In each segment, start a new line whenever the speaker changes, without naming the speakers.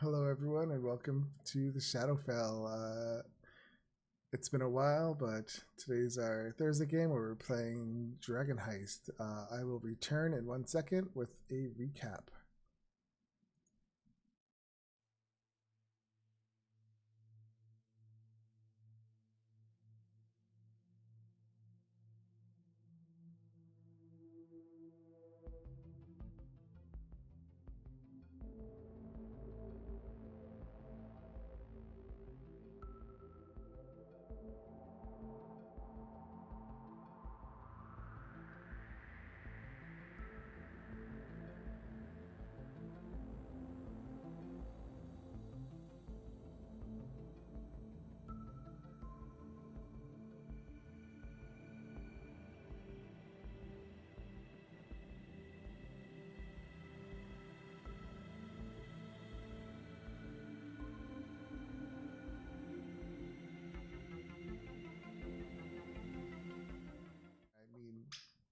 Hello, everyone, and welcome to the Shadowfell. It's been a while, but today's our Thursday game where we're playing Dragon Heist. I will return in 1 second with a recap.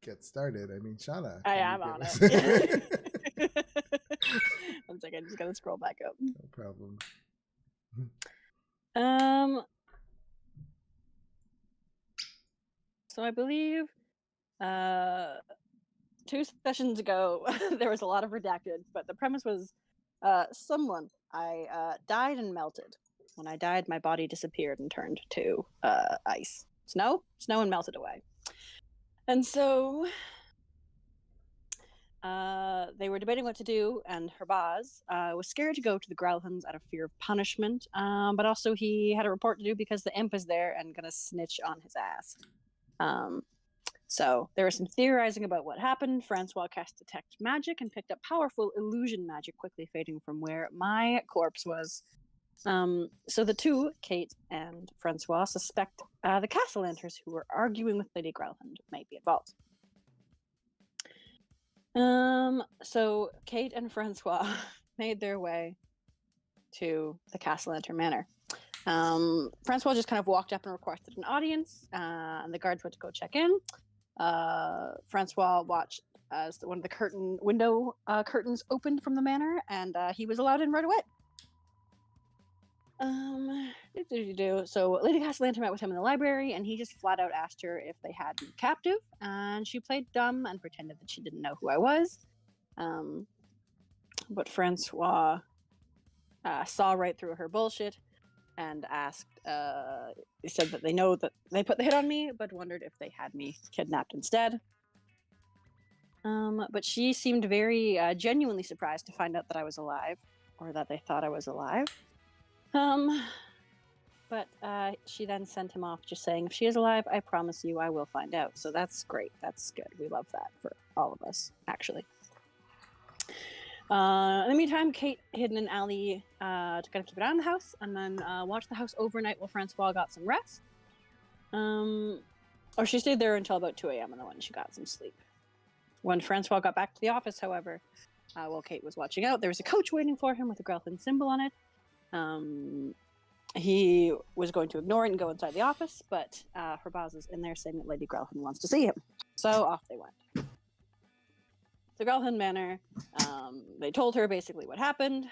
Get started. Shauna.
I am on it. 1 second, just gotta scroll back up.
No problem.
So I believe 2 sessions ago there was a lot of redacted, but the premise was I died and melted. When I died, my body disappeared and turned to ice. Snow and melted away. And so they were debating what to do, and Herbaz was scared to go to the Growlhunds out of fear of punishment, but also he had a report to do because the imp is there and gonna snitch on his ass. So there was some theorizing about what happened. Francois cast Detect Magic and picked up powerful illusion magic, quickly fading from where my corpse was. So the two, Kate and Francois, suspect the Castellanters who were arguing with Lady Growlhund might be involved. So Kate and Francois made their way to the Castellanter Manor. Francois just kind of walked up and requested an audience, and the guards went to go check in. Francois watched as one of the window curtains opened from the manor, and he was allowed in right away. So Lady Castellanter met with him in the library, and he just flat out asked her if they had me captive, and she played dumb and pretended that she didn't know who I was. But Francois saw right through her bullshit and asked, he said that they know that they put the hit on me, but wondered if they had me kidnapped instead. But she seemed very genuinely surprised to find out that I was alive, or that they thought I was alive. But she then sent him off just saying, if she is alive, I promise you I will find out. So that's great. That's good. We love that for all of us, actually. In the meantime, Kate hid in an alley to kind of keep an eye on the house, and then watched the house overnight while Francois got some rest. Or she stayed there until about 2 a.m. and then she got some sleep. When Francois got back to the office, however, while Kate was watching out, there was a coach waiting for him with a Growlhund symbol on it. He was going to ignore it and go inside the office, but Herbaz is in there saying that Lady Growlhund wants to see him. So off they went. The Growlhund Manor, they told her basically what happened,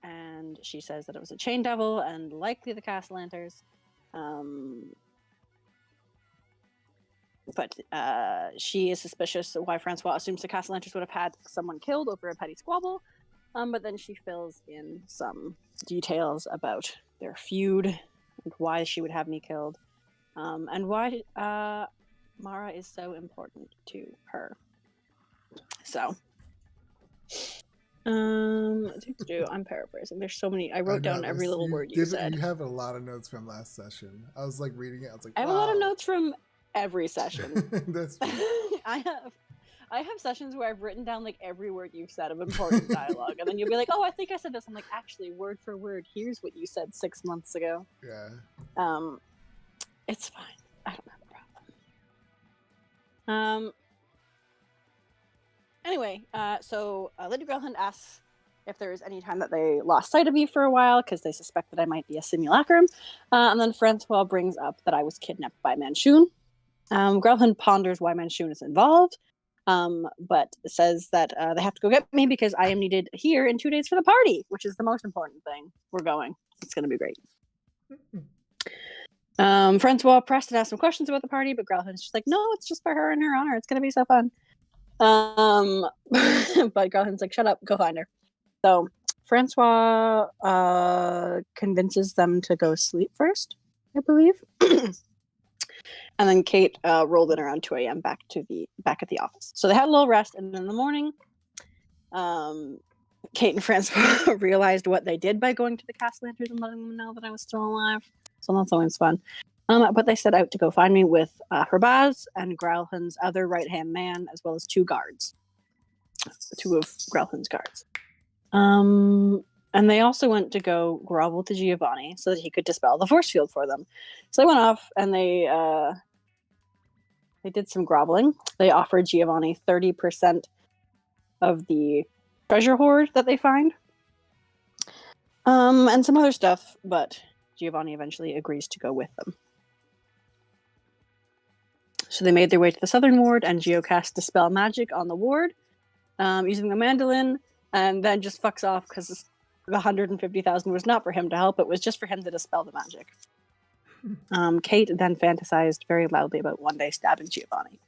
and she says that it was a chain devil and likely the Castellanters. But she is suspicious of why Francois assumes the Castellanters would have had someone killed over a petty squabble. But then she fills in some details about their feud and why she would have me killed, and why Mara is so important to her. So, I'm paraphrasing. There's so many. I wrote down every little word you said.
You have a lot of notes from last session. I was like reading it. I was like,
I have a lot of notes from every session.
That's true.
I have sessions where I've written down like every word you've said of important dialogue, and then you'll be like, "Oh, I think I said this." I'm like, "Actually, word for word, here's what you said 6 months ago."
Yeah.
It's fine. I don't have a problem. Anyway, so Lady Growlhund asks if there was any time that they lost sight of me for a while because they suspect that I might be a simulacrum, and then Francois brings up that I was kidnapped by Manshoon. Growlhund ponders why Manshoon is involved. but says that they have to go get me because I am needed here in 2 days for the party, which is the most important thing. We're going. It's going to be great. Francois pressed and asked some questions about the party, but Growlithe's just like, no, it's just for her and her honor. It's going to be so fun. But Growlithe's like, shut up, go find her. So Francois convinces them to go sleep first, I believe. And then Kate rolled in around 2 a.m. back at the office. So they had a little rest, and in the morning, Kate and Francois realized what they did by going to the castle lanterns and letting them know that I was still alive. So that's always fun. But they set out to go find me with Herbaz and Growlithe's other right-hand man, as well as 2 guards. 2 of Growlithe's guards. And they also went to go grovel to Giovanni so that he could dispel the force field for them. So they went off and they did some groveling. They offered Giovanni 30% of the treasure hoard that they find. And some other stuff, but Giovanni eventually agrees to go with them. So they made their way to the southern ward and geocast Dispel Magic on the ward using the mandolin, and then just fucks off because the 150,000 was not for him to help, it was just for him to dispel the magic. Kate then fantasized very loudly about one day stabbing Giovanni.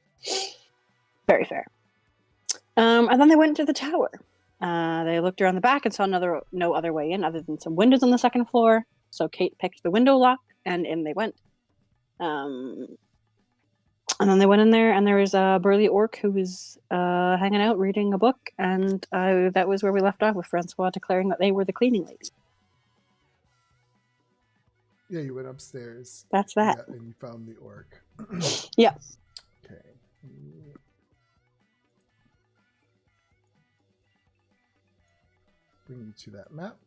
Very fair. And then they went to the tower. They looked around the back and saw no other way in other than some windows on the second floor. So Kate picked the window lock, and in they went. And then they went in there, and there was a burly orc who was hanging out reading a book, and that was where we left off with Francois declaring that they were the cleaning lady.
Yeah, you went upstairs.
That's that.
Yeah, and you found the orc.
Yeah.
Okay. Bring you to that map.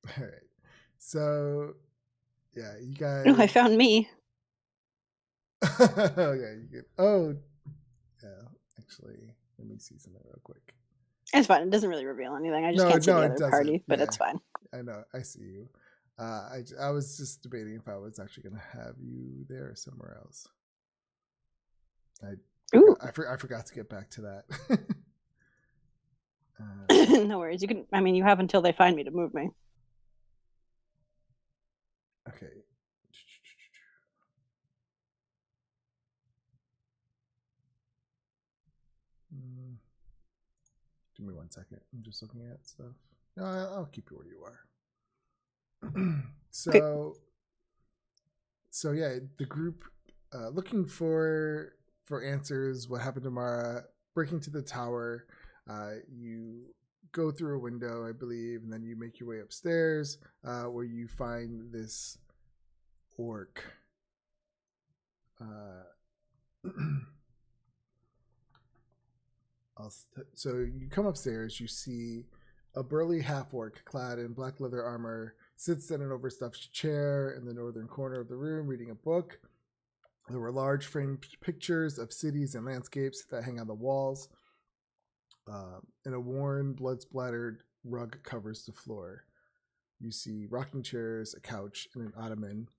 All right. So, yeah, you guys.
No, I found me.
Okay. Oh, yeah. Actually, let me see something real quick.
It's fine. It doesn't really reveal anything. I just can't see the other party, but it's fine.
I know. I see you. I was just debating if I was actually going to have you there or somewhere else. I forgot to get back to that.
No worries. You can. I mean, you have until they find me to move me.
Okay. Give me 1 second. I'm just looking at stuff. No, I'll keep you where you are. So yeah, the group looking for answers. What happened to Mara? Breaking to the tower. You go through a window, I believe, and then you make your way upstairs, where you find this orc. So you come upstairs, you see a burly half-orc clad in black leather armor sits in an overstuffed chair in the northern corner of the room reading a book. There were large framed pictures of cities and landscapes that hang on the walls, and a worn, blood-splattered rug covers the floor. You see rocking chairs, a couch, and an ottoman.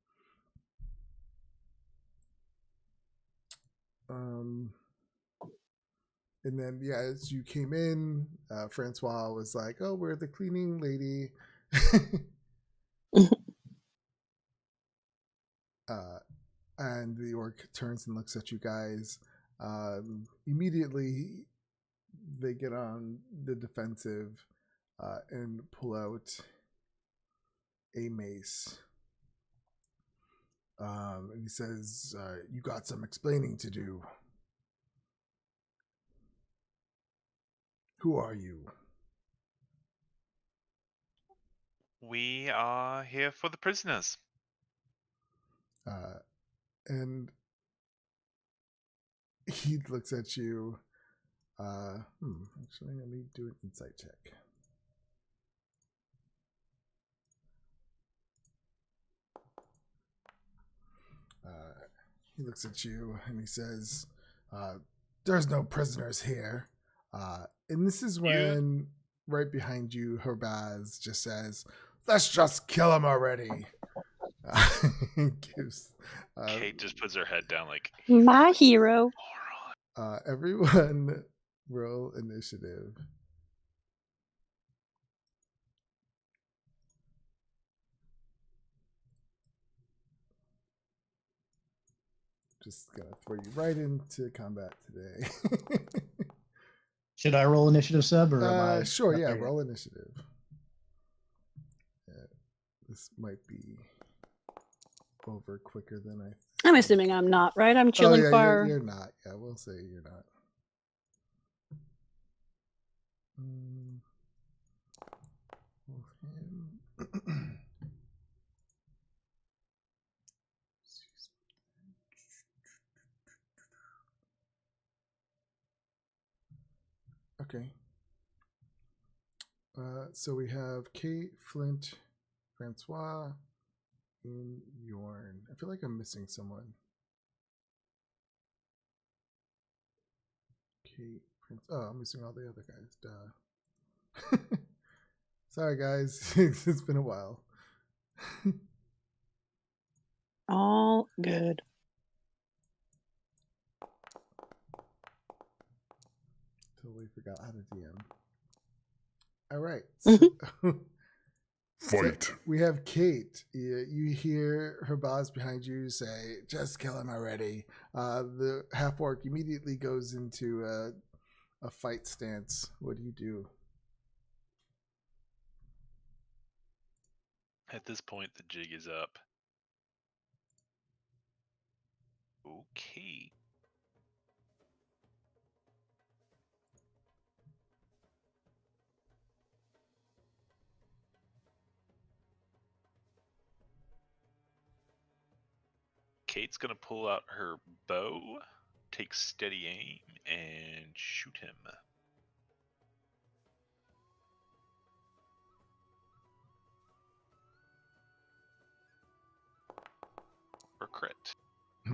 And then, yeah, as you came in, Francois was like, "Oh, we're the cleaning lady." And the orc turns and looks at you guys. Immediately, they get on the defensive and pull out a mace. And he says, "You got some explaining to do. Who are you?"
We are here for the prisoners.
And he looks at you. Actually, let me do an insight check. He looks at you and he says, "There's no prisoners here." And this is when, right behind you, Herbaz just says, Let's just kill him already. Gives
Kate just puts her head down like,
My hero.
everyone roll initiative. Just gonna throw you right into combat today.
Should I roll initiative, Seb, or am I?
Sure,
not
yeah,
there yet?
roll initiative. Yeah, this might be over quicker than I.
I'm
think.
assuming I'm not, right? I'm
Oh
chilling
yeah,
far.
you're not. Yeah, we'll say you're not. Him. Okay. So we have Kate, Flint, Francois, and Yorn. I feel like I'm missing someone. Kate, oh, I'm missing all the other guys. Duh. Sorry, guys. It's been a while.
All good.
Totally forgot how to DM. All right. So,
Fight.
so we have Kate. You hear her boss behind you say, "Just kill him already." The half orc immediately goes into a fight stance. What do you do?
at this point, the jig is up. Okay. Kate's gonna pull out her bow, take steady aim, and shoot him. For crit.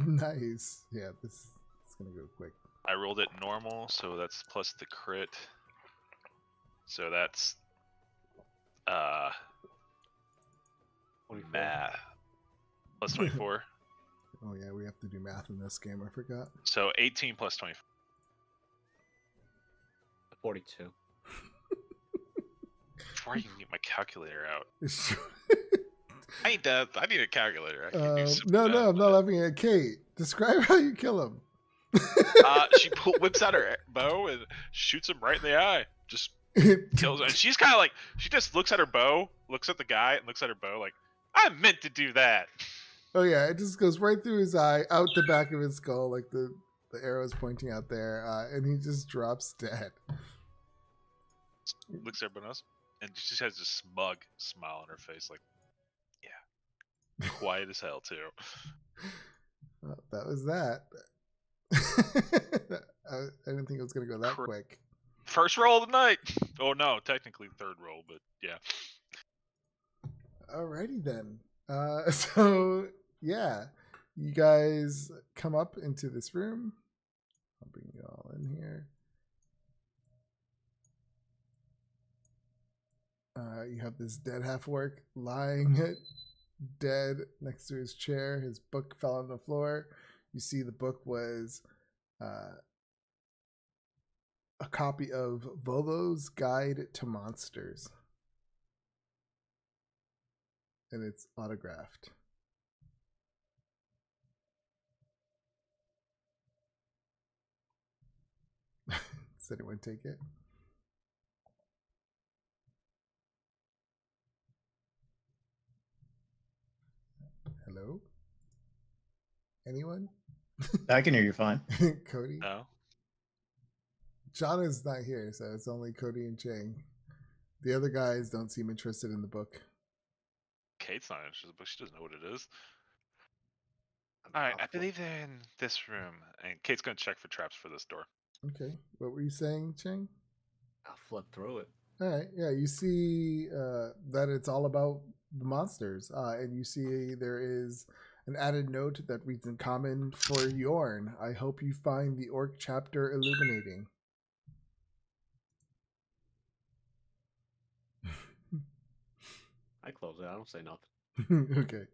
Nice. Yeah, this is gonna go quick.
I rolled it normal, so that's plus the crit. So that's math. Plus 24.
Oh yeah, we have to do math in this game. I forgot.
So 18 plus 24.
42.
Before I can get my calculator out. I need that. I need a calculator. I can do some
No,
math
I'm not
on it.
laughing at Kate. Describe how you kill him.
She whips out her bow and shoots him right in the eye. Just kills him. And she's kind of like, she just looks at her bow, looks at the guy, and looks at her bow like, I meant to do that.
Oh yeah, it just goes right through his eye, out the back of his skull, like the arrow's pointing out there, and he just drops dead.
Looks at everyone else, and she just has a smug smile on her face, like, yeah, quiet as hell too.
Well, that was that. I didn't think it was gonna go that quick.
First roll of the night. Oh no, technically third roll, but yeah.
Alrighty then. So yeah, you guys come up into this room. I'll bring you all in here. You have this dead half orc lying dead next to his chair. His book fell on the floor. You see the book was a copy of Volo's Guide to Monsters. And it's autographed. Does anyone take it? Hello? Anyone?
I can hear you fine.
Cody?
No.
John is not here, so it's only Cody and Chang. The other guys don't seem interested in the book.
Kate's not interested, but she doesn't know what it is. Alright, I believe they're in this room. And Kate's gonna check for traps for this door.
Okay. What were you saying, Chang?
I'll flip through it.
All right. Yeah, you see that it's all about the monsters. And you see there is an added note that reads in common for Yorn. I hope you find the orc chapter illuminating.
I close it. I don't say nothing.
Okay.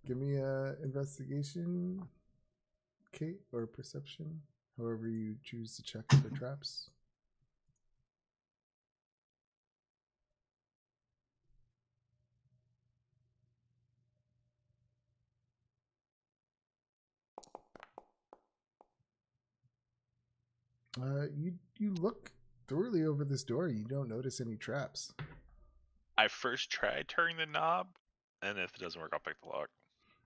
Give me a investigation, Kate, or perception, however you choose to check for traps. You look thoroughly over this door. You don't notice any traps.
I first tried turning the knob, and if it doesn't work, I'll pick the lock.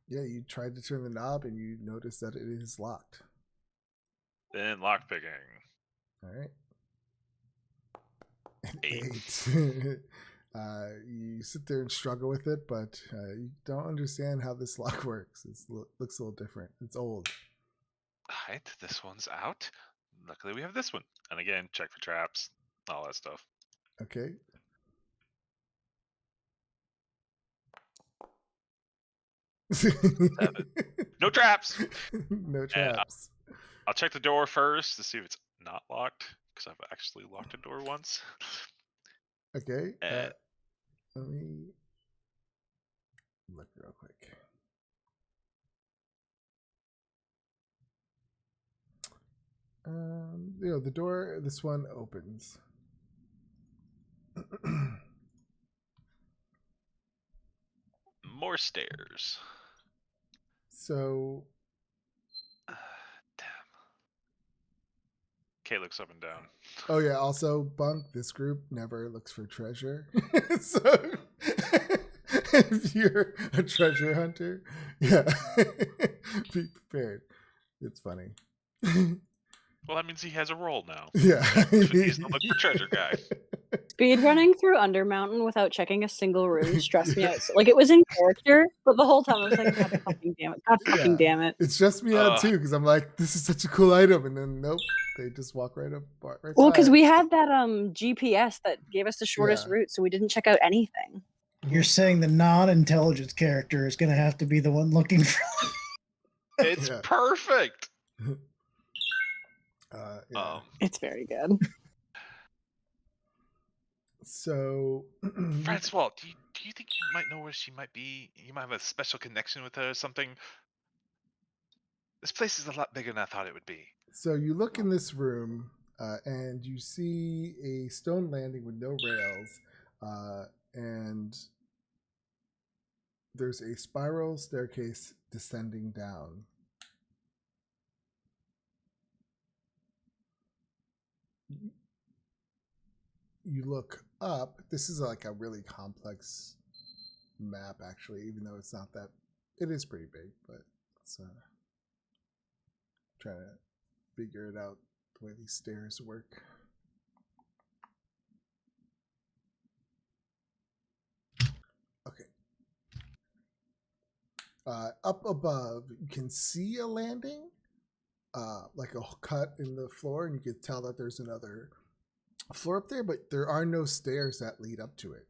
Yeah, you tried to turn the knob and you notice that it is locked.
Then lock picking.
All right.
8.
You sit there and struggle with it, but you don't understand how this lock works. It looks a little different. It's old.
Alright, this one's out. Luckily, we have this one. And again, check for traps, all that stuff.
Okay.
No traps.
No traps.
I'll check the door first to see if it's not locked, because I've actually locked a door once.
Okay.
And
Let me look real quick. The door, this one opens.
more stairs.
So,
Damn. Kate looks up and down.
oh yeah, also, Bunk, this group never looks for treasure. So, if you're a treasure hunter, yeah, be prepared. It's funny.
Well, that means he has a role now.
Yeah.
He's the look for treasure guy.
Speed running through Undermountain without checking a single room stressed me out. So, like, it was in character, but the whole time I was like, God fucking damn it. God fucking
Yeah.
damn it.
It stressed me out too, because I'm like, this is such a cool item, and then nope, they just walk right up. Right
Well, because
side.
we had that GPS that gave us the shortest
Yeah.
route, so we didn't check out anything.
You're saying the non-intelligence character is going to have to be the one looking for.
It's
Yeah.
perfect.
Yeah.
It's very good.
So,
Francois, do you think you might know where she might be? You might have a special connection with her or something. This place is a lot bigger than I thought it would be.
so you look in this room, and you see a stone landing with no rails, and there's a spiral staircase descending down. You look up. This is like a really complex map, actually, even though it's not that. It is pretty big, but it's trying to figure it out the way these stairs work. Okay. Up above, you can see a landing, like a cut in the floor, and you can tell that there's another floor up there, but there are no stairs that lead up to it.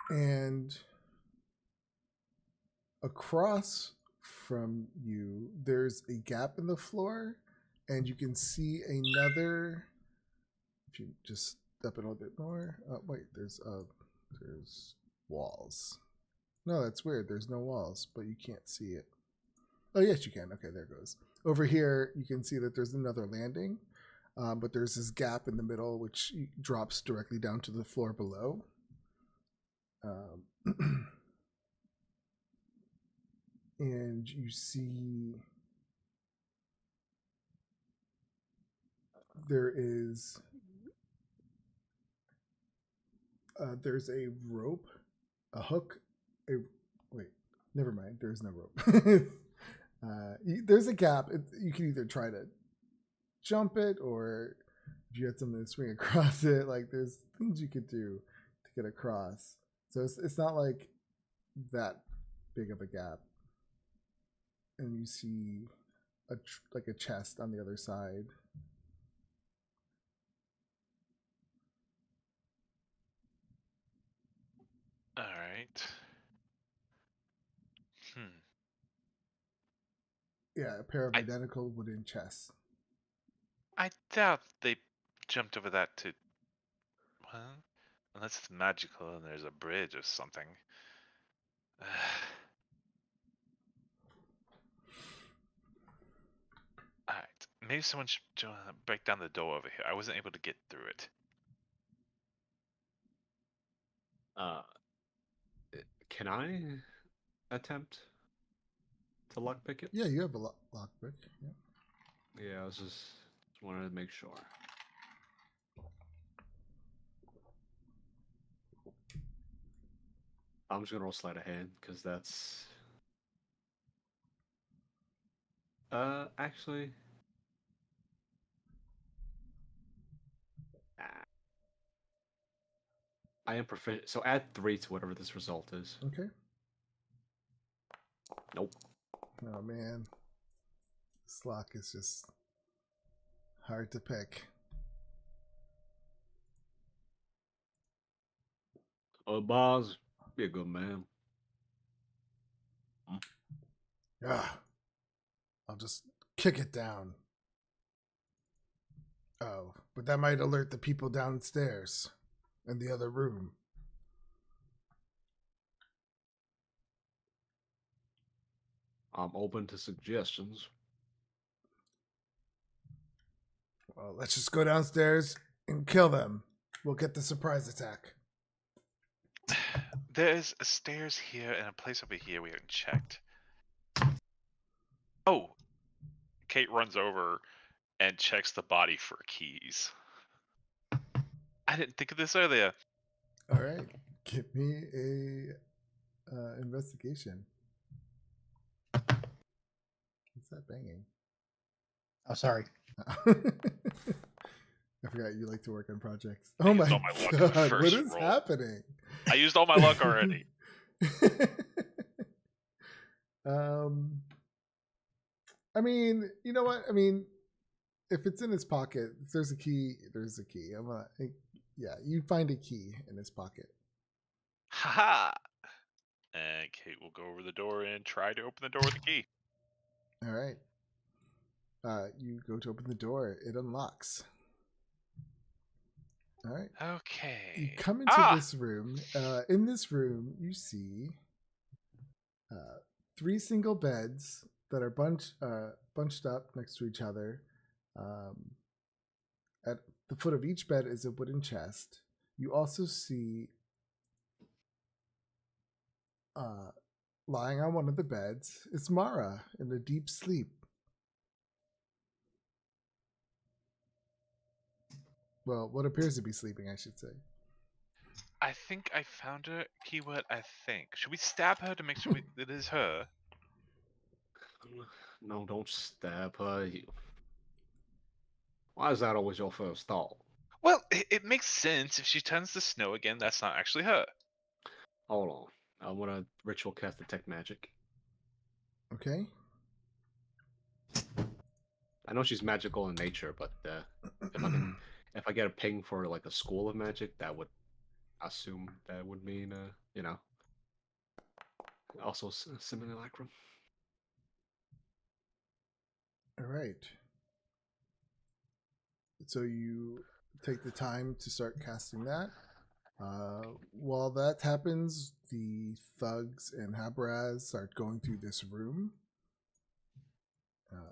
And across from you, there's a gap in the floor, and you can see another. If you just step it a little bit more, wait, there's walls. No, that's weird. There's no walls, but you can't see it. Oh, yes, you can. Okay, there it goes. Over here, you can see that there's another landing, but there's this gap in the middle, which drops directly down to the floor below. And you see there's a rope, a hook, wait, never mind, there's no rope. There's a gap. You can either try to jump it, or if you had something to swing across it, like there's things you could do to get across. So it's not like that big of a gap. And you see like a chest on the other side.
All right.
Yeah, a pair of identical wooden chests.
I doubt they jumped over that to. Well, unless it's magical and there's a bridge or something. Alright, maybe someone should break down the door over here. I wasn't able to get through it.
Can I attempt to lockpick it?
Yeah, you have a lockpick. Yeah.
Yeah, I was just wanted to make sure. I'm just gonna roll sleight of hand because that's. Actually. I am proficient, so add 3 to whatever this result is.
Okay.
Nope.
Oh man, this lock is just hard to pick.
Oh, boss, be a good man.
Yeah, I'll just kick it down. Oh, but that might alert the people downstairs in the other room.
I'm open to suggestions.
Well, let's just go downstairs and kill them. We'll get the surprise attack.
There's a stairs here and a place over here we haven't checked. Oh! Kate runs over and checks the body for keys. I didn't think of this earlier.
All right, give me a investigation. What's that banging?
Oh, sorry.
I forgot you like to work on projects. Oh my
used all my luck in the
god, what
first
is
roll.
happening?
I used all my luck already.
I mean, you know what? I mean, if it's in his pocket, if there's a key, there's a key. Yeah, you find a key in his pocket.
Haha! And Kate will go over the door and try to open the door with the key.
All right. You go to open the door. It unlocks. All right.
Okay.
You come into this room. In this room, you see 3 single beds that are bunched up next to each other. At the foot of each bed is a wooden chest. You also see lying on one of the beds is Mara in a deep sleep. Well, what appears to be sleeping, I should say.
I think I found her. Keyword, I think. Should we stab her to make sure it is her?
No, don't stab her. Why is that always your first thought?
Well, it makes sense. If she turns to snow again, that's not actually her.
Hold on. I want to ritual cast detect magic.
Okay.
I know she's magical in nature, but if I get a ping for like a school of magic, that would assume that would mean you know. Also simulacrum.
All right. So you take the time to start casting that. While that happens, the thugs and Habaraz start going through this room,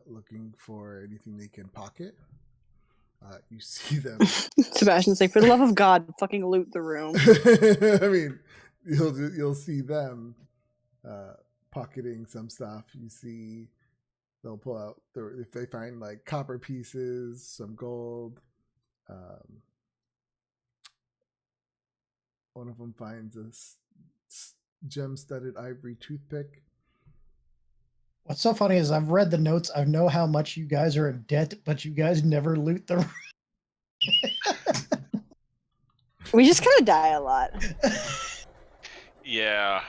looking for anything they can pocket. You see them.
Sebastian's like, for the love of God, fucking loot the room.
I mean, you'll see them pocketing some stuff. You see they'll pull out if they find like copper pieces, some gold. One of them finds a gem-studded ivory toothpick.
What's so funny is I've read the notes. I know how much you guys are in debt, but you guys never loot the.
We just kind of die a lot.
Yeah.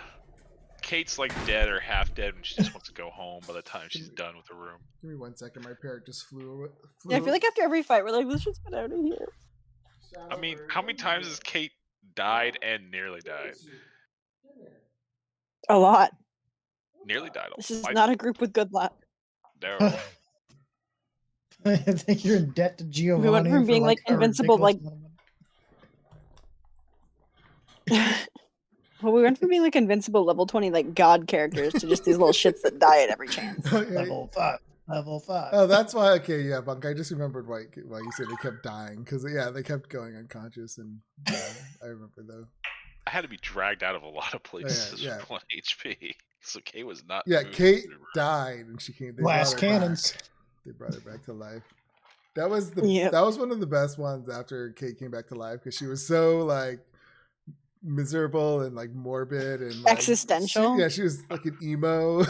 Kate's like dead or half dead when she just wants to go home by the time she's done with the room.
Give me 1 second. My parrot just flew.
Yeah, I feel like after every fight, we're like, let's just get out of here.
I mean, how many times has Kate died and nearly died?
A lot.
Nearly died.
This is
Why-
not a group with good luck.
No.
I think you're in debt to Giovanni.
We went from
for,
being like
a
invincible,
ridiculous
like
amount of money.
well, we went from being like invincible level 20 like god characters to just these little shits that die at every chance.
Okay.
Level 5. Level 5.
Oh, that's why. Okay, yeah, Bunk. I just remembered why you said they kept dying because they kept going unconscious, and I remember though.
I had to be dragged out of a lot of places
yeah.
for 1 HP. So Kate was not.
Yeah,
moving
Kate
anywhere.
died, and she came. They
Glass
brought her
cannons.
back. They brought her back to life. That was
Yep.
that was one of the best ones after Kate came back to life because she was so like miserable and like morbid and like,
Existential.
she was like an emo.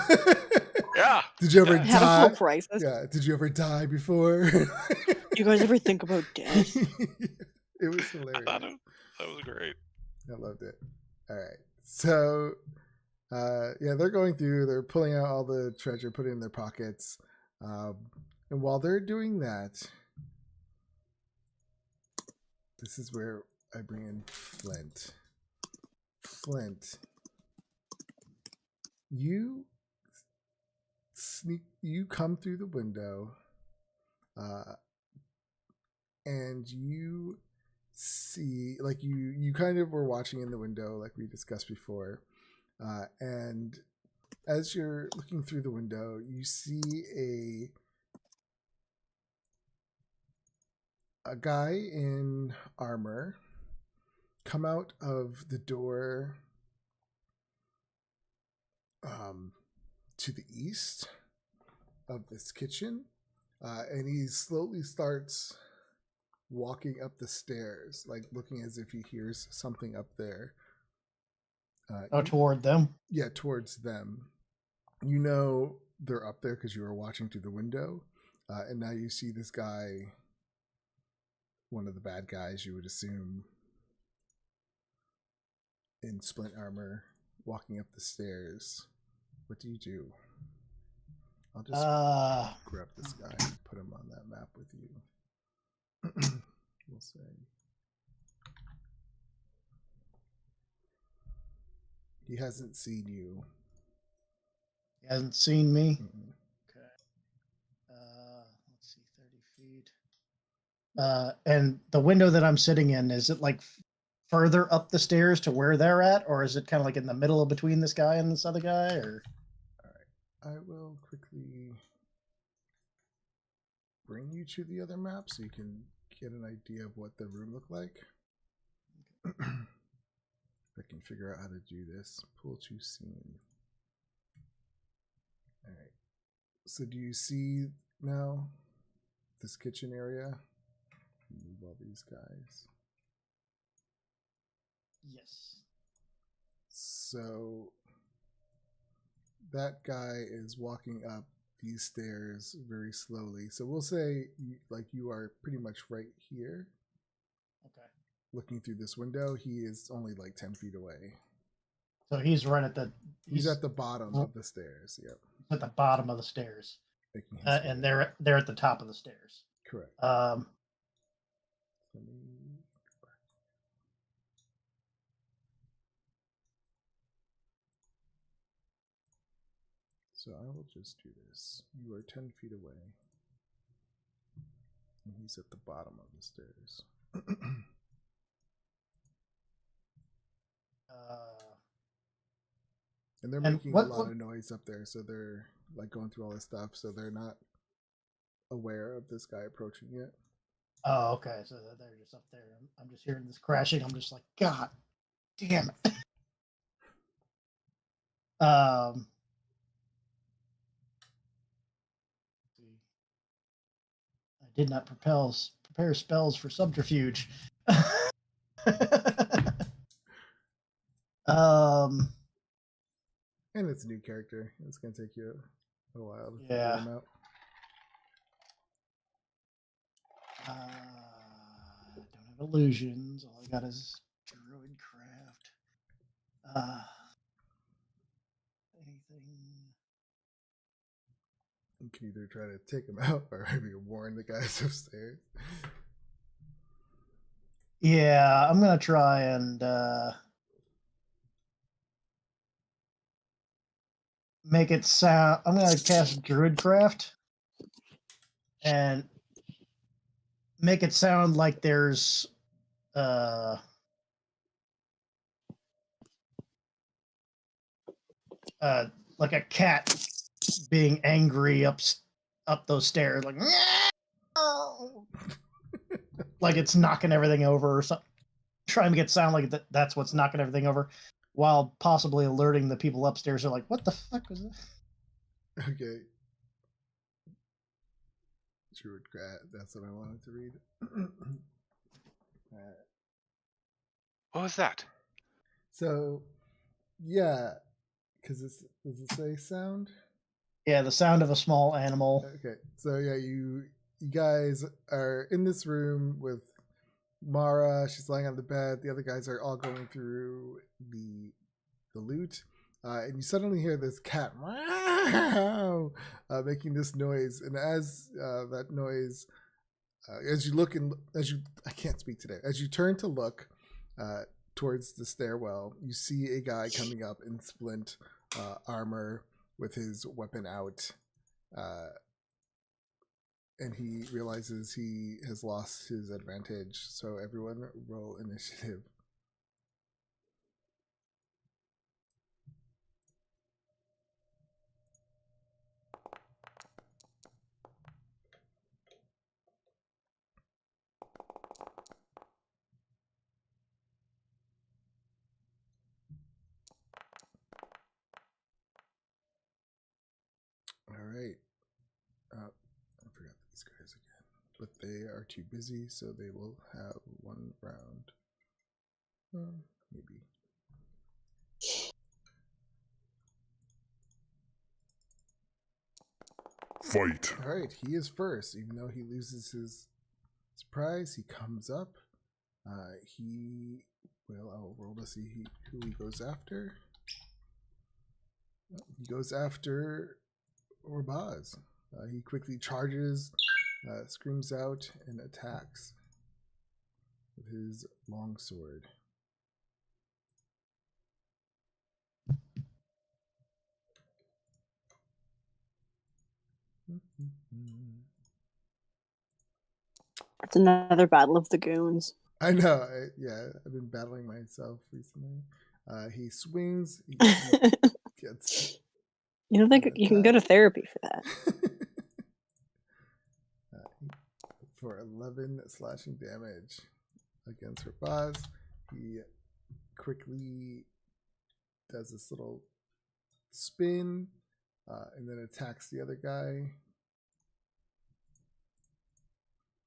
Yeah.
Did you ever
Yeah.
Had a
die?
full crisis.
Yeah. Did you ever die before?
You guys ever think about death?
It was
I
hilarious.
thought that was great.
I loved it. All right. So, they're going through, they're pulling out all the treasure, putting it in their pockets. And while they're doing that, this is where I bring in Flint. Flint, you come through the window, and you see, like you kind of were watching in the window like we discussed before, and as you're looking through the window you see a guy in armor come out of the door to the east of this kitchen, and he slowly starts walking up the stairs, like looking as if he hears something up there.
Toward them?
Yeah, towards them. You know they're up there because you were watching through the window, and now you see this guy, one of the bad guys you would assume, in splint armor, walking up the stairs. What do you do? I'll just grab this guy and put him on that map with you. We'll say he hasn't seen you.
He hasn't seen me.
Mm-mm.
Okay. Let's see, 30 feet. And the window that I'm sitting in, is it like further up the stairs to where they're at, or is it kind of like in the middle of between this guy and this other guy? Or
All right, I will quickly bring you to the other map so you can get an idea of what the room looked like. If I can figure out how to do this, pull to scene. All right. So do you see now this kitchen area? Move all these guys.
yes.
So that guy is walking up these stairs very slowly. So we'll say you are pretty much right here.
Okay.
Looking through this window, he is only like 10 feet away.
So he's right at the.
He's at the bottom of the stairs. Yep.
at the bottom of the stairs,
Making his way.
and they're at the top of the stairs.
Correct.
Um,
Let me go back. So I will just do this. You are 10 feet away. And he's at the bottom of the stairs. And they're
And
making
what-
a lot
what-
of noise up there, so they're like going through all this stuff, so they're not aware of this guy approaching yet.
oh, okay. So they're just up there. I'm just hearing this crashing. I'm just like, God damn it. I did not prepare spells for subterfuge. um,
And it's a new character. It's gonna take you a while to figure
Yeah.
him out.
I don't have illusions. All I got is druidcraft. Anything?
You can either try to take him out or maybe warn the guys upstairs.
Yeah, I'm gonna try and make it sound. I'm gonna cast druidcraft, and make it sound like there's uh like a cat being angry up those stairs, like like it's knocking everything over or something. Trying to get sound like that's what's knocking everything over, while possibly alerting the people upstairs. Are like, what the fuck was that?
Okay. Druid Grat. That's what I wanted to read. Alright.
What was that?
So, yeah, because does it say sound?
Yeah, the sound of a small animal.
Okay, so yeah, you guys are in this room with Mara. She's lying on the bed. The other guys are all going through the loot, and you suddenly hear this cat making this noise. And as that noise, as you look and I can't speak today. As you turn to look towards the stairwell, you see a guy coming up in splint armor with his weapon out, and he realizes he has lost his advantage. So everyone roll initiative. All right. I forgot these guys again, but they are too busy, so they will have one round. Maybe.
Fight.
All right, he is first. Even though he loses his surprise, he comes up. I'll roll to see who he goes after. He goes after Orbaz. He quickly charges, screams out, and attacks with his longsword.
It's another battle of the goons.
I know. I've been battling myself recently. He swings. He gets.
You don't think you can go to therapy for that?
For 11 slashing damage against Rabaz. He quickly does this little spin and then attacks the other guy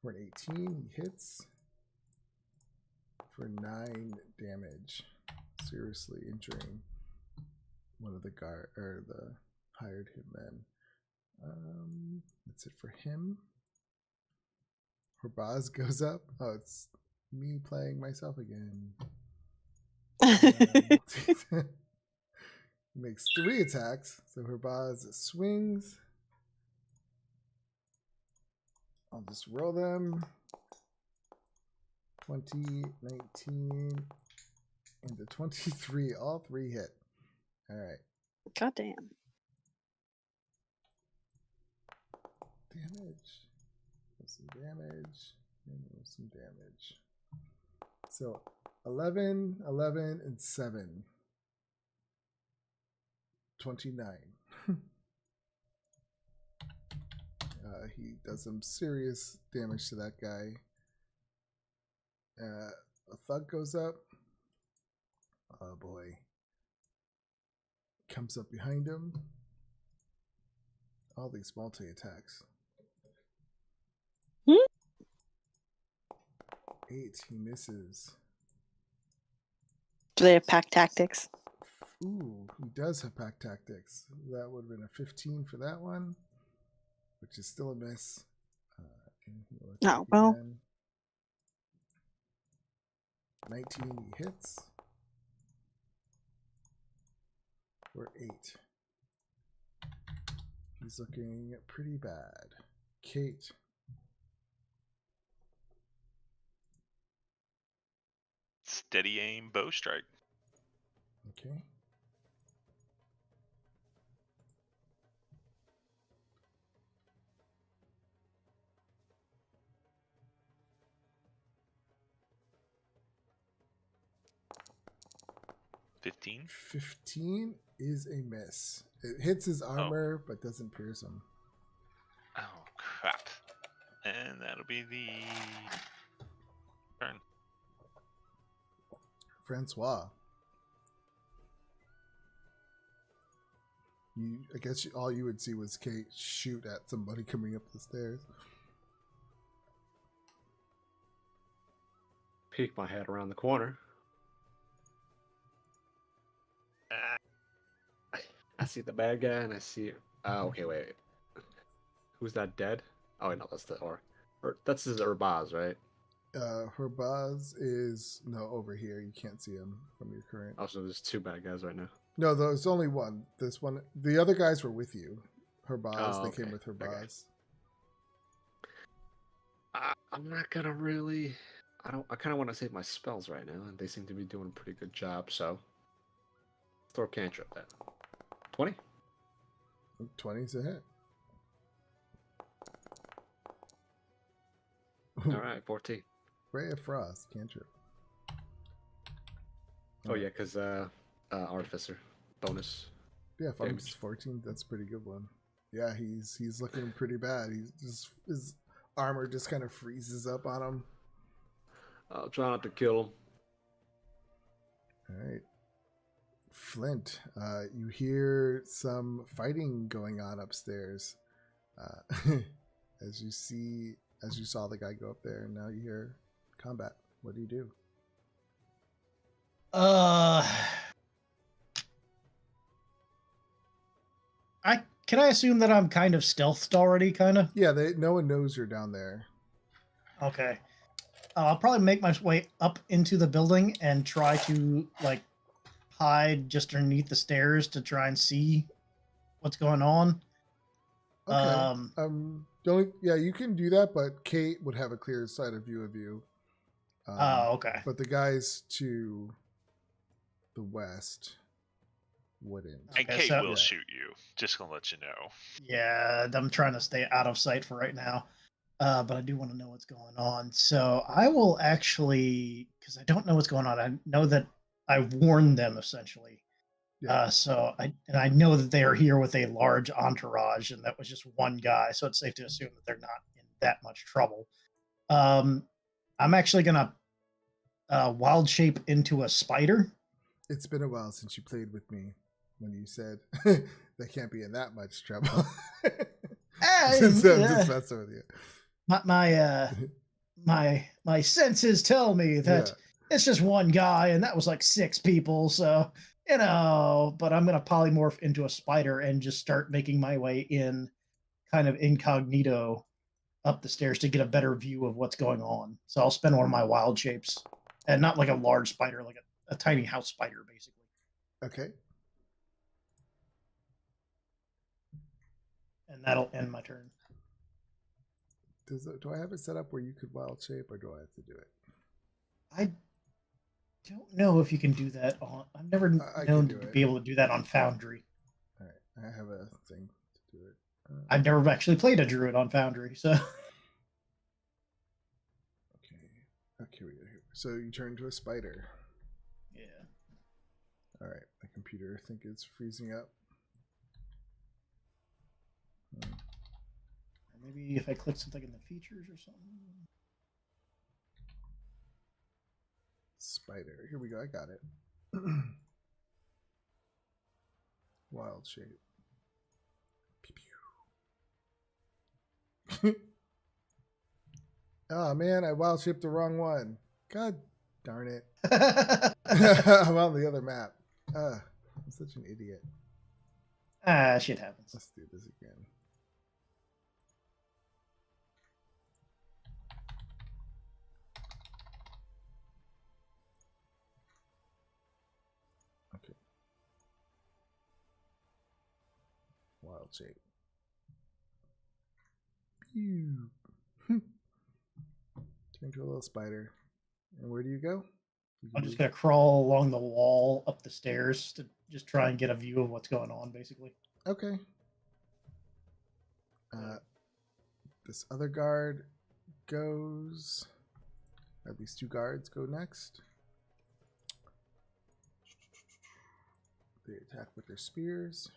for an 18. He hits for 9 damage, seriously injuring one of the hired hitmen. That's it for him. Herbaz goes up. Oh, it's me playing myself again. He makes 3 attacks. So Herbaz swings. I'll just roll them. 20, 19, and the 23. All 3 hit. All right.
Goddamn.
Damage. Some damage. And some damage. So 11, 11, and 7. 29. He does some serious damage to that guy. A thug goes up. Oh boy. Comes up behind him. All these multi-attacks. 8, he misses.
Do they have pack tactics?
Ooh, he does have pack tactics. That would have been a 15 for that one, which is still a miss.
Oh, well.
Again. 19, he hits. For 8. He's looking pretty bad. Kate.
Steady aim bow strike.
Okay.
15.
15 is a miss. It hits his armor, but doesn't pierce him.
Oh, crap. And that'll be the turn.
Francois. I guess all you would see was Kate shoot at somebody coming up the stairs.
Peek my head around the corner. I see the bad guy, and I see. Okay, wait. Who's that dead? Oh, wait, no, that's the or that's his Urbaz, right?
Herbaz is over here. You can't see him from your current.
Oh, so there's 2 bad guys right now.
No, there's only one. This one, the other guys were with you. Herbaz, they came
okay.
with Herbaz.
I'm not gonna really. I kind of want to save my spells right now, and they seem to be doing a pretty good job. So, throw a cantrip at 20.
20's a hit.
All right, 14.
Ray of Frost, cantrip.
Oh yeah, because Artificer bonus.
Yeah, if I'm
damage.
14, that's a pretty good one. Yeah, he's looking pretty bad. He's just his armor just kind of freezes up on him.
I'll try not to kill him.
All right, Flint. You hear some fighting going on upstairs. As you saw the guy go up there, and now you hear combat. What do you do?
Can I assume that I'm kind of stealthed already, kind of?
Yeah, no one knows you're down there.
Okay. I'll probably make my way up into the building and try to like hide just underneath the stairs to try and see what's going on.
Okay. You can do that, but Kate would have a clear sight of view of you.
Okay.
But the guys to the west wouldn't.
And
Okay,
Kate
so-
will
Yeah.
shoot you. Just gonna let you know.
Yeah, I'm trying to stay out of sight for right now. But I do want to know what's going on. So I will actually, because I don't know what's going on. I know that I warned them essentially.
Yeah.
I know that they are here with a large entourage, and that was just one guy. So it's safe to assume that they're not in that much trouble. I'm actually gonna wild shape into a spider.
It's been a while since you played with me when you said they can't be in that much trouble. Since I'm just messing with you.
My senses tell me that it's just one guy, and that was like 6 people. So but I'm gonna polymorph into a spider and just start making my way in, kind of incognito, up the stairs to get a better view of what's going on. So I'll spend one of my wild shapes, and not like a large spider, like a tiny house spider, basically.
Okay.
And that'll end my turn.
Do I have it set up where you could wild shape, or do I have to do it?
I don't know if you can do that on. I've never
I can
known
do
to
it.
be able to do that on Foundry.
All right, I have a thing to do it.
I've never actually played a druid on Foundry, so
Okay. Okay, we go here. So you turn into a spider.
yeah.
All right, my computer I think is freezing up.
Or maybe if I click something in the features or something.
Spider. Here we go. I got it. Wild shape. Pew, pew. Oh man, I wild shaped the wrong one. God darn it. I'm on the other map. I'm such an idiot.
Shit happens.
Let's do this again. Okay. Wild shape. Pew. Turn into a little spider. And where do you go? You
I'm
can
just
move-
gonna crawl along the wall up the stairs to just try and get a view of what's going on, basically.
Okay. This other guard goes. At least 2 guards go next. They attack with their spears.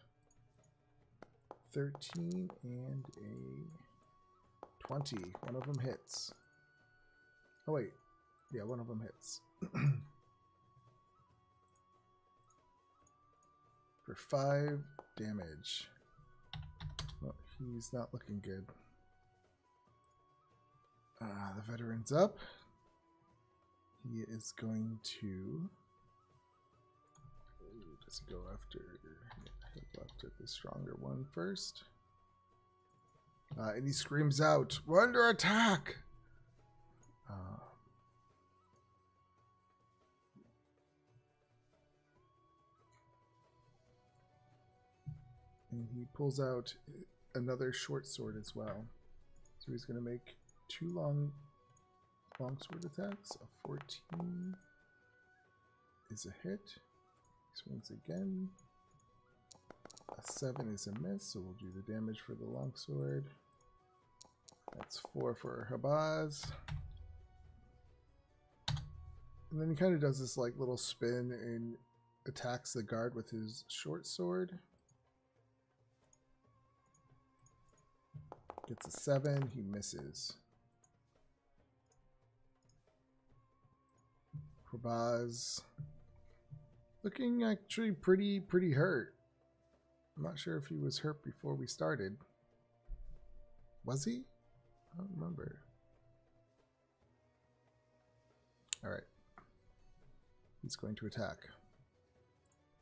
13 and a 20. One of them hits. Oh wait, yeah, one of them hits. For 5 damage. Well, he's not looking good. The veteran's up. He is going to... Does he go after... He'll go after the stronger one first. And he screams out, "We're under attack!" And he pulls out another short sword as well. So he's going to make 2 long sword attacks. A 14 is a hit. Swings again. A 7 is a miss, so we'll do the damage for the longsword. That's 4 for Habaz. And then he kind of does this like little spin and attacks the guard with his short sword. Gets a 7, he misses. Habaz looking actually pretty hurt. I'm not sure if he was hurt before we started. Was he? I don't remember. Alright. He's going to attack.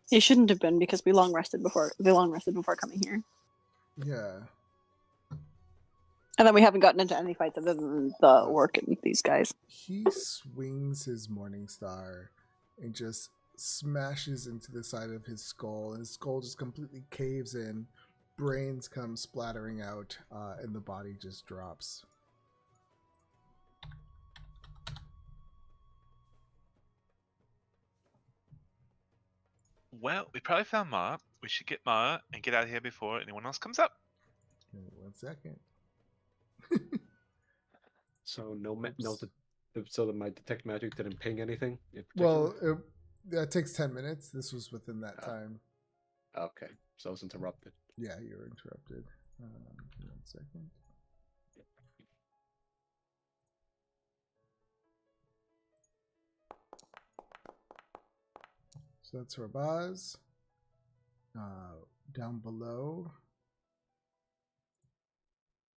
He shouldn't have been because we long rested before coming here.
Yeah.
And then we haven't gotten into any fights other than the orc and these guys.
He swings his Morning Star and just smashes into the side of his skull, and his skull just completely caves in. Brains come splattering out, and the body just drops.
Well, we probably found Ma. We should get Ma and get out of here before anyone else comes up.
Okay, 1 second.
So so that my detect magic didn't ping anything in particular?
Well, that takes 10 minutes. This was within that time.
Okay, so I was interrupted.
Yeah, you were interrupted. 1 second. So that's Rabaz. Down below,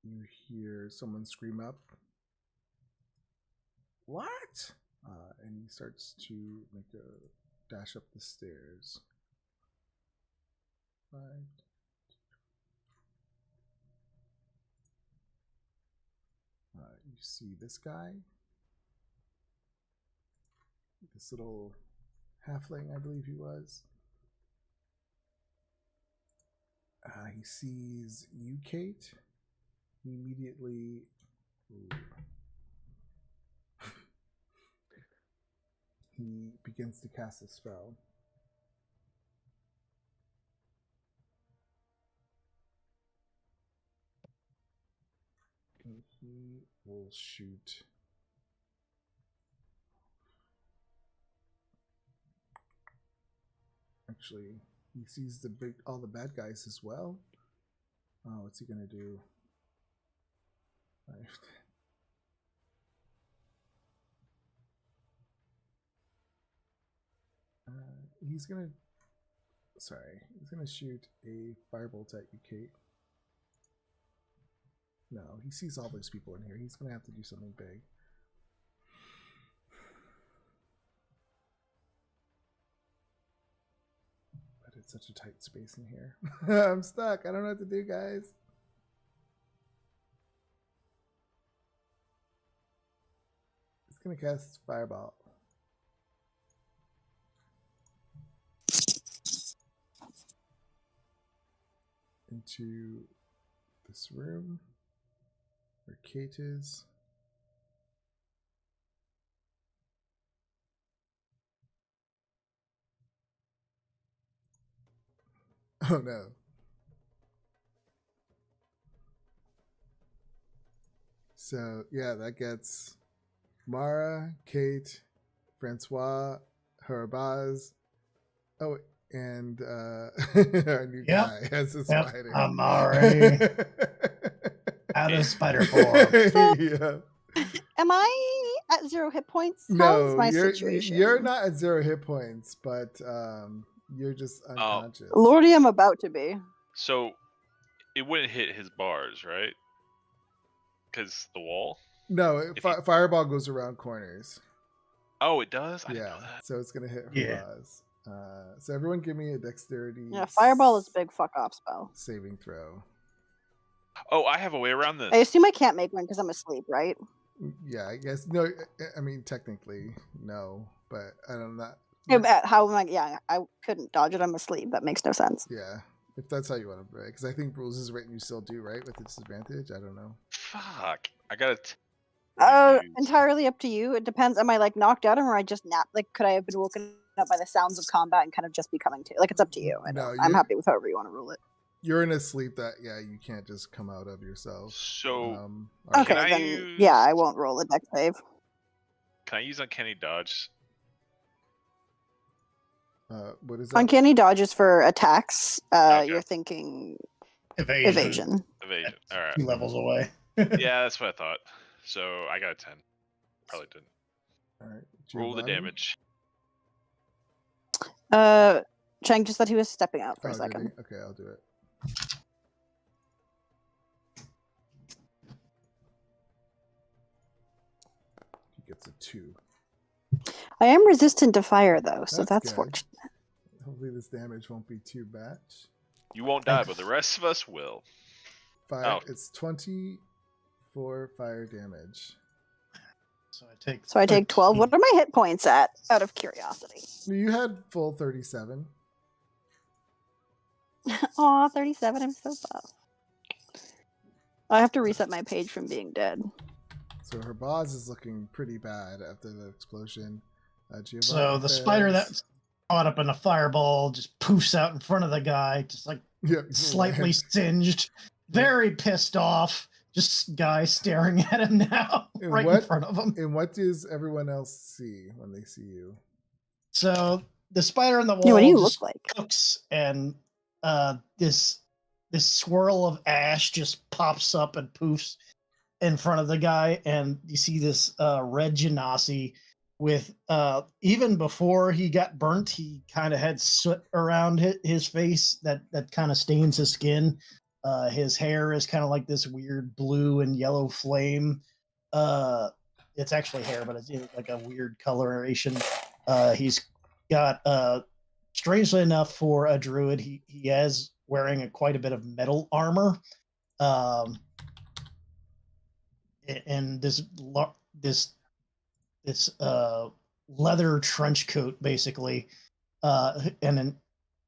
you hear someone scream up, "What?" And he starts to make a dash up the stairs. 5. You see this guy, this little halfling, I believe he was. He sees you, Kate. He immediately... he begins to cast a spell. And he will shoot... Actually, he sees all the bad guys as well. Oh, what's he gonna do? He's gonna shoot a firebolt at you, Kate. No, he sees all those people in here. He's gonna have to do something big. But it's such a tight space in here. I'm stuck. I don't know what to do, guys. He's gonna cast Fireball. Into this room where Kate is. Oh no. So yeah, that gets Mara, Kate, Francois, Harbaz. Oh, And our new
Yep.
guy has a
Yep,
spider.
I'm already out of spider form.
Yeah.
Am I at 0 hit points? How's
No,
my
you're
situation?
you're not at 0 hit points, but you're just
Oh.
unconscious.
Lordy, I'm about to be.
So it wouldn't hit his bars, right? Because the wall.
No,
If you-
fireball goes around corners.
Oh, it does. I
Yeah,
didn't know that.
so it's gonna hit
Yeah.
Hurlaz. So everyone, give me a dexterity.
Yeah, fireball is a big fuck off spell.
Saving throw.
Oh, I have a way around this.
I assume I can't make one because I'm asleep, right?
Yeah, I guess no. I mean, technically no, but I don't know.
Yeah, but how am I? Yeah, I couldn't dodge it. I'm asleep. That makes no sense.
Yeah, if that's how you want to play, because I think rules is written. You still do right with the disadvantage. I don't know.
Fuck. I got it.
Entirely up to you. It depends. Am I like knocked out or am I just napped? Like, could I have been woken up by the sounds of combat and kind of just be coming to? Like, it's up to you.
No,
I'm
you-
happy with however you want to rule it.
You're in a sleep that you can't just come out of yourself.
So
all
Okay,
I
then yeah, I won't roll a deck save.
can I use uncanny dodge?
What is that?
Uncanny dodges for attacks.
Okay.
You're thinking
Evasion.
evasion.
Evasion. All right.
2 levels away.
Yeah, that's what I thought. So I got a 10. Probably didn't.
All right.
Roll the
Giovanni?
damage.
Chang just said he was stepping out for
Oh,
a
did
second.
he? Okay, I'll do it. He gets a 2.
I am resistant to fire though, so
That's
that's
good.
fortunate.
Hopefully this damage won't be too bad.
You won't die, but the rest of us will.
Fire.
Oh.
It's 24 fire damage.
So I
So I take 12.
13.
What are my hit points at? Out of curiosity.
You had full 37.
Aw, 37. I'm so buff. I have to reset my page from being dead.
So her boss is looking pretty bad after the explosion. Giovanni
So the spider
fails.
that's caught up in a fireball just poofs out in front of the guy, just like
Yep,
slightly singed, very pissed off. Just guy staring at him now,
And
right in
what-
front of him.
And what does everyone else see when they see you?
So the spider on the wall
Yeah, what do you
just
look like?
cooks, and this swirl of ash just pops up and poofs in front of the guy, and you see this red genasi with even before he got burnt, he kind of had soot around his face that kind of stains his skin. His hair is kind of like this weird blue and yellow flame. It's actually hair, but it's like a weird coloration. He's got strangely enough for a druid, he is wearing quite a bit of metal armor. And this leather trench coat, basically, and then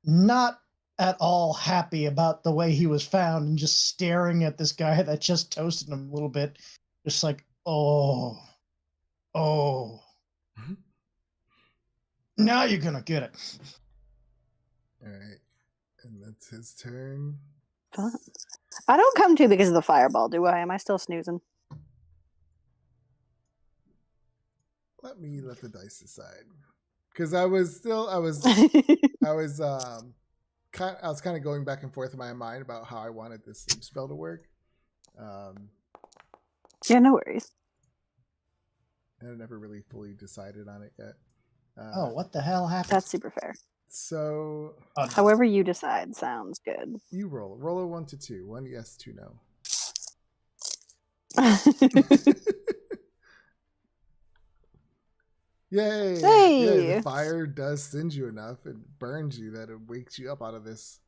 not at all happy about the way he was found, and just staring at this guy that just toasted him a little bit, just like, oh, now you're gonna get it.
All right, and that's his turn.
Fun. I don't come to because of the fireball, do I? Am I still snoozing?
Let me let the dice decide, because I was kind of going back and forth in my mind about how I wanted this sleep spell to work.
Yeah, no worries.
And I never really fully decided on it yet.
Oh, what the hell happened?
That's super fair.
So
Oh, no.
However you decide sounds good.
you roll a 1 to 2. 1 yes, 2 no. Yay! Yeah,
Hey!
the fire does singe you enough, it burns you that it wakes you up out of this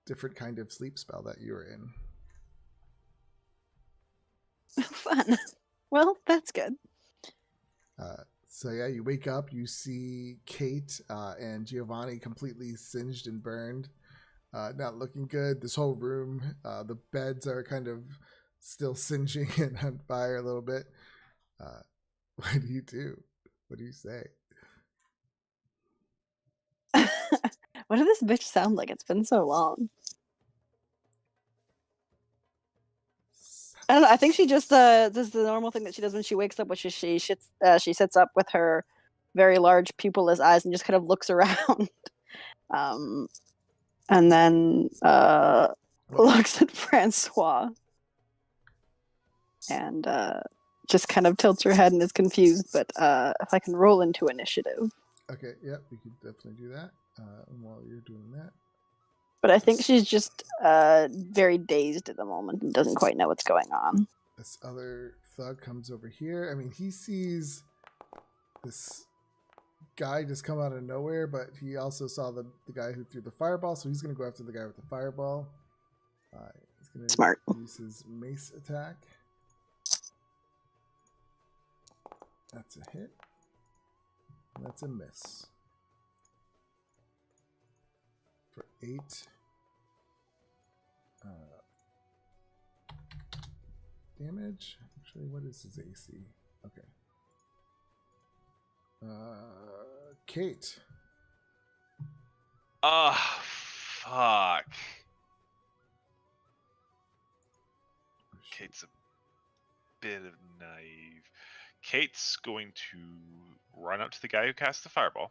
different kind of sleep spell that you were in.
Fun. Well, that's good.
So yeah, you wake up, you see Kate and Giovanni completely singed and burned, not looking good. This whole room, the beds are kind of still singeing and on fire a little bit. What do you do? What do you say?
What did this bitch sound like? It's been so long. I don't know. I think she just does the normal thing that she does when she wakes up, which is she sits up with her very large pupilless eyes and just kind of looks around. And then looks at Francois and just kind of tilts her head and is confused. But if I can roll into initiative.
Okay, yep, we could definitely do that. And while you're doing that,
But I think she's just very dazed at the moment and doesn't quite know what's going on.
this other thug comes over here. I mean, he sees this guy just come out of nowhere, but he also saw the guy who threw the fireball, so he's going to go after the guy with the fireball. He's going to
Smart.
use his mace attack. That's a hit. And that's a miss. For 8. Damage. Actually, what is his AC? Okay. Kate.
Fuck. Kate's a bit of naive. Kate's going to run up to the guy who cast the fireball.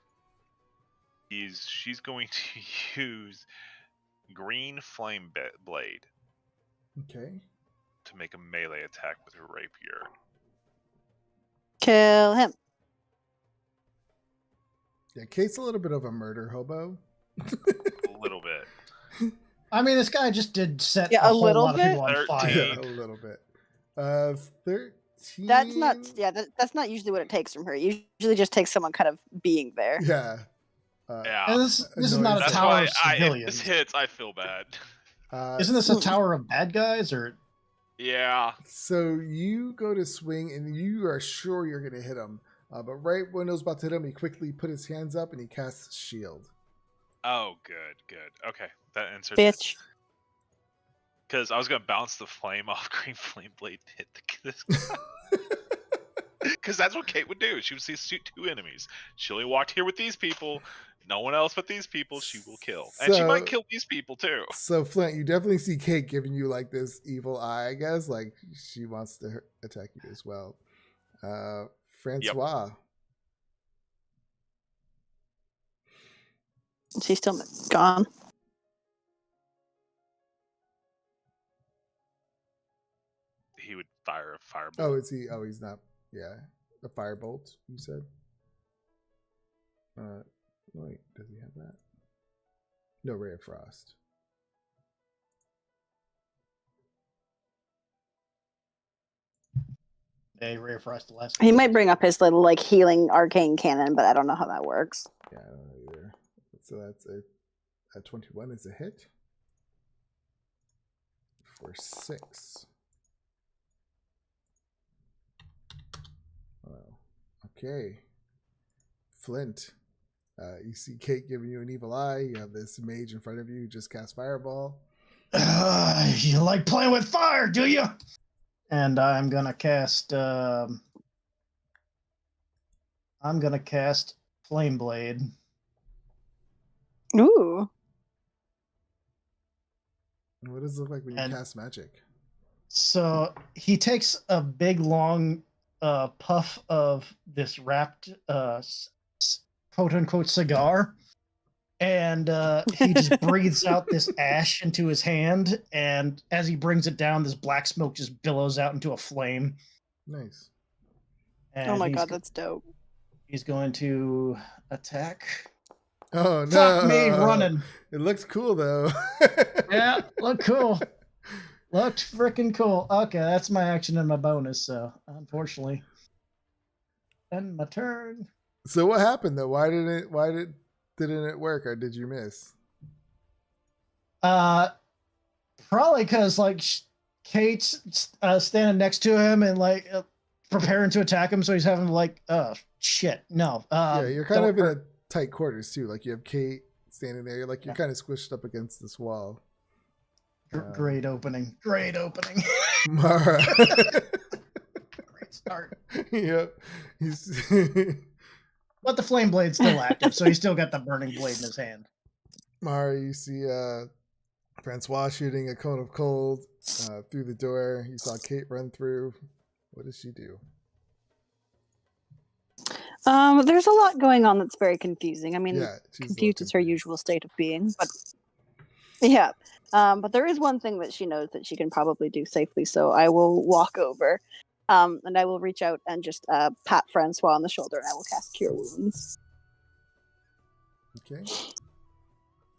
She's going to use green flame blade
Okay.
to make a melee attack with her rapier.
Kill him.
Yeah, Kate's a little bit of a murder hobo.
A little bit.
I mean, this guy just did set
Yeah,
a
a
whole
little
lot of people on
13.
fire.
Yeah, a little bit. 13.
That's not. Yeah, that's not usually what it takes from her. It usually just takes someone kind of being there.
Yeah.
Yeah.
And this is not a
That's
tower
why
of
if
civilians.
this hits, I feel bad.
Isn't this a tower of bad guys or?
Yeah.
So you go to swing and you are sure you're going to hit him. But right when it was about to hit him, he quickly put his hands up and he casts shield.
Oh, good. Okay, that answers
Bitch.
Because I was gonna bounce the flame off green flame blade and hit this guy. Because that's what Kate would do. She would see two enemies. She only walked here with these people. No one else but these people she will kill. And she might kill these people too.
So Flint, you definitely see Kate giving you like this evil eye, I guess. Like she wants to attack you as well. Francois.
She's still gone.
He would fire a fireball.
Oh, is he? Oh, he's not. Yeah. A firebolt, you said? Wait, does he have that? No, Ray of Frost.
Hey, Ray of Frost the last.
He might bring up his little like healing arcane cannon, but I don't know how that works.
Yeah, I don't know either. So that's a 21 is a hit. For 6. Wow. Okay. Flint. You see Kate giving you an evil eye. You have this mage in front of you who just cast fireball.
You like playing with fire, do you? And I'm gonna cast. I'm gonna cast Flame Blade.
Ooh.
And what does it look like when you
And-
cast magic?
So he takes a big long puff of this wrapped quote unquote cigar, and he just breathes out this ash into his hand, and as he brings it down, this black smoke just billows out into a flame.
Nice.
And
Oh my god, that's dope.
he's going to attack.
Oh no!
Fuck me, running.
It looks cool though.
Yeah, look cool. Looked freaking cool. Okay, that's my action and my bonus. So unfortunately, and my turn.
So what happened though? Didn't it work, or did you miss?
Probably because like Kate's standing next to him and like preparing to attack him, so he's having like, oh shit, no.
Yeah, you're kind
don't
of in
hurt.
a tight quarters too. Like you have Kate standing there. You're kind of squished up against this wall.
Great opening. Great opening.
Mara.
Great start.
Yep. He's
But the flame blade's still active, so he's still got the burning blade in his hand.
Mara, you see Francois shooting a cone of cold through the door. You saw Kate run through. What does she do?
There's a lot going on that's very confusing. I mean,
Yeah, she's a little
confused is her
confused.
usual state of being, but yeah. But there is one thing that she knows that she can probably do safely, so I will walk over, and I will reach out and just pat Francois on the shoulder, and I will cast Cure Wounds.
Okay.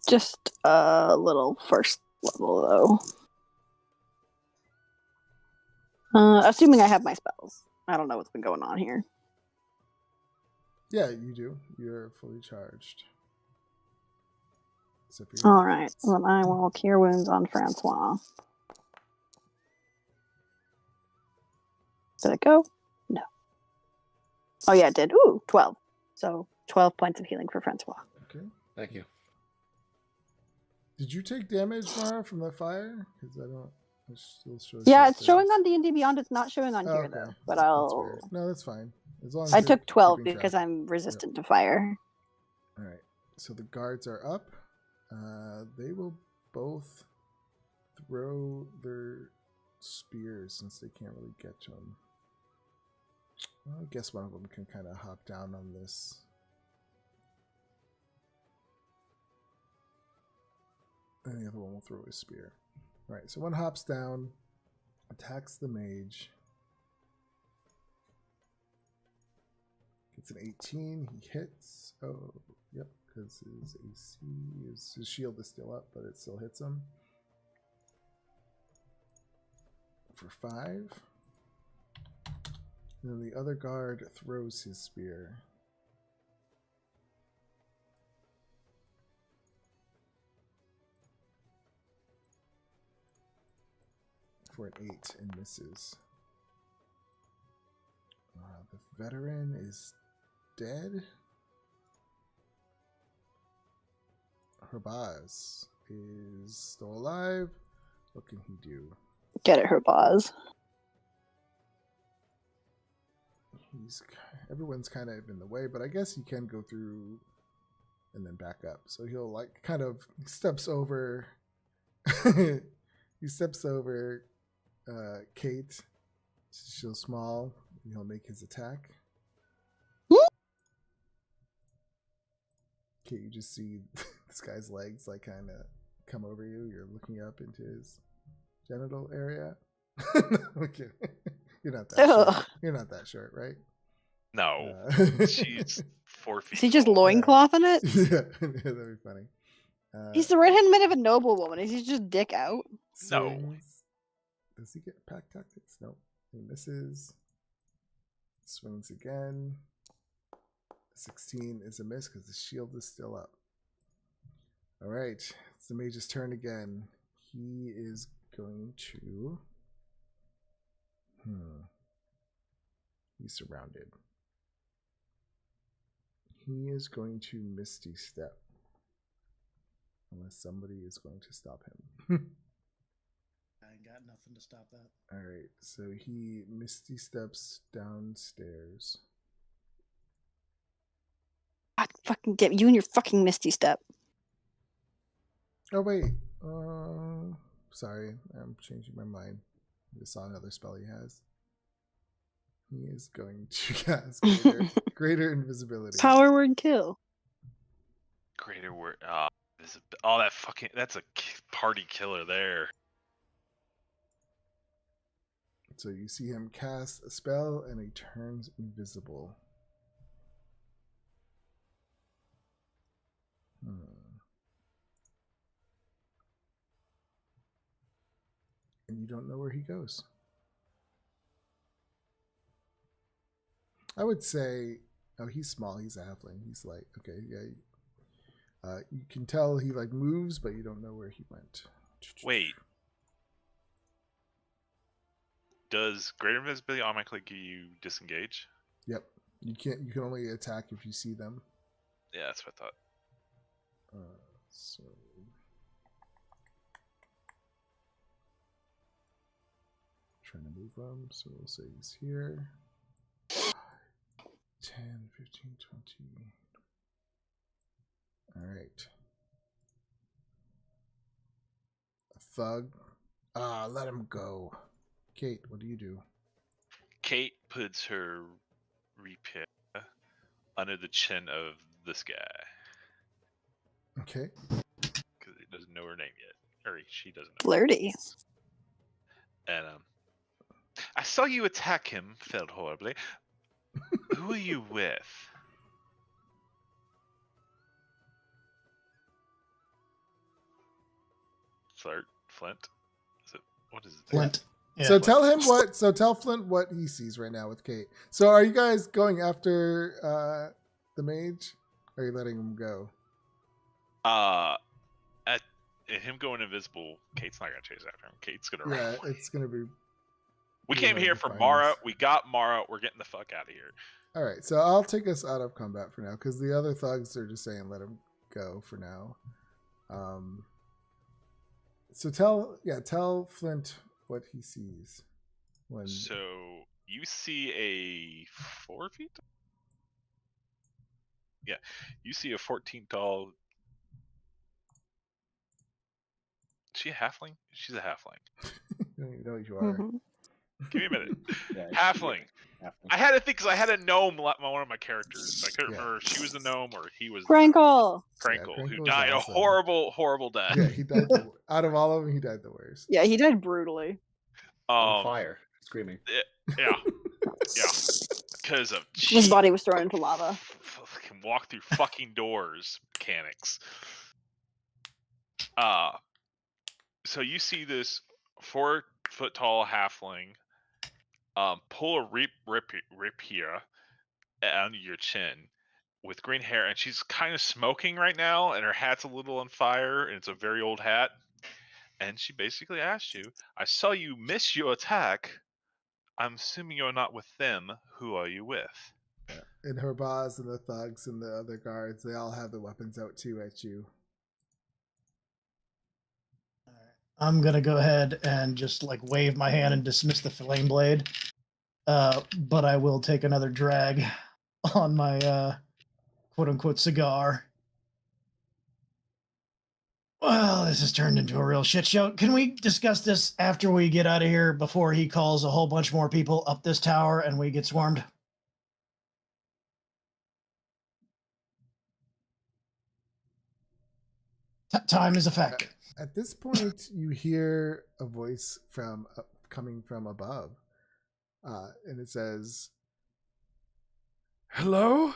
Just a little first level, though. Assuming I have my spells. I don't know what's been going on here.
Yeah, you do. You're fully charged. Except for your
All right.
defense.
Then I will Cure Wounds on Francois. Did it go? No. Oh, yeah, it did. Ooh, 12. So 12 points of healing for Francois.
Okay.
Thank you.
Did you take damage, Mara, from the fire? Because I don't. It still shows.
Yeah,
you
it's showing
failed.
on D&D Beyond. It's not showing on
Oh,
here,
okay.
though. But
That's
I'll...
weird. No, that's fine. As long as
I
you're
took 12
keeping
because
track.
I'm resistant to fire.
All right. So the guards are up. They will both throw their spears since they can't really get to them. Well, I guess one of them can kind of hop down on this. And the other one will throw his spear. All right, so one hops down, attacks the mage. Gets an 18. He hits. Oh, yep, because his AC is his shield is still up, but it still hits him. For 5. And then the other guard throws his spear. For an 8 and misses. The veteran is dead. Herbaz is still alive. What can he do?
Get it, Herbaz.
Everyone's kind of in the way, but I guess he can go through and then back up. So he'll like kind of steps over. He steps over Kate. She's so small. And he'll make his attack. Kate, you just see this guy's legs like kind of come over you. You're looking up into his genital area. Okay. You're not that short. You're not that short, right?
No, she's 4 feet.
Is he just
tall.
loinclothing it?
Yeah, that'd be funny.
He's the right-hand man of a noblewoman. Is he just dick out?
No.
Swings. Does he get pack tactics? Nope. He misses. Swings again. 16 is a miss because the shield is still up. All right. It's the mage's turn again. He is going to... He's surrounded. He is going to Misty Step. Unless somebody is going to stop him.
I ain't got nothing to stop that.
Alright, so he Misty Steps downstairs.
God, fucking get you and your fucking Misty Step.
Oh, wait. Sorry, I'm changing my mind. I saw another spell he has. He is going to cast greater invisibility.
Power word kill.
Greater word. Oh, that fucking. That's a party killer there.
So you see him cast a spell and he turns invisible. And you don't know where he goes. I would say, oh, he's small. He's a halfling. He's like, okay, yeah. You can tell he like moves, but you don't know where he went.
Wait. Does greater invisibility automatically give you disengage?
Yep. You can't. You can only attack if you see them.
Yeah, that's what I thought.
So. Trying to move him, so we'll say he's here. 10, 15, 20. Alright. A thug. Let him go. Kate, what do you do?
Kate puts her repair under the chin of this guy
Okay.
because he doesn't know her name yet, or she doesn't know.
Flirty.
And I saw you attack him. Failed horribly. Who are you with? Flint. Is it? What is it?
Flint. Yeah.
So tell him what. So tell Flint what he sees right now with Kate. So are you guys going after the mage? Or are you letting him go?
At him going invisible, Kate's not gonna chase after him. Kate's gonna run.
Yeah,
away.
it's gonna be.
We
you
came
know,
here
the
for
finals.
Mara. We got Mara. We're getting the fuck out of here.
All right, so I'll take us out of combat for now because the other thugs are just saying let him go for now. So tell Flint what he sees when.
So you see a 4 feet? Yeah, you see a 14 tall. Is she a halfling? She's a halfling.
You don't even know what you are.
Mhm.
Give me a minute.
Yeah,
Halfling.
halfling.
I had to think because I had a gnome one of my characters. I couldn't
Yeah.
remember if she was the gnome or he was
Grankle.
Crankle, who
Crankle is
died
awesome.
a horrible death.
Yeah, he died. Out of all of them, he died the worst.
Yeah, he died brutally.
On fire, screaming.
Yeah, because of
His body was thrown into lava.
Fucking walk through fucking doors mechanics. So you see this 4-foot tall halfling pull a rapier under your chin with green hair, and she's kind of smoking right now, and her hat's a little on fire, and it's a very old hat. And she basically asked you, I saw you miss your attack. I'm assuming you're not with them. Who are you with?
Yeah. And her boss and the thugs and the other guards, they all have the weapons out too at you.
I'm gonna go ahead and just like wave my hand and dismiss the flame blade. But I will take another drag on my quote unquote cigar. Well, this has turned into a real shit show. Can we discuss this after we get out of here before he calls a whole bunch more people up this tower and we get swarmed? Time is a factor.
At this point, you hear a voice from coming from above, and it says, "Hello."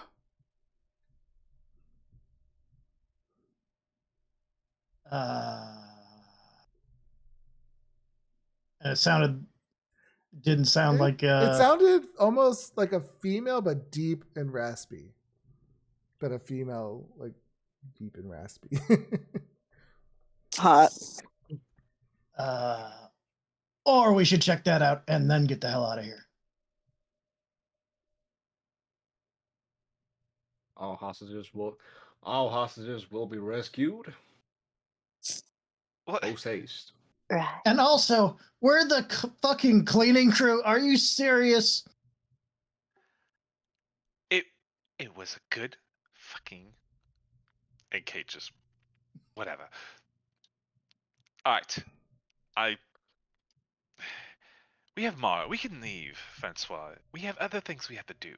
And it didn't sound like
It sounded almost like a female, but deep and raspy. But a female, like deep and raspy.
Hot.
Or we should check that out and then get the hell out of here.
All hostages will be rescued.
What?
Post haste.
Right.
And also, we're the fucking cleaning crew. Are you serious?
It was a good fucking. And Kate just whatever. All right, we have Mara. We can leave, Francois. We have other things we have to do.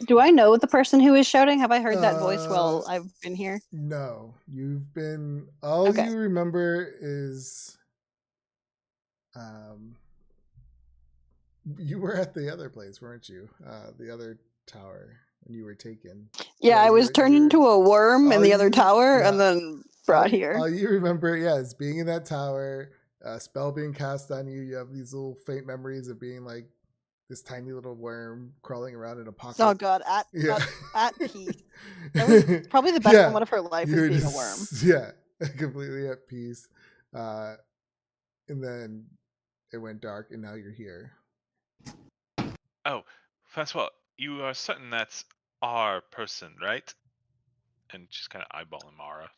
Do I know the person who is shouting? Have I heard that voice while I've been here?
No, you've been. All
Okay.
you remember is, you were at the other place, weren't you? The other tower when you were taken.
Yeah, I was
you-
turned
you're-
into a worm in
all
the other
you-
tower
yeah.
and then brought here.
All you remember, is being in that tower, a spell being cast on you. You have these little faint memories of being like this tiny little worm crawling around in a pocket.
Oh god, at peace. That was probably the best
Yeah.
moment of her life
You're
was being a worm.
just- Yeah, completely at peace. And then it went dark, and now you're here.
Oh, Francois, you are certain that's our person, right? And she's kind of eyeballing Mara.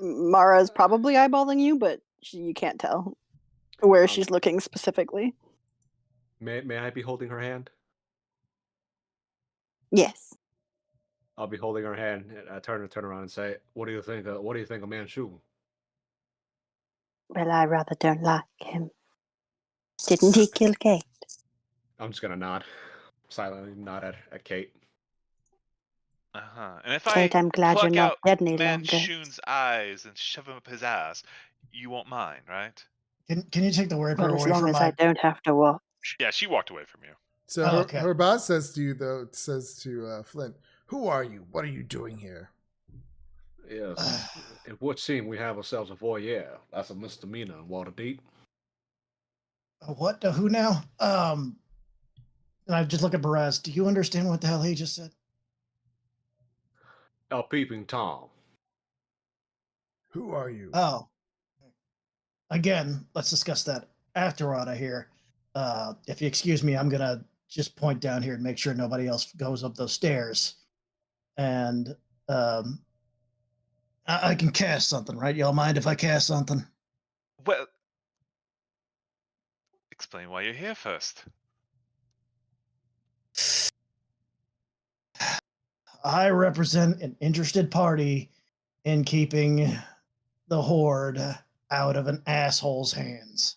Mara's probably eyeballing you, but you can't tell where she's looking specifically.
May I be holding her hand?
Yes.
I'll be holding her hand. And I turn around and say, "What do you think? What do you think of Manchu?"
Well, I rather don't like him. Didn't he kill Kate?
I'm just gonna nod. silently nod at Kate.
And if
Kate,
I
I'm glad you're
pluck
not
out
dead any longer.
Manchun's eyes and shove him up his ass, you won't mind, right?
Can you take the word
Well,
her
as
away
long
from
as I
my?
don't have to watch.
Yeah, she walked away from you.
So
Oh, okay.
her boss says to you, though, says to Flint, "Who are you? What are you doing here?"
Yes. It would seem we have ourselves a voyeur. That's a misdemeanor in Waterdeep.
What? Who now? And I just look at Baraz. Do you understand what the hell he just said?
A peeping Tom.
Who are you?
Oh. Again, let's discuss that after I hear. If you excuse me, I'm gonna just point down here and make sure nobody else goes up those stairs. And I can cast something, right? Y'all mind if I cast something?
Well, explain why you're here first.
I represent an interested party in keeping the horde out of an asshole's hands.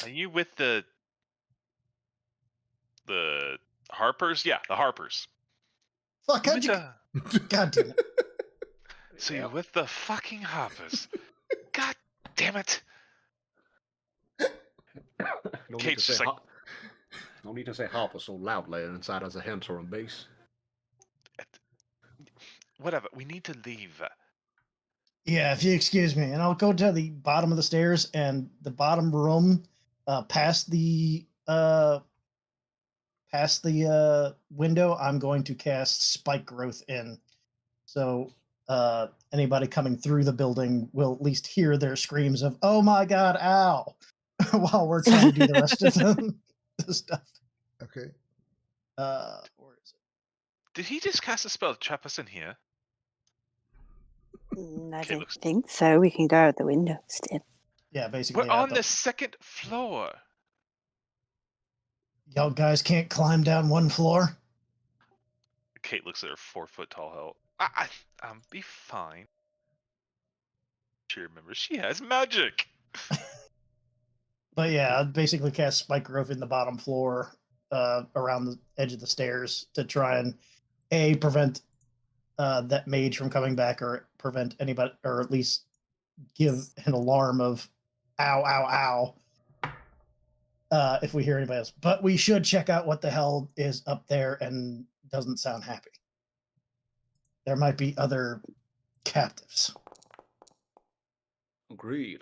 Are you with the Harpers? Yeah, the Harpers.
Fuck,
You
how'd
with
you...
the-
God damn it.
So
Yeah.
you're with the fucking Harpers. God damn it.
No need
Kate's
to say
just like-
no need to say Harper so loudly inside as a Hentoran base.
Whatever. We need to leave.
Yeah, if you excuse me, and I'll go to the bottom of the stairs and the bottom room, past the window. I'm going to cast Spike Growth in, so anybody coming through the building will at least hear their screams of "Oh my god, ow!" while we're trying to do the rest of the stuff.
Okay.
Where is it?
Did he just cast a spell to trap us in here?
I
Kate
don't
looks-
think so. We can go out the window still.
Yeah, basically.
We're on the second floor.
Y'all guys can't climb down one floor.
Kate looks at her 4-foot tall help. Be fine. She remembers she has magic.
But yeah, I'd basically cast Spike Growth in the bottom floor, around the edge of the stairs to try and prevent that mage from coming back, or prevent anybody, or at least give an alarm of "ow, ow, ow" if we hear anybody else. But we should check out what the hell is up there and doesn't sound happy. There might be other captives.
Agreed.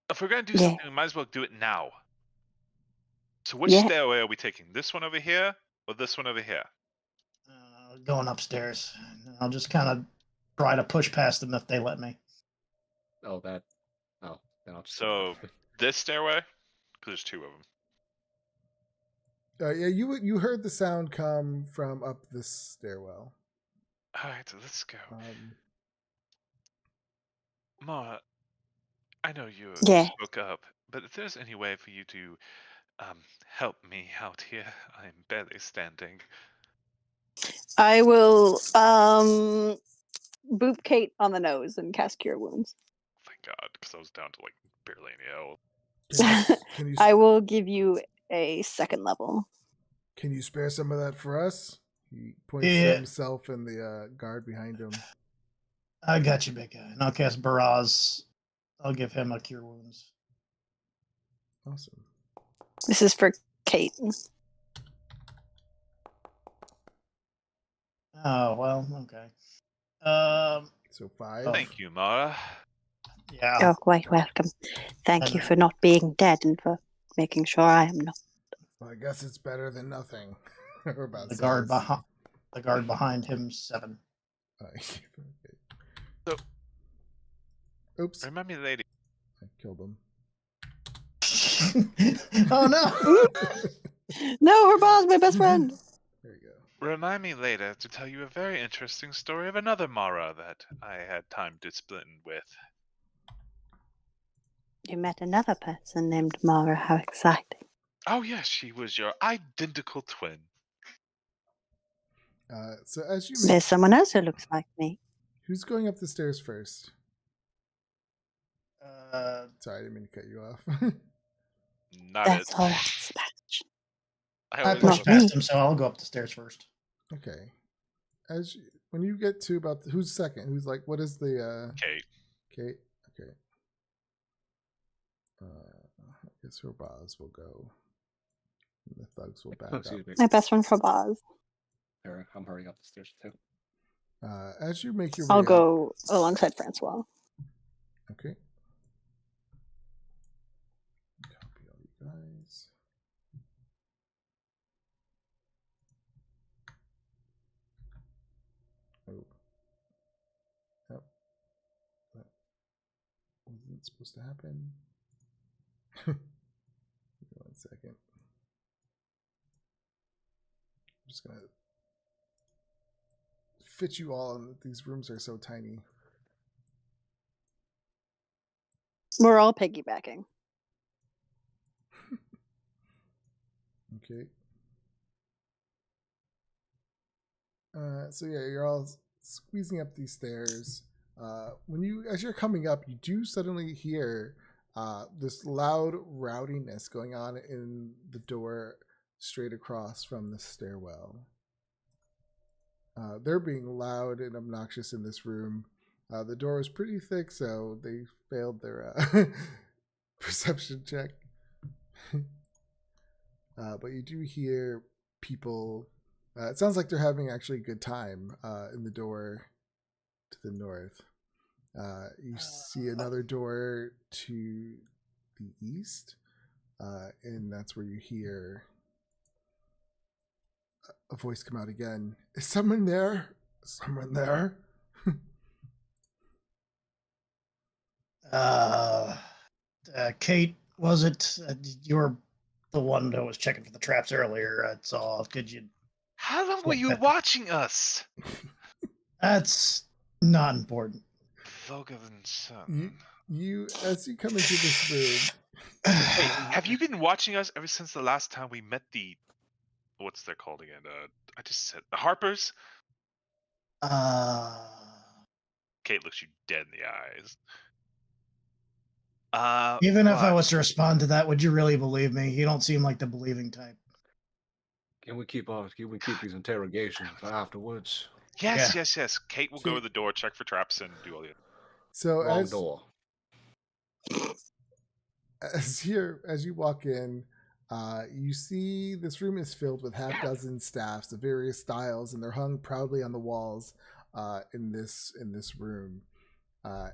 If we're gonna do
Yeah.
something, we might as well do it now. So which
Yeah.
stairway are we taking? This one over here or this one over here?
Going upstairs. I'll just kind of try to push past them if they let me.
Oh, that. Oh, then I'll just.
So this stairway, because there's two of them.
Yeah, you heard the sound come from up this stairwell.
All right, so let's go.
Um,
Ma, I know you
Yeah.
spoke up, but if there's any way for you to help me out here, I'm barely standing.
I will boop Kate on the nose and cast Cure Wounds.
Thank God, because I was down to like barely any health.
can you
I will give you a second level.
can you spare some of that for us? He points
Yeah.
to himself and the guard behind him.
I got you, big guy. And I'll cast Baraz. I'll give him a Cure Wounds.
Awesome.
This is for Kate.
Oh, well, okay.
So 5.
Oh.
Thank you, Mara.
Yeah.
You're quite welcome. Thank you
And-
for not being dead and for making sure I am not.
Well, I guess it's better than nothing. Or about
The guard
says.
behind. The guard behind him, 7.
Okay.
So-
Oops,
Remind me, lady.
I killed him.
Oh no!
No, her boss, my best friend.
There you go.
Remind me later to tell you a very interesting story of another Mara that I had time to split with.
You met another person named Mara. How exciting.
Oh yes, she was your identical twin.
So as you
There's someone else who looks like me.
who's going up the stairs first?
Uh,
Sorry, I didn't mean to cut you off.
Not
That's
it.
all right, Sebastian.
I
I
always
push
Push
Not me.
past him, so I'll go up the stairs first.
Okay. When you get to about who's second? Who's like what is the
Kate.
Kate? Okay. I guess Robaz will go. And the thugs will back up.
Excuse me.
My best friend Fabaz.
Here, I'm hurrying up the stairs too.
As you make your way
I'll
up,
go alongside Francois.
okay. Copy all you guys. Oh. Yep. That wasn't supposed to happen. Give me 1 second. I'm just gonna fit you all in. These rooms are so tiny.
We're all piggybacking.
Okay. So yeah, you're all squeezing up these stairs. As you're coming up, you do suddenly hear this loud rowdiness going on in the door straight across from the stairwell. They're being loud and obnoxious in this room. The door is pretty thick, so they failed their perception check. But you do hear people. It sounds like they're having actually a good time in the door to the north. You see another door to the east, and that's where you hear a voice come out again. Is someone there? Someone there?
Kate, was it? You were the one that was checking for the traps earlier. That's all. Could you?
How long were you watching us?
That's not important.
Vogelin son.
You as you come into this room.
Hey, have you been watching us ever since the last time we met the what's they're called again? I just said the Harpers. Kate looks you dead in the eyes.
Even if I
what?
was to respond to that, would you really believe me? You don't seem like the believing type.
Can we keep these interrogations for afterwards?
Yes,
Yeah.
yes. Kate will go to the door, check for traps, and do all the.
So
Wrong door.
as you walk in, you see this room is filled with half dozen staffs of various styles, and they're hung proudly on the walls in this room.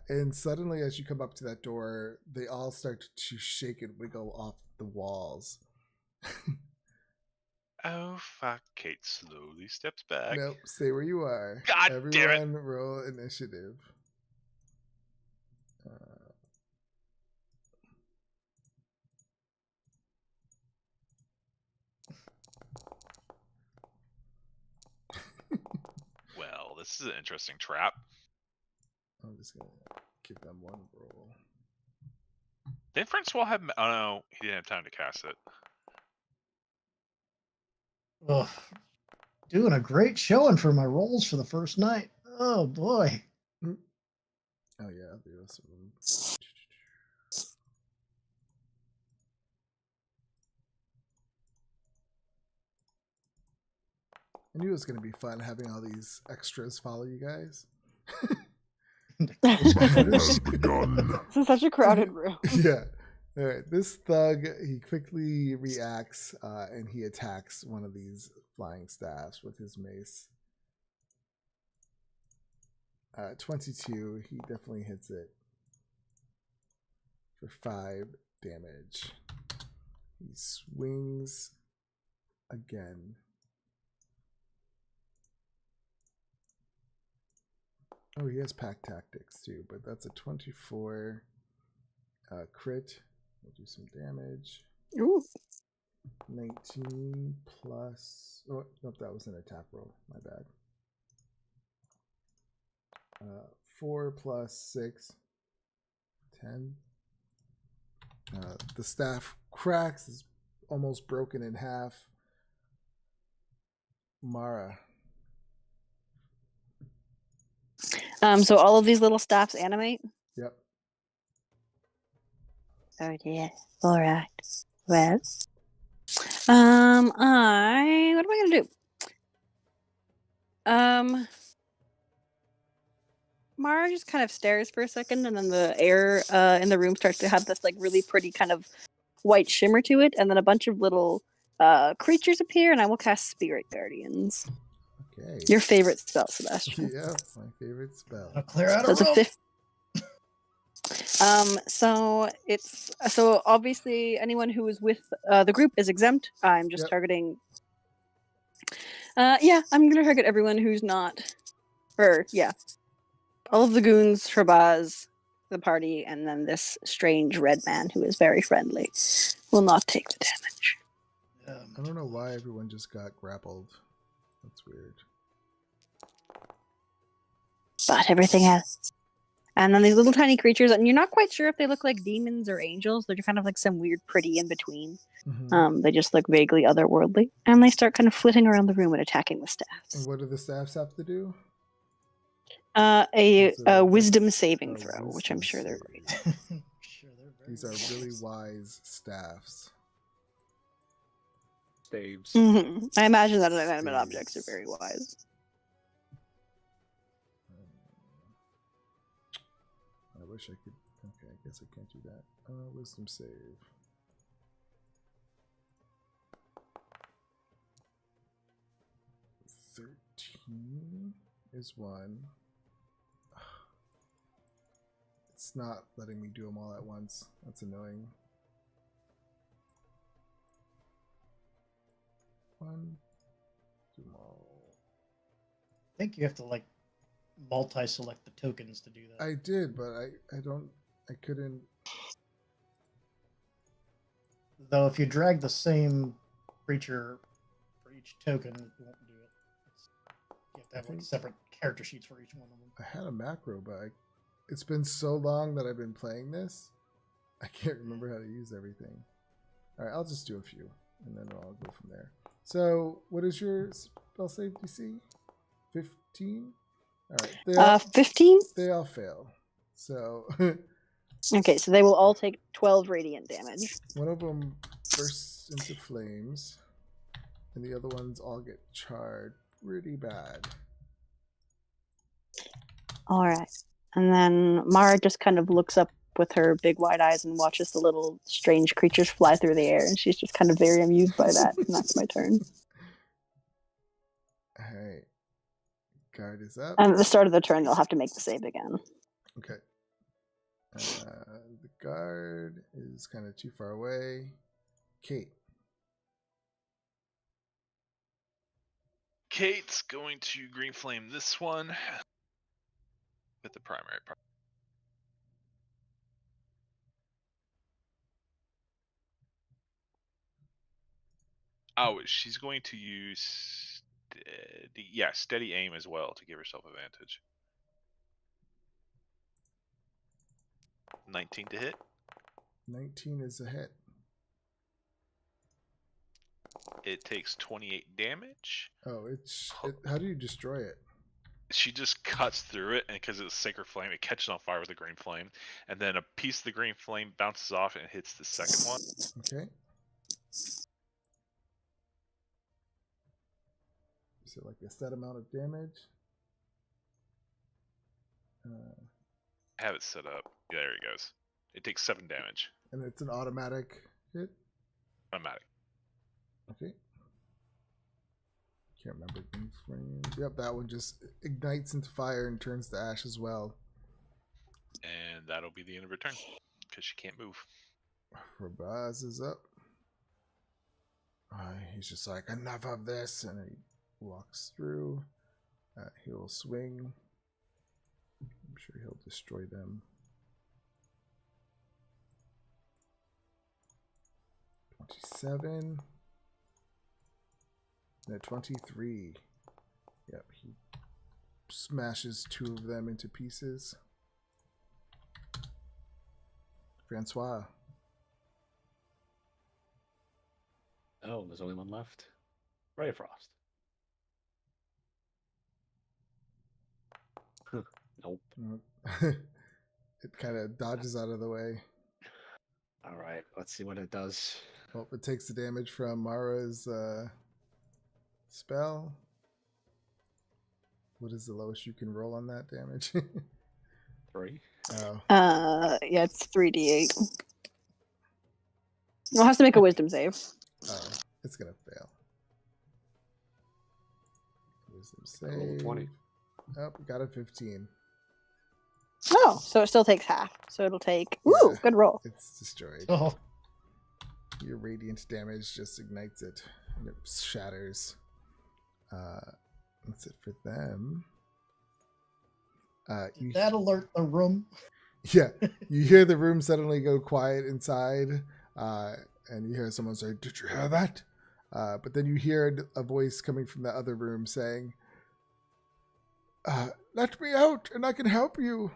And suddenly, as you come up to that door, they all start to shake and wiggle off the walls.
Oh fuck! Kate slowly steps back.
Nope, stay where you are.
God damn it.
Everyone roll initiative.
Well, this is an interesting trap.
I'm just gonna give them one roll.
Didn't Francois have? Oh no, he didn't have time to cast it.
Ugh. Doing a great showing for my rolls for the first night. Oh boy.
Oh yeah, I'll do this one. I knew it was going to be fun having all these extras follow you guys.
This is such a crowded room.
Yeah. All right. This thug, he quickly reacts and he attacks one of these flying staffs with his mace. 22. He definitely hits it for 5 damage. He swings again. Oh, he has pack tactics too, but that's a 24 crit. We'll do some damage.
Ooh.
19 plus. Oh, nope, that was an attack roll. My bad. 4 plus 6. 10. The staff cracks, is almost broken in half. Mara.
So all of these little staffs animate?
Yep.
Oh yeah. Alright. Well. What am I gonna do? Mara just kind of stares for a second, and then the air in the room starts to have this like really pretty kind of white shimmer to it, and then a bunch of little creatures appear, and I will cast Spirit Guardians.
Okay.
Your favorite spell, Sebastian.
Yeah, my favorite spell.
I'll clear out
So
a
it's a
room.
fifth. So obviously anyone who is with the group is exempt. I'm just
Yep.
targeting. Yeah, I'm gonna target everyone who's not. All of the goons, Shabazz, the party, and then this strange red man who is very friendly will not take the damage.
I don't know why everyone just got grappled. That's weird.
But everything has. And then these little tiny creatures, and you're not quite sure if they look like demons or angels. They're kind of like some weird pretty in between.
Mhm.
They just look vaguely otherworldly. And they start kind of flitting around the room and attacking the
And
staffs.
what do the staffs have to do?
A
Is it a
wisdom
dex-
saving
a
throw, which I'm
wisdom
sure they're
save?
great.
Sure, they're very
These are really
wise.
wise staffs.
Staves.
I imagine that inanimate
Saves.
objects are very wise.
I wish I could. Okay, I guess I can't do that. Wisdom save. $13 is one. It's not letting me do them all at once. That's annoying. One. Do them all.
I think you have to like multi-select the tokens to do that.
I did, but I couldn't.
Though if you drag the same creature for each token, it won't do it. You have to have like
think-
separate character sheets for each one of them.
I had a macro, but it's been so long that I've been playing this, I can't remember how to use everything. All right, I'll just do a few, and then I'll go from there. So, what is your spell save DC? 15. All right,
15?
they all fail. So
Okay, so they will all take 12 radiant damage.
one of them bursts into flames, and the other ones all get charred pretty bad.
All right. And then Mara just kind of looks up with her big wide eyes and watches the little strange creatures fly through the air, and she's just kind of very amused by that. And that's my turn.
All right, guard is up.
And at the start of the turn, they'll have to make the save again.
Okay. The guard is kind of too far away. Kate.
Kate's going to green flame this one with the primary part. Oh, she's going to use steady aim as well to give herself advantage. 19 to hit.
19 is a hit.
It takes 28 damage.
Oh, how do you destroy it?
She just cuts through it, and because it's sacred flame, it catches on fire with a green flame, and then a piece of the green flame bounces off and hits the second one.
Okay. Is it like a set amount of damage?
I have it set up. Yeah, there he goes. It takes 7 damage.
And it's an automatic hit?
Automatic.
Okay. Can't remember green flame. Yep, that one just ignites into fire and turns to ash as well.
And that'll be the end of her turn, because she can't move.
Rabaz is up. He's just like, enough of this, and he walks through. He'll swing. I'm sure he'll destroy them. 27. No, 23. Yep, he smashes 2 of them into pieces. Francois.
Oh, there's only one left. Ray of Frost. Nope.
It kind of dodges out of the way.
All right, let's see what it does.
Well, it takes the damage from Mara's spell. What is the lowest you can roll on that damage?
3.
Oh,
Yeah, it's 3d8. You'll have to make a wisdom save.
It's gonna fail. Wisdom
Roll a
save.
20.
Oh, got a 15.
Oh, so it still takes half. So it'll take. Ooh,
Yeah.
good roll.
It's destroyed.
Oh,
Your radiant damage just ignites it and it shatters. That's it for them. You
that alert the room.
Yeah, you hear the room suddenly go quiet inside, and you hear someone say, "Did you hear that?" But then you hear a voice coming from the other room saying, "Let me out, and I can help you."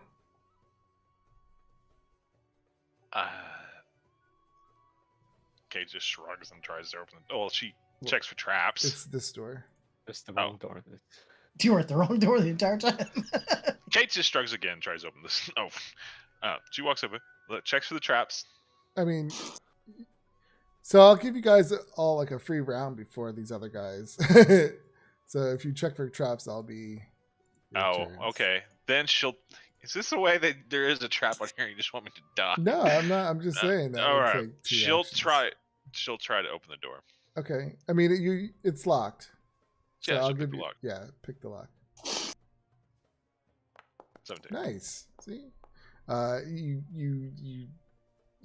Kate just shrugs and tries to open the. Well, she checks for traps.
It's this door.
It's the wrong door.
You were at the wrong door the entire time.
Kate just shrugs again, tries to open this. Oh, she walks over, checks for the traps.
I mean, so I'll give you guys all like a free round before these other guys. So if you check for traps, I'll be. your
Oh,
turns.
okay. Then she'll. Is this the way that there is a trap on here? You just want me to die?
No, I'm not. I'm just saying that.
All
would
right.
take 2
She'll
actions.
try. She'll try to open the door.
Okay. I mean, it's locked. So
Yeah,
I'll
she'll pick
give
the
you.
lock.
Yeah, pick the lock.
17.
Nice. See, you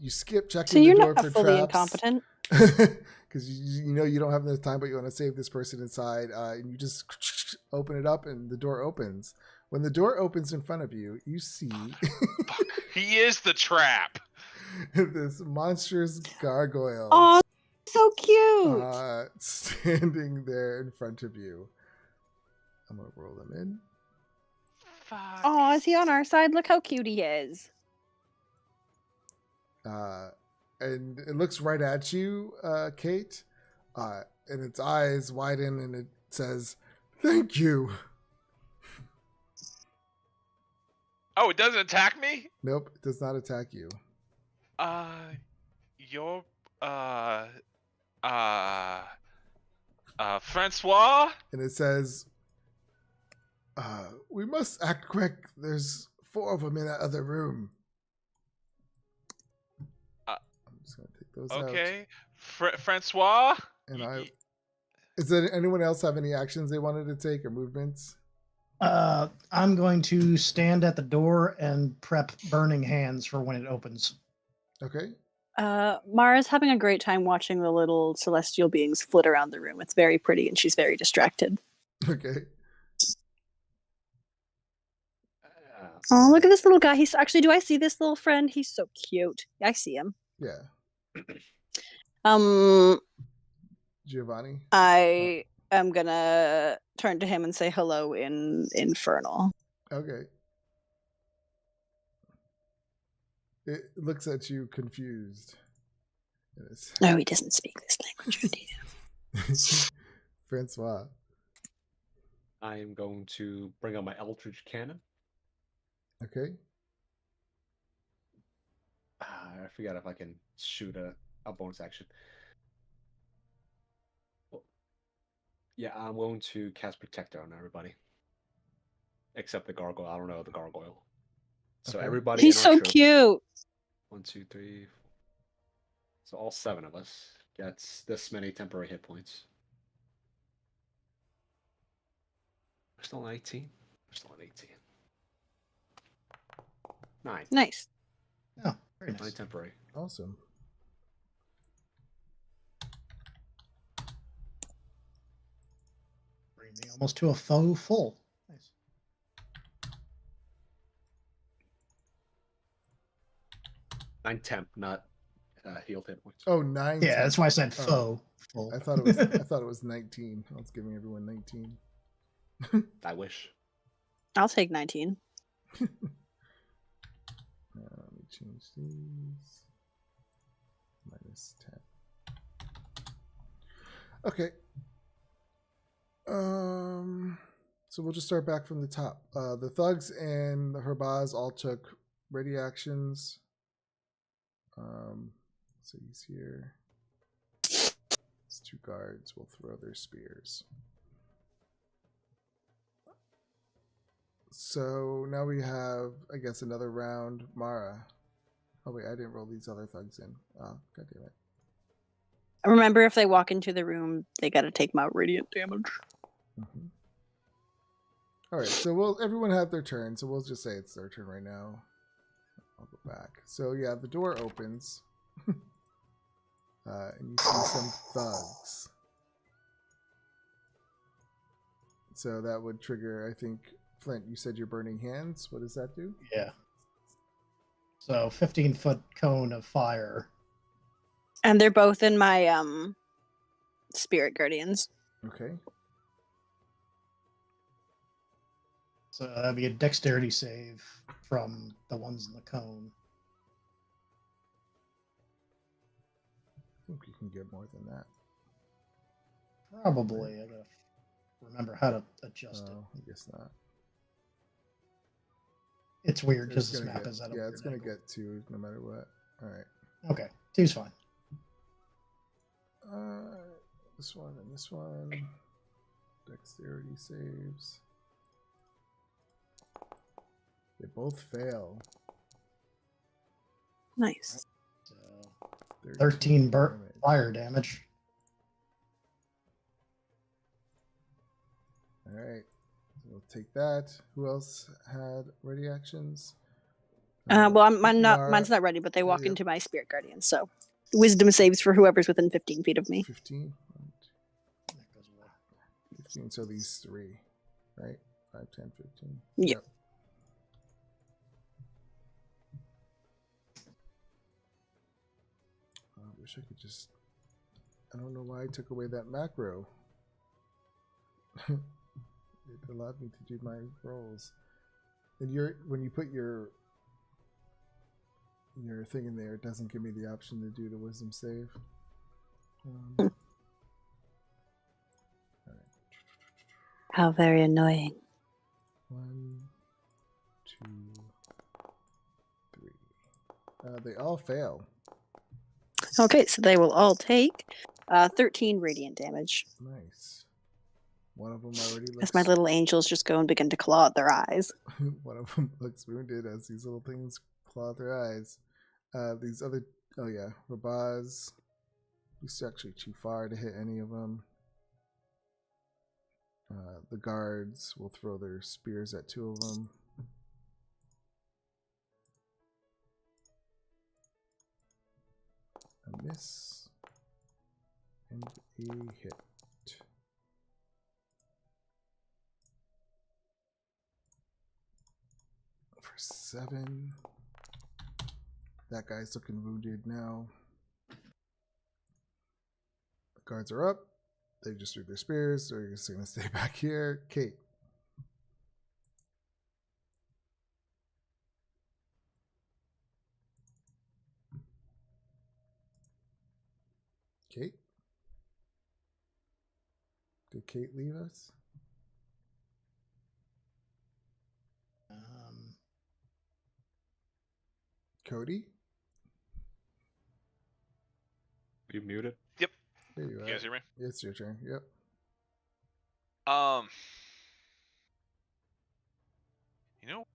skip checking
So
the
you're
door
not
for
fully
traps
incompetent.
because you know you don't have enough time, but you want to save this person inside, and you just open it up, and the door opens. When the door opens in front of you, you see
He is the trap.
this monstrous gargoyle
Oh, so cute.
standing there in front of you. I'm gonna roll them in.
Fuck.
Oh, is he on our side? Look how cute he is.
And it looks right at you, Kate, and its eyes widen and it says, "Thank you."
Oh, it doesn't attack me?
Nope, it does not attack you.
You're Francois?
And it says, "We must act quick. There's 4 of them in that other room." I'm just gonna take those out.
Okay. Francois?
And
Y-
Is there anyone else have any actions they wanted to take or movements?
I'm going to stand at the door and prep burning hands for when it opens.
Okay.
Mara's having a great time watching the little celestial beings flit around the room. It's very pretty and she's very distracted.
Okay.
Oh, look at this little guy. He's actually, do I see this little friend? He's so cute. I see him.
Yeah. Giovanni.
I am gonna turn to him and say hello in Infernal.
Okay. It looks at you confused. And it's
No, he doesn't speak this language. Do you?
Francois.
I am going to bring out my Eldritch Cannon.
Okay.
I forgot if I can shoot a bonus action. Well, yeah, I'm going to cast Protector on everybody. Except the gargoyle. I don't know the gargoyle. So
Okay.
everybody.
He's
in our
so
troop-
cute.
1, 2, 3. So all 7 of us gets this many temporary hit points. We're still on 18. We're still on 18. 9.
Nice.
Oh, very
9
nice.
temporary.
Awesome.
Bring me almost to a foe full. Nice.
Nine temp, not healed hit points.
Oh, 9.
Yeah, that's why I said
Oh.
foe full.
I thought it was 19. I was giving everyone 19.
I wish.
I'll take 19.
Let me change these. -10. Okay. So we'll just start back from the top. The thugs and the Herbaz all took ready actions. So he's here. These 2 guards will throw their spears. So now we have, I guess, another round. Mara. Oh wait, I didn't roll these other thugs in. Oh, god damn it.
Remember, if they walk into the room, they got to take my radiant damage.
Mm-hmm. All right, so everyone have their turn, so we'll just say it's their turn right now. I'll go back. So yeah, the door opens, and you see some thugs. So that would trigger, I think, Flint. You said you're burning hands. What does that do?
Yeah. So 15-foot cone of fire.
And they're both in my spirit guardians.
Okay.
So that'd be a dexterity save from the ones in the cone.
I think you can get more than that.
Probably. I gotta remember how to adjust it.
Oh, I guess not.
It's weird
It's
because this
gonna
map
get-
is at a
yeah,
weird
it's gonna
angle.
get 2 no matter what. All right.
Okay, 2's fine.
This one and this one. Dexterity saves. They both fail.
Nice.
So 13
damage.
fire damage.
All right. We'll take that. Who else had ready actions?
Well, mine's
Mara,
not ready, but they walk
yep.
into my spirit guardians. So, wisdom saves for whoever's within 15 feet of me.
15.
That goes away.
15. So these 3, right? 5, 10, 15.
Yep.
I wish I could just. I don't know why I took away that macro. It allowed me to do my rolls. And when you put your thing in there, it doesn't give me the option to do the wisdom save. All right.
How very annoying.
1, 2, 3. They all fail.
Okay, so they will all take 13 radiant damage.
Nice. One of them already looks.
As my little angels just go and begin to claw at their eyes.
One of them looks wounded as these little things claw their eyes. These other, oh yeah, Rabaz. He's actually too far to hit any of them. The guards will throw their spears at 2 of them. A miss and a hit. For 7. That guy's looking wounded now. The guards are up. They just threw their spears. They're just going to stay back here. Kate. Kate? Did Kate leave us? Cody?
You muted?
Yep.
There you
You
are.
guys hear me?
It's your turn. Yep.
You know,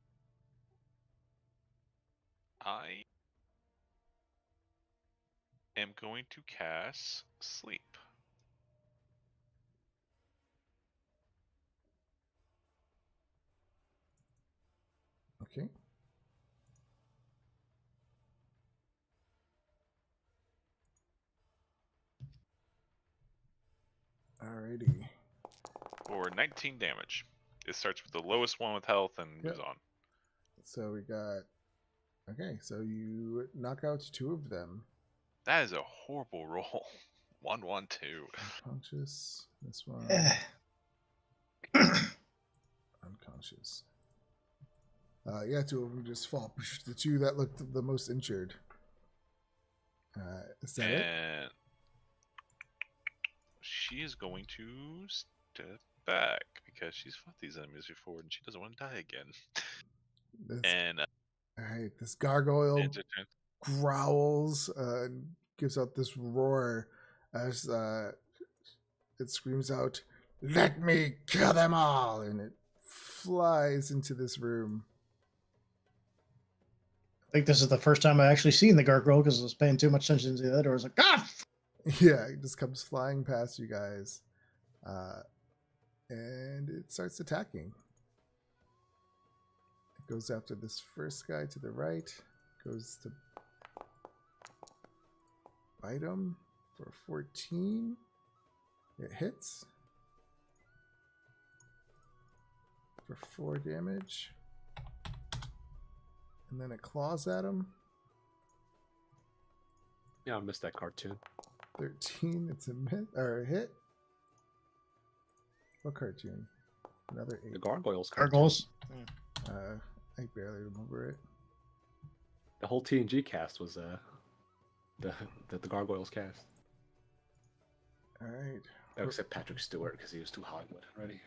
I am going to cast Sleep.
Okay. Alrighty.
For 19 damage. It starts with the lowest one with health and
Yep.
moves on.
So we got. Okay, so you knock out 2 of them.
That is a horrible roll. 1, 1, 2.
Unconscious. This one. Unconscious. Yeah, 2 of them just fall. The 2 that looked the most injured. Is that it?
And she is going to step back because she's fought these enemies before and she doesn't want to die again. And
Alright, this gargoyle
ends her turn.
growls and gives out this roar as it screams out, "Let me kill them all!" And it flies into this room.
I think this is the first time I actually seen the gargoyle because I was paying too much attention to the other. I was like, ah!
Yeah, it just comes flying past you guys. And it starts attacking. It goes after this first guy to the right. Goes to bite him for 14. It hits for 4 damage. And then it claws at him.
Yeah, I missed that cartoon.
13. It's a miss or a hit. What cartoon? Another 8.
The Gargoyles cartoon.
Gargoyles.
I barely remember it.
The whole TNG cast was the Gargoyles cast.
All right.
Except Patrick Stewart because he was too Hollywood already.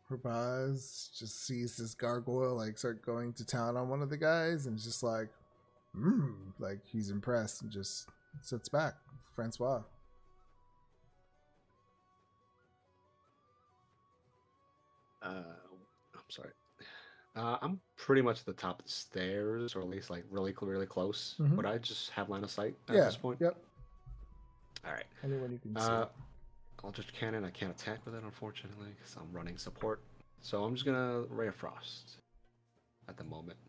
Herbaz just sees this gargoyle like start going to town on one of the guys and just like, like he's impressed and just sits back. Francois.
I'm sorry. I'm pretty much at the top of the stairs, or at least like really close.
Mhm.
Would I just have line of sight at
Yeah.
this point?
Yep.
All right.
Anyone you can see.
Eldritch Cannon. I can't attack with it, unfortunately, because I'm running support. So I'm just gonna Ray of Frost. At the moment,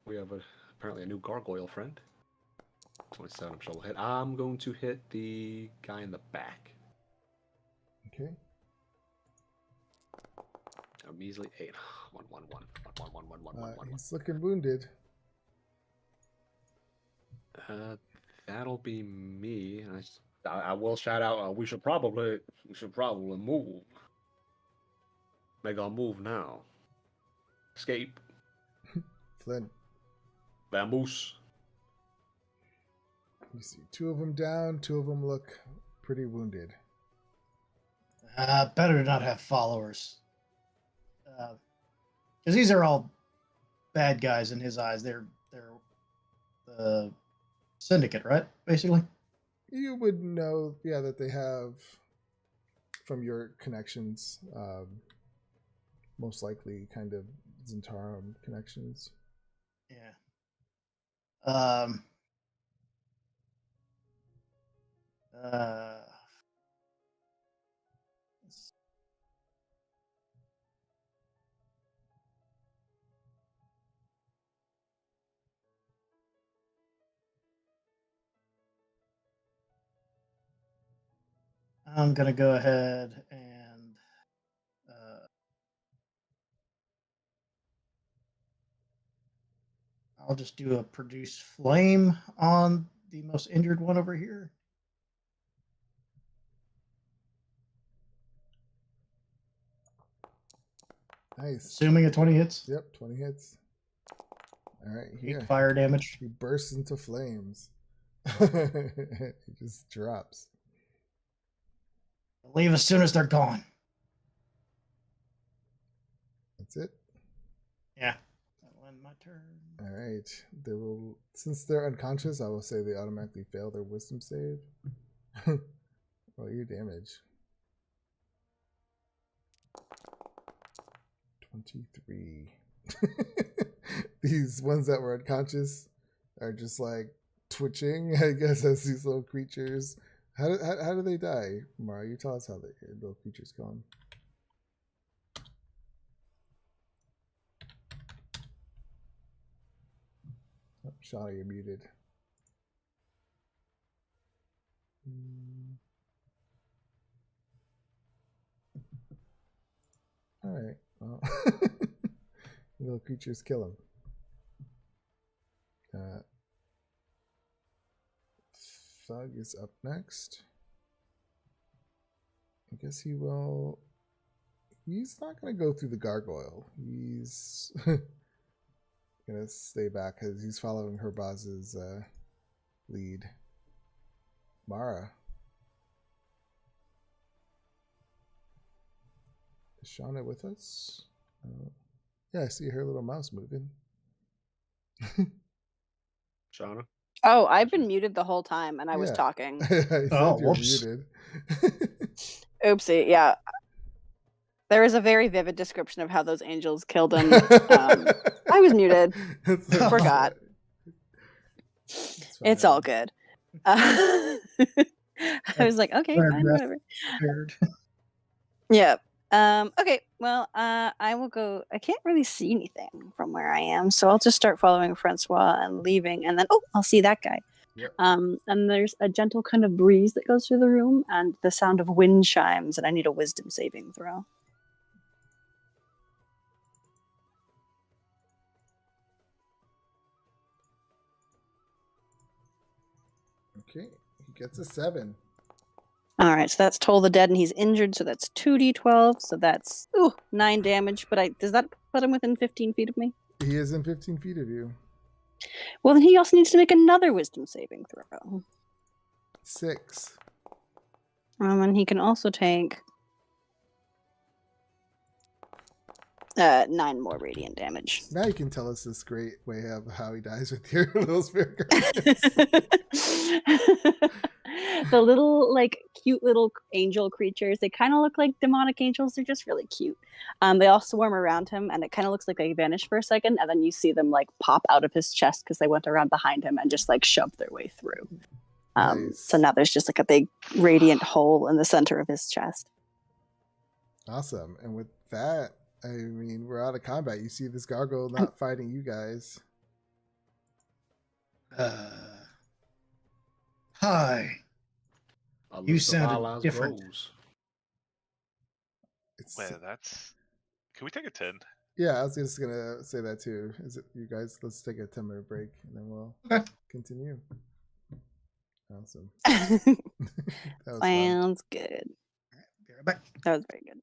we have apparently a new gargoyle friend. 27. I'm sure will hit. I'm going to hit the guy in the back.
Okay.
A measly 8. 1 1 1 1 1 1 1 1 1.
He's looking wounded.
That'll be me. And I will shout out. We should probably move. Make our move now. Escape.
Flynn.
Vamoose.
You see 2 of them down. 2 of them look pretty wounded.
Better to not have followers. Because these are all bad guys in his eyes. They're the syndicate, right? Basically.
You would know, yeah, that they have from your connections, most likely kind of Zentarum connections.
Yeah. I'm gonna go ahead and I'll just do a produce flame on the most injured one over here.
Nice.
Assuming a 20 hits.
Yep, 20 hits. All right,
8
here.
fire damage.
He bursts into flames. He just drops.
Leave as soon as they're gone.
That's it.
Yeah. That'll end my turn.
All right. They will, since they're unconscious, I will say they automatically fail their wisdom save. Roll your damage. 23. These ones that were unconscious are just like twitching, I guess, as these little creatures. How do they die? Mara, you tell us how the little creatures gone. Oh, Shawnee, you're muted. All right. Well, little creatures kill him. Thug is up next. I guess he will. He's not going to go through the gargoyle. He's going to stay back because he's following Herbaz's lead. Mara. Is Shauna with us? Yeah, I see her little mouse moving.
Shauna?
Oh, I've been muted the whole time, and I was
Yeah.
talking.
I said
Oh,
you were
whoops.
muted.
Oopsie. Yeah, there is a very vivid description of how those angels killed him. I was muted.
It's
Forgot. It's all
fine.
good. I was like, okay,
Learned
fine,
rest
whatever.
prepared.
Yeah. Okay. Well, I will go. I can't really see anything from where I am, so I'll just start following Francois and leaving, and then I'll see that guy.
Yep.
And there's a gentle kind of breeze that goes through the room, and the sound of wind chimes, and I need a wisdom saving throw.
Okay, he gets a 7.
All right, so that's Toll the Dead, and he's injured, so that's 2d12, so that's 9 damage. But does that put him within 15 feet of me?
He is in 15 feet of you.
Well, then he also needs to make another wisdom saving throw.
6.
And he can also take 9 more radiant damage.
Now you can tell us this great way of how he dies with your little spirit guardians.
The little, like, cute little angel creatures, they kind of look like demonic angels. They're just really cute. They all swarm around him, and it kind of looks like they vanish for a second, and then you see them, like, pop out of his chest because they went around behind him and just, like, shoved their way through.
Nice.
So now there's just, like, a big radiant hole in the center of his chest.
Awesome. And with that, I mean, we're out of combat. You see this gargoyle not fighting you guys.
Hi. You sounded different.
It's,
Wait, that's. Can we take a 10?
yeah, I was just gonna say that too. Is it you guys? Let's take a 10-minute break and then we'll continue. Awesome. That was fun.
Sounds good.
Be right back.
That was very good.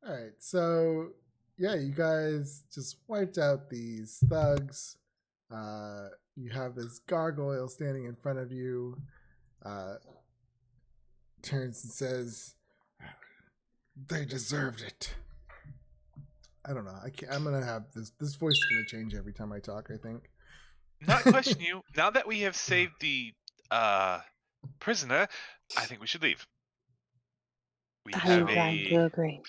All right, so yeah, you guys just wiped out these thugs. You have this gargoyle standing in front of you. Turns and says, "They deserved it." I don't know. I'm gonna have this voice is gonna change every time I talk, I think.
Not question you. Now that we have saved the prisoner, I think we should leave. We
I'm
have
inclined to
a
agree.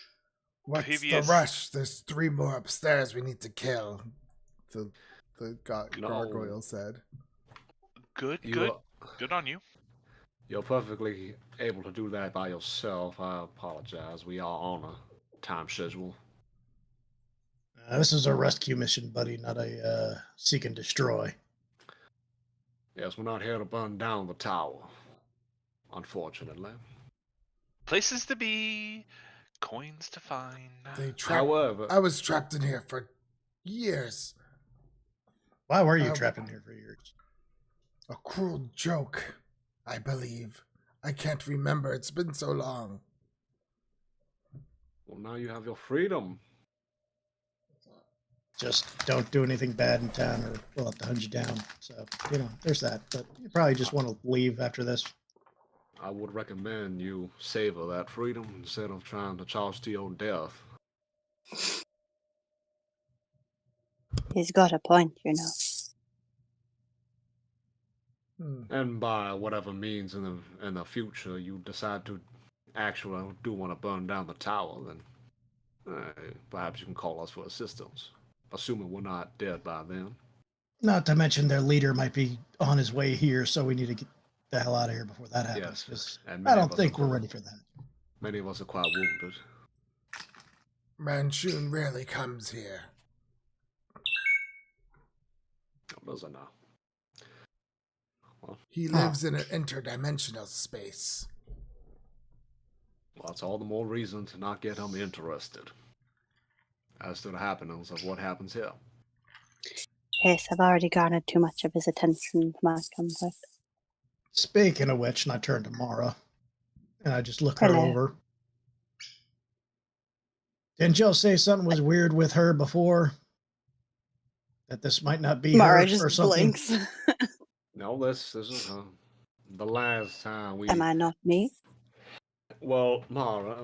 What's
previous-
the rush? There's 3 more upstairs we need to kill. The
No.
gargoyle said.
good,
You
good,
are-
good on you.
You're perfectly able to do that by yourself. I apologize. We are on a time schedule.
This is a rescue mission, buddy, not a seek and destroy.
Yes, we're not here to burn down the tower. Unfortunately.
Places to be, coins to find.
They trapped.
However,
I was trapped in here for years.
Why were you trapped in here for years?
A cruel joke, I believe. I can't remember. It's been so long.
well, now you have your freedom.
Just don't do anything bad in town or we'll have to hunt you down. So, there's that. But you probably just want to leave after this.
I would recommend you savor that freedom instead of trying to charge to your death.
He's got a point,
And by whatever means in the future you decide to actually do want to burn down the tower, then perhaps you can call us for assistance, assuming we're not dead by then.
Not to mention their leader might be on his way here, so we need to get the hell out of here before that happens.
Yes,
Because
and
I
many
don't
of us
think
are-
we're ready for that.
Many of us are quite wounded.
Manchun rarely comes here.
Those are now.
He lives in an interdimensional space.
Well, that's all the more reason to not get him interested as to the happenings of what happens here.
Yes, I've already garnered too much of his attention for my comfort.
Speaking of which, and I turn to Mara, and I just look her
Hello.
over. Didn't y'all say something was weird with her before? That this might not be
Mara
her or
just
something?
blinks.
No, this is the last time we.
Am I not me?
Well, Mara,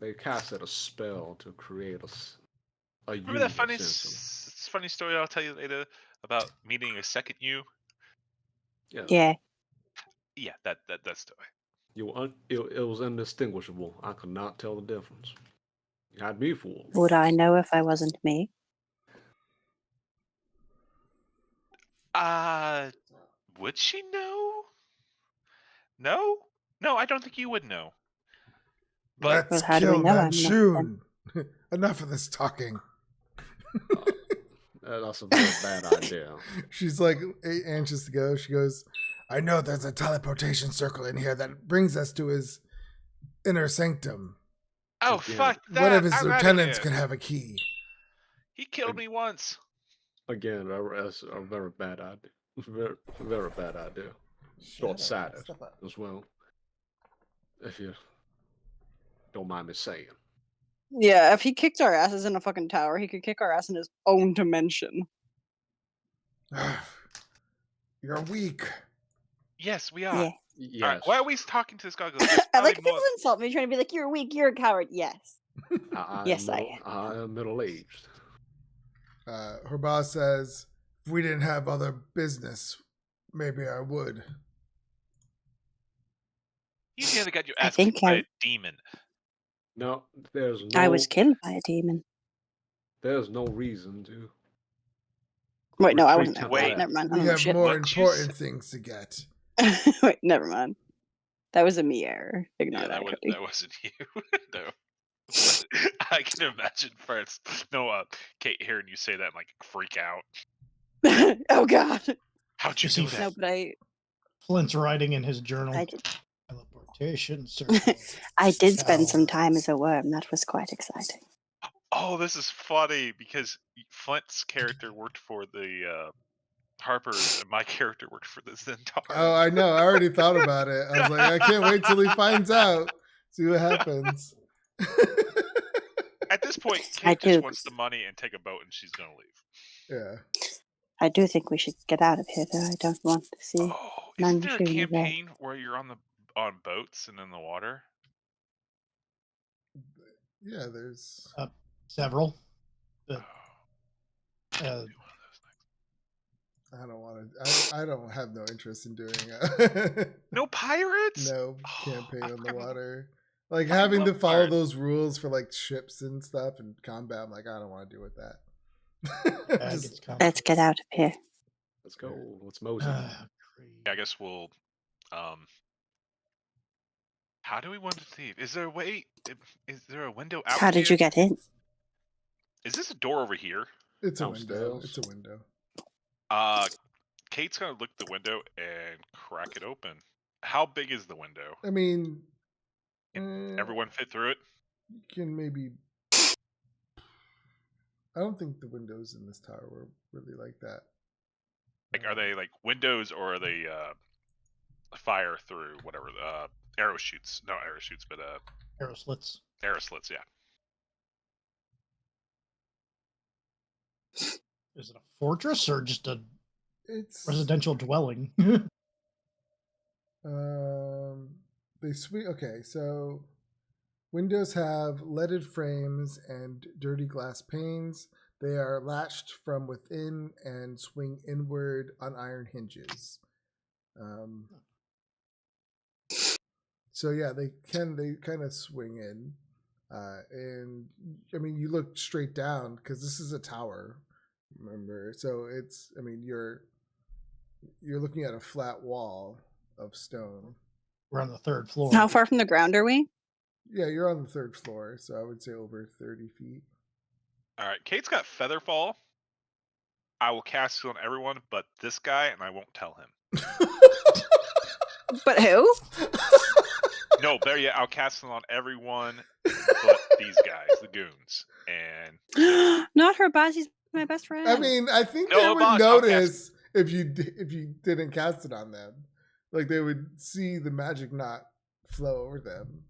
they casted a spell to create a
Remember that
unit, essentially.
funny story I'll tell you later about meeting a second you?
Yeah.
Yeah, that story.
It was indistinguishable. I could not tell the difference. You had me fooled.
Would I know if I wasn't me?
Would she know? No, I don't think you would know. But
Let's
Well, how do we
kill
know I'm not
Manchun. Enough of this talking.
That's a very bad idea.
She's like anxious to go. She goes, I know there's a teleportation circle in here that brings us to his inner sanctum.
oh
Yeah.
fuck that!
One of his
I'm outta
lieutenants
here.
can have a key.
He killed me once.
Again, that's a very bad idea. Very, very bad idea. Short-sighted as well. If you don't mind me saying.
Yeah, if he kicked our asses in a fucking tower, he could kick our ass in his own dimension.
You're weak.
Yes, we are.
Yeah.
All
Yes.
right, why are we talking to this guy?
I like when people insult me, trying to be like, "You're weak. You're a coward." Yes. Yes, I
I am middle-aged.
Her boss says, if we didn't have other business, maybe I would.
You nearly got your
I
ass kicked
think
by
I-
a demon.
No, there's no.
I was killed by a demon.
There's no reason to.
Wait, no, I
Retreat
wasn't there.
to
Wait,
that.
never mind. I
We
don't know
have
shit.
more
What you
important things to get.
Wait, never mind. That was a me error. Ignore
Yeah,
that.
that wasn't you. No. I can imagine first. No, Kate, hearing you say that, I'm like, freak out.
Cody. Oh god.
How'd you
Is
do
he
that?
No, but
Flint's writing in his journal.
I did.
Teleportation circle.
I did spend some
Tower.
time as a worm. That was quite exciting.
Oh, this is funny because Flint's character worked for the Harper's, and my character worked for the Centaur.
Oh, I know. I already thought about it. I was like, I can't wait till he finds out. See what happens.
this point,
I
Kate just
do.
wants the money and take a boat, and she's gonna leave.
Yeah.
I do think we should get out of here, though. I don't want to see.
Oh,
None
isn't there a
shooting away.
campaign where you're on boats and in the water?
Yeah, there's.
Several.
Oh,
Uh,
do one of those things.
I don't want to. I don't have no interest in doing
No pirates.
no
Oh,
campaign
I
on the
fucking-
water. Like
I
having to
love
follow
pirates.
those rules for like ships and stuff and combat. I'm like, I don't want to deal with that.
yeah, it
Just-
gets complicated.
Let's get out of here.
Let's go. Let's mosey.
Yeah, I guess we'll. How do we want to leave? Is there a way? Is there a window out?
How did you
here?
get in?
Is this a door over here?
it's a window.
Downstairs.
It's a window.
Kate's gonna look at the window and crack it open. How big is the window?
I mean,
Everyone fit through it?
you can maybe. I don't think the windows in this tower were really like that.
Like, are they like windows or are they fire through whatever? Arrow shoots? No arrow shoots, but
Arrow slits.
arrow slits. Yeah.
Is it a fortress or just a
It's
residential dwelling?
they sweep. Okay, so windows have leaded frames and dirty glass panes. They are latched from within and swing inward on iron hinges. So yeah, they kind of swing in, and I mean you look straight down because this is a tower. Remember, so it's you're looking at a flat wall of stone.
We're on the third floor.
How far from the ground are we?
Yeah, you're on the third floor, so I would say over 30 feet.
All right. Kate's got Featherfall. I will cast it on everyone, but this guy, and I won't tell him.
But who?
No, better yet, I'll cast it on everyone but these guys, the goons. And
Not her boss. He's my best friend.
I mean, I think
No,
they would
Boss, I'll cast
notice if you didn't cast it on them. Like they would see the magic not flow over them.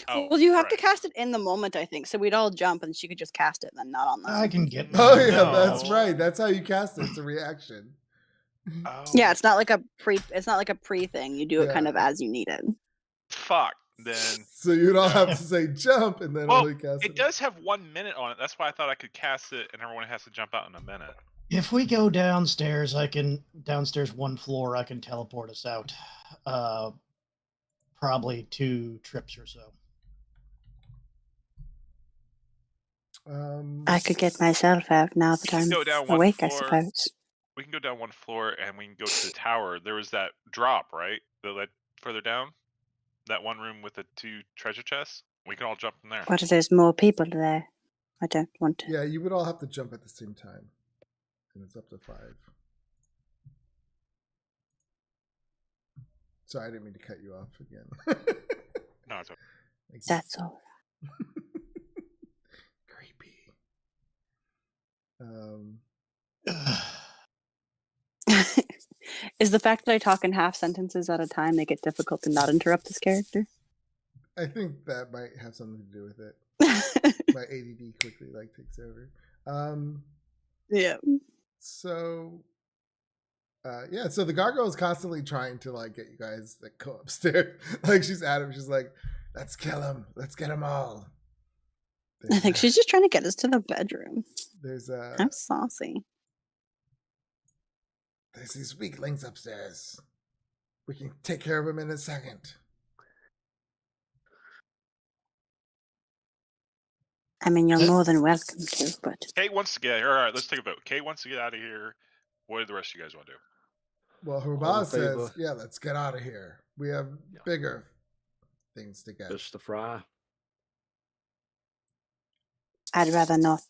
oh,
well, you have to
right.
cast it in the moment, I think. So we'd all jump, and she could just cast it, and then not on
I
them.
can get.
Oh
mine.
yeah, that's
No.
right. That's how you cast it. It's a reaction.
Oh,
Yeah, it's not like a pre. It's not like a pre thing. You do it kind
Yeah.
of as you need it.
fuck. Then
So you'd all have
Yeah.
to say jump and then
Well,
only cast
it does have 1 minute on it. That's why I thought I could cast it, and everyone has to jump out in a minute.
If we go downstairs, downstairs one floor. I can teleport us out. Probably 2 trips or so.
I could get myself out now that I'm
go down one
awake, I
floor.
suppose.
We can go down one floor, and we can go to the tower. There was that drop, right? That led further down. That one room with the 2 treasure chests. We can all jump from there.
What if there's more people there? I don't want to.
Yeah, you would all have to jump at the same time. And it's up to 5. Sorry, I didn't mean to cut you off again.
No, it's okay.
Thanks.
That's all.
Creepy.
Is the fact that I talk in half sentences at a time make it difficult to not interrupt this character?
I think that might have something to do with it. My ADD quickly takes over.
Yeah.
So so the gargoyle is constantly trying to get you guys go upstairs. She's at him. She's like, "Let's kill him. Let's get them all."
I think she's just trying to get us to the bedroom.
There's
I'm saucy.
there's these weaklings upstairs. We can take care of them in a second.
I mean, you're more than welcome to, but
Kate wants to get. All right, let's take a vote. Kate wants to get out of here. What do the rest of you guys want to do?
Well, her
All in
boss says,
favor?
"Yeah, let's get out of here. We have
Yeah.
bigger things to get."
Fish to fry.
I'd rather not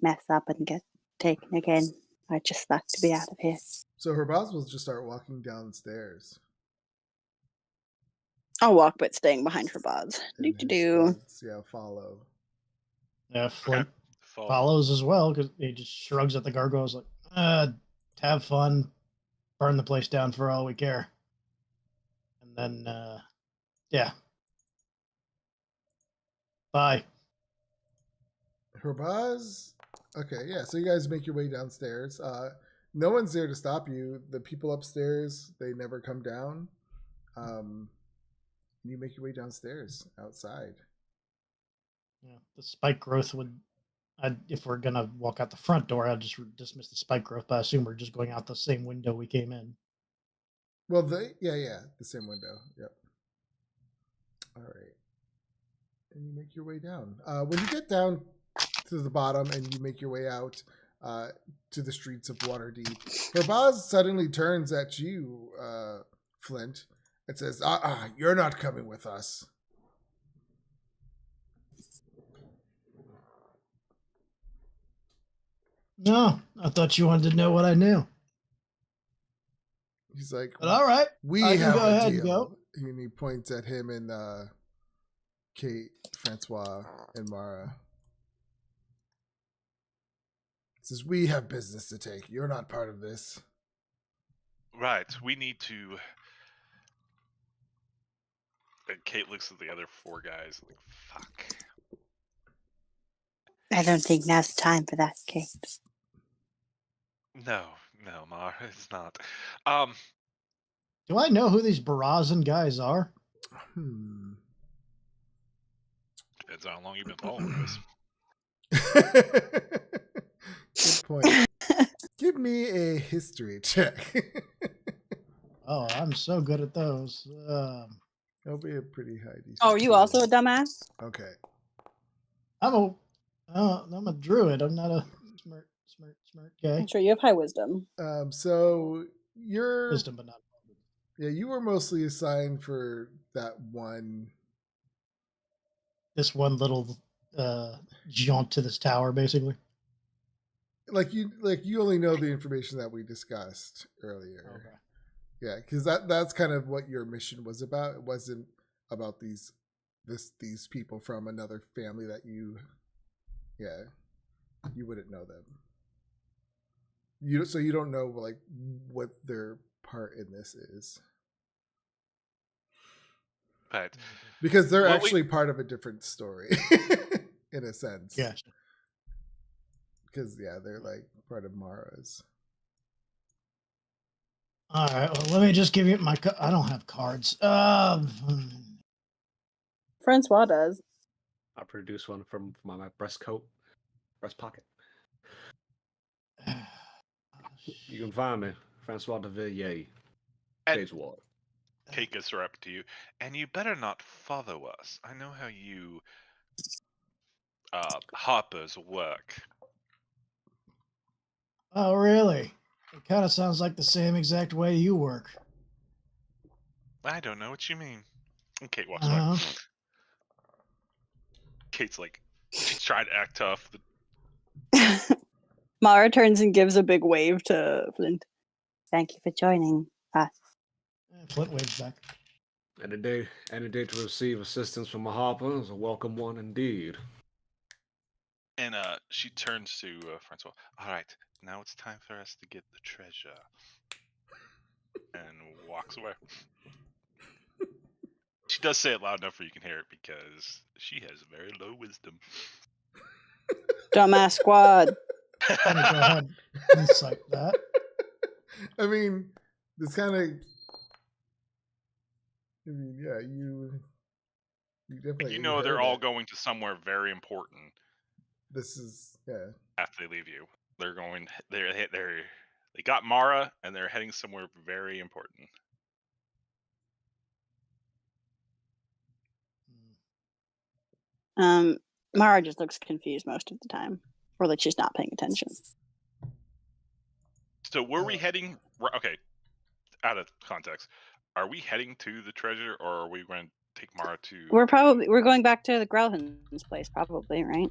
mess up and get taken again. I'd just like to be out of here.
So her boss will just start walking downstairs.
I'll walk, but staying behind her bods.
and
Do
her
to do.
squads, yeah, follow.
Yeah, Flint
Fall.
follows as well because he just shrugs at the gargoyles like, have fun, burn the place down for all we care. And then, yeah. Bye.
Herbaz. Okay, yeah. So you guys make your way downstairs. No one's there to stop you. The people upstairs, they never come down. You make your way downstairs outside.
Yeah, the spike growth would. If we're gonna walk out the front door, I'd just dismiss the spike growth. But I assume we're just going out the same window we came in.
Well, the same window. Yep. All right. And you make your way down. When you get down to the bottom and you make your way out to the streets of Waterdeep, Herbaz suddenly turns at you, Flint, and says, you're not coming with us.
No, I thought you wanted to know what I knew.
He's like,
But all right,
we
I can
have
go
a
ahead and
deal.
go.
And he points at him and Kate, Francois, and Mara. He says, we have business to take. You're not part of this.
Right, we need to. And Kate looks at the other four guys like, fuck.
I don't think now's the time for that, Kate.
No, Mar, it's not.
Do I know who these Barazan guys are?
Depends on how long you've been following
Good
us.
point. Give me a history check.
Oh, I'm so good at those.
That'll be a pretty high.
Oh, are you also a dumbass?
Okay.
I'm a druid. I'm not a smart guy.
I'm sure you have high wisdom.
So you're
Wisdom, but not.
Yeah, you were mostly assigned for that one.
This one little jaunt to this tower, basically.
Like you only know the information that we discussed earlier.
Okay.
Yeah, because that's kind of what your mission was about. It wasn't about these people from another family that you wouldn't know them. So you don't know like what their part in this is.
Right.
Because they're actually part of a different story in a sense.
Yeah.
Because they're like part of Mara's.
All right. Well, let me just give you my. I don't have cards.
Francois does.
I produce one from my breast pocket. You can find me, Francois de Villiers.
And
Page what?
Kate gets her up to you, and you better not follow us. I know how you hoppers work.
Oh, really? It kind of sounds like the same exact way you work.
I don't know what you mean. And Kate walks
Uh-huh.
away. Kate's like, she's trying to act tough.
Mara turns and gives a big wave to Flint. Thank you for joining us.
Flint waves back.
And a day to receive assistance from a hopper is a welcome one indeed.
And she turns to Francois. All right, now it's time for us to get the treasure. And walks away. She does say it loud enough where you can hear it because she has very low wisdom.
Dumbass squad.
I'm gonna go ahead and cite that.
I mean, this kind of. I mean, yeah, you definitely.
You know they're all going to somewhere very important.
This is
After they leave you, they're going. They got Mara and they're heading somewhere very important.
Mara just looks confused most of the time, or like she's not paying attention.
So were we heading? Okay, out of context, are we heading to the treasure, or are we going to take Mara to?
We're going back to the Growlhan's place, probably, right?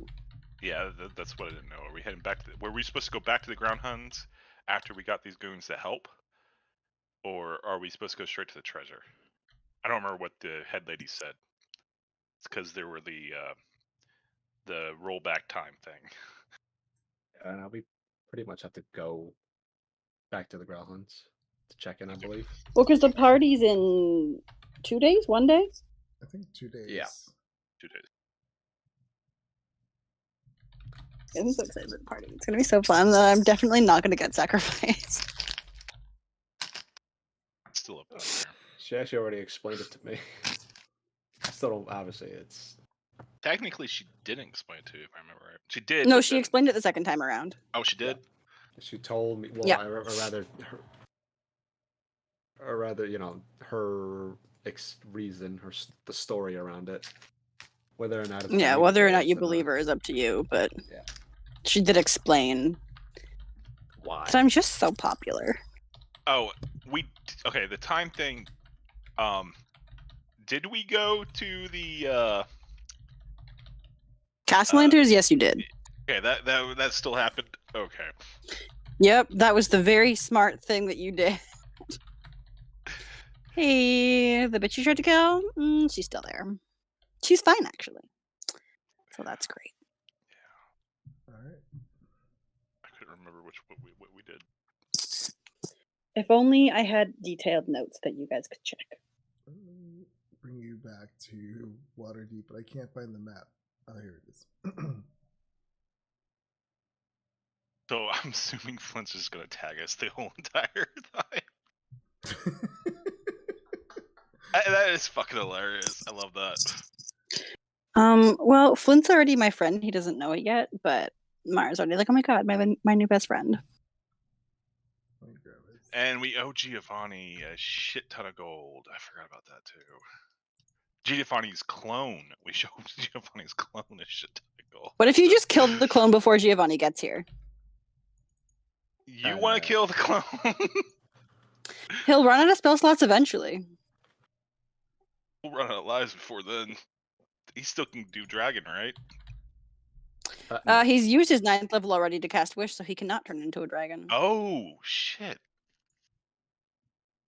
Yeah, that's what I didn't know. Are we heading back to? Were we supposed to go back to the Ground Huns after we got these goons to help, or are we supposed to go straight to the treasure? I don't remember what the head lady said. It's because there were the rollback time thing.
And we pretty much have to go back to the Growlhands to check in, I believe.
Well, because the party's in 2 days, 1 day.
I think 2 days.
Yeah.
2 days.
I'm so excited for the party. It's gonna be so fun. Though I'm definitely not gonna get sacrificed.
It's still up there.
She actually already explained it to me. I still don't. Obviously, it's.
Technically, she didn't explain it to you, if I remember right. She did.
No,
but
she
then-
explained it the second time around.
Oh, she did.
She told me. Well,
Yeah.
or rather, her reason, the story around it. Whether or not. It's
Yeah, whether or not you
believable
believe her is up to you, but
Yeah.
she did explain.
Why?
But I'm just so popular.
Oh, okay. The time thing. Did we go to the?
Castellanters, yes, you did.
Okay, that still happened. Okay.
Yep, that was the very smart thing that you did. Hey, the bitch you tried to kill? She's still there. She's fine, actually. So that's great.
All right.
I couldn't remember what we did.
If only I had detailed notes that you guys could check.
Let me bring you back to Waterdeep, but I can't find the map. Oh, here it is.
So I'm assuming Flint's just gonna tag us the whole entire time. That is fucking hilarious. I love that.
Well, Flint's already my friend. He doesn't know it yet, but Mara's already like, oh my god, my new best friend.
Let me grab it.
And we owe Giovanni a shit ton of gold. I forgot about that too. Giovanni's clone. We showed Giovanni's clone a shit ton of gold.
What if you just killed the clone before Giovanni gets here?
You want to kill the clone?
He'll run out of spell slots eventually.
We'll run out of lives before then. He still can do dragon, right?
No.
He's used his 9th level already to cast Wish, so he cannot turn into a dragon.
Oh shit.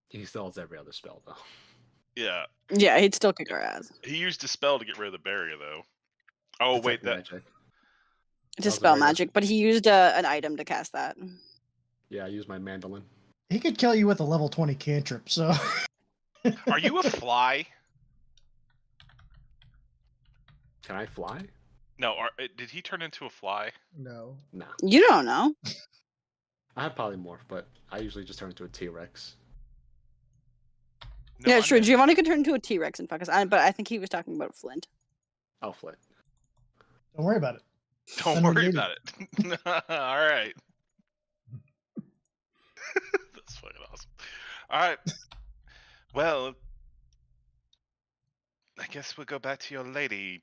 He still has every other spell though.
Yeah.
Yeah, he'd still kick our ass.
He used a spell to get rid of the barrier though. Oh wait,
Detect
that
magic.
To
was a
spell
regular-
magic, but he used an item to cast that.
Yeah, I use my mandolin.
He could kill you with a level 20 cantrip, so.
Are you a fly?
Can I fly?
No, did he turn into a fly?
No.
Nah.
You don't know.
I have polymorph, but I usually just turn into a T-Rex.
No,
Yeah,
I
sure.
meant-
Giovanni could turn into a T-Rex and fuck us. But I think he was talking about Flint.
I'll flit.
Don't worry about it.
Don't
Send me
worry
data.
about it. All right. That's fucking awesome. All right. Well, I guess we'll go back to your lady,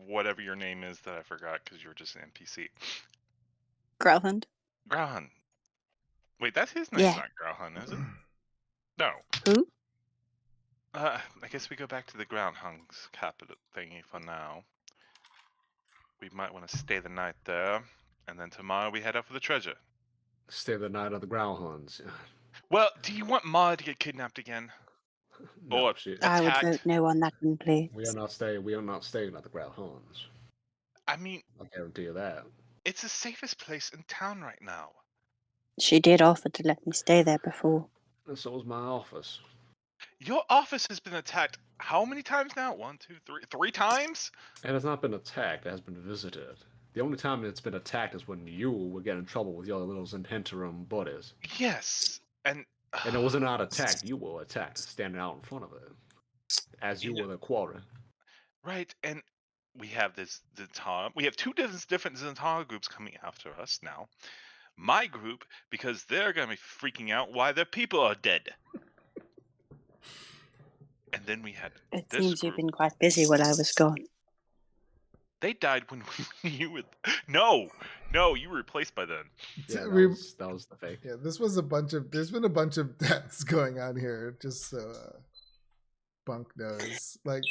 whatever your name is that I forgot because you were just an NPC.
Growlhund.
Grauhan. Wait, that's his name,
Yeah.
not Grauhan, is it? No.
Who?
I guess we go back to the Groundhung's capital thingy for now. We might want to stay the night there, and then tomorrow we head up for the treasure.
Stay the night of the Growlhounds.
Well, do you want Ma to get kidnapped again?
No,
Or-
she,
I would
Attacked.
vote no on that one, please.
we are not staying at the Growlhounds.
I mean,
I'll guarantee you that.
it's the safest place in town right now.
She did offer to let me stay there before.
And so was my office.
Your office has been attacked how many times now? 1, 2, 3, 3 times?
It has not been attacked, it has been visited. The only time it's been attacked is when you would get in trouble with your little Zenhenterum buddies.
Yes, and
And it was not attacked, you were attacked, standing out in front of it. As you
You
were the quarry.
right. And we have this Zentara. We have 2 different Zentara groups coming after us now. My group, because they're gonna be freaking out why their people are dead. And then we had
It
this
seems you've
group.
been quite busy while I was gone.
They died when you were. No, you were replaced by them.
Yeah, that,
We-
was the fake.
Yeah, this was there's been a bunch of deaths going on here, just so Bunk knows. Like,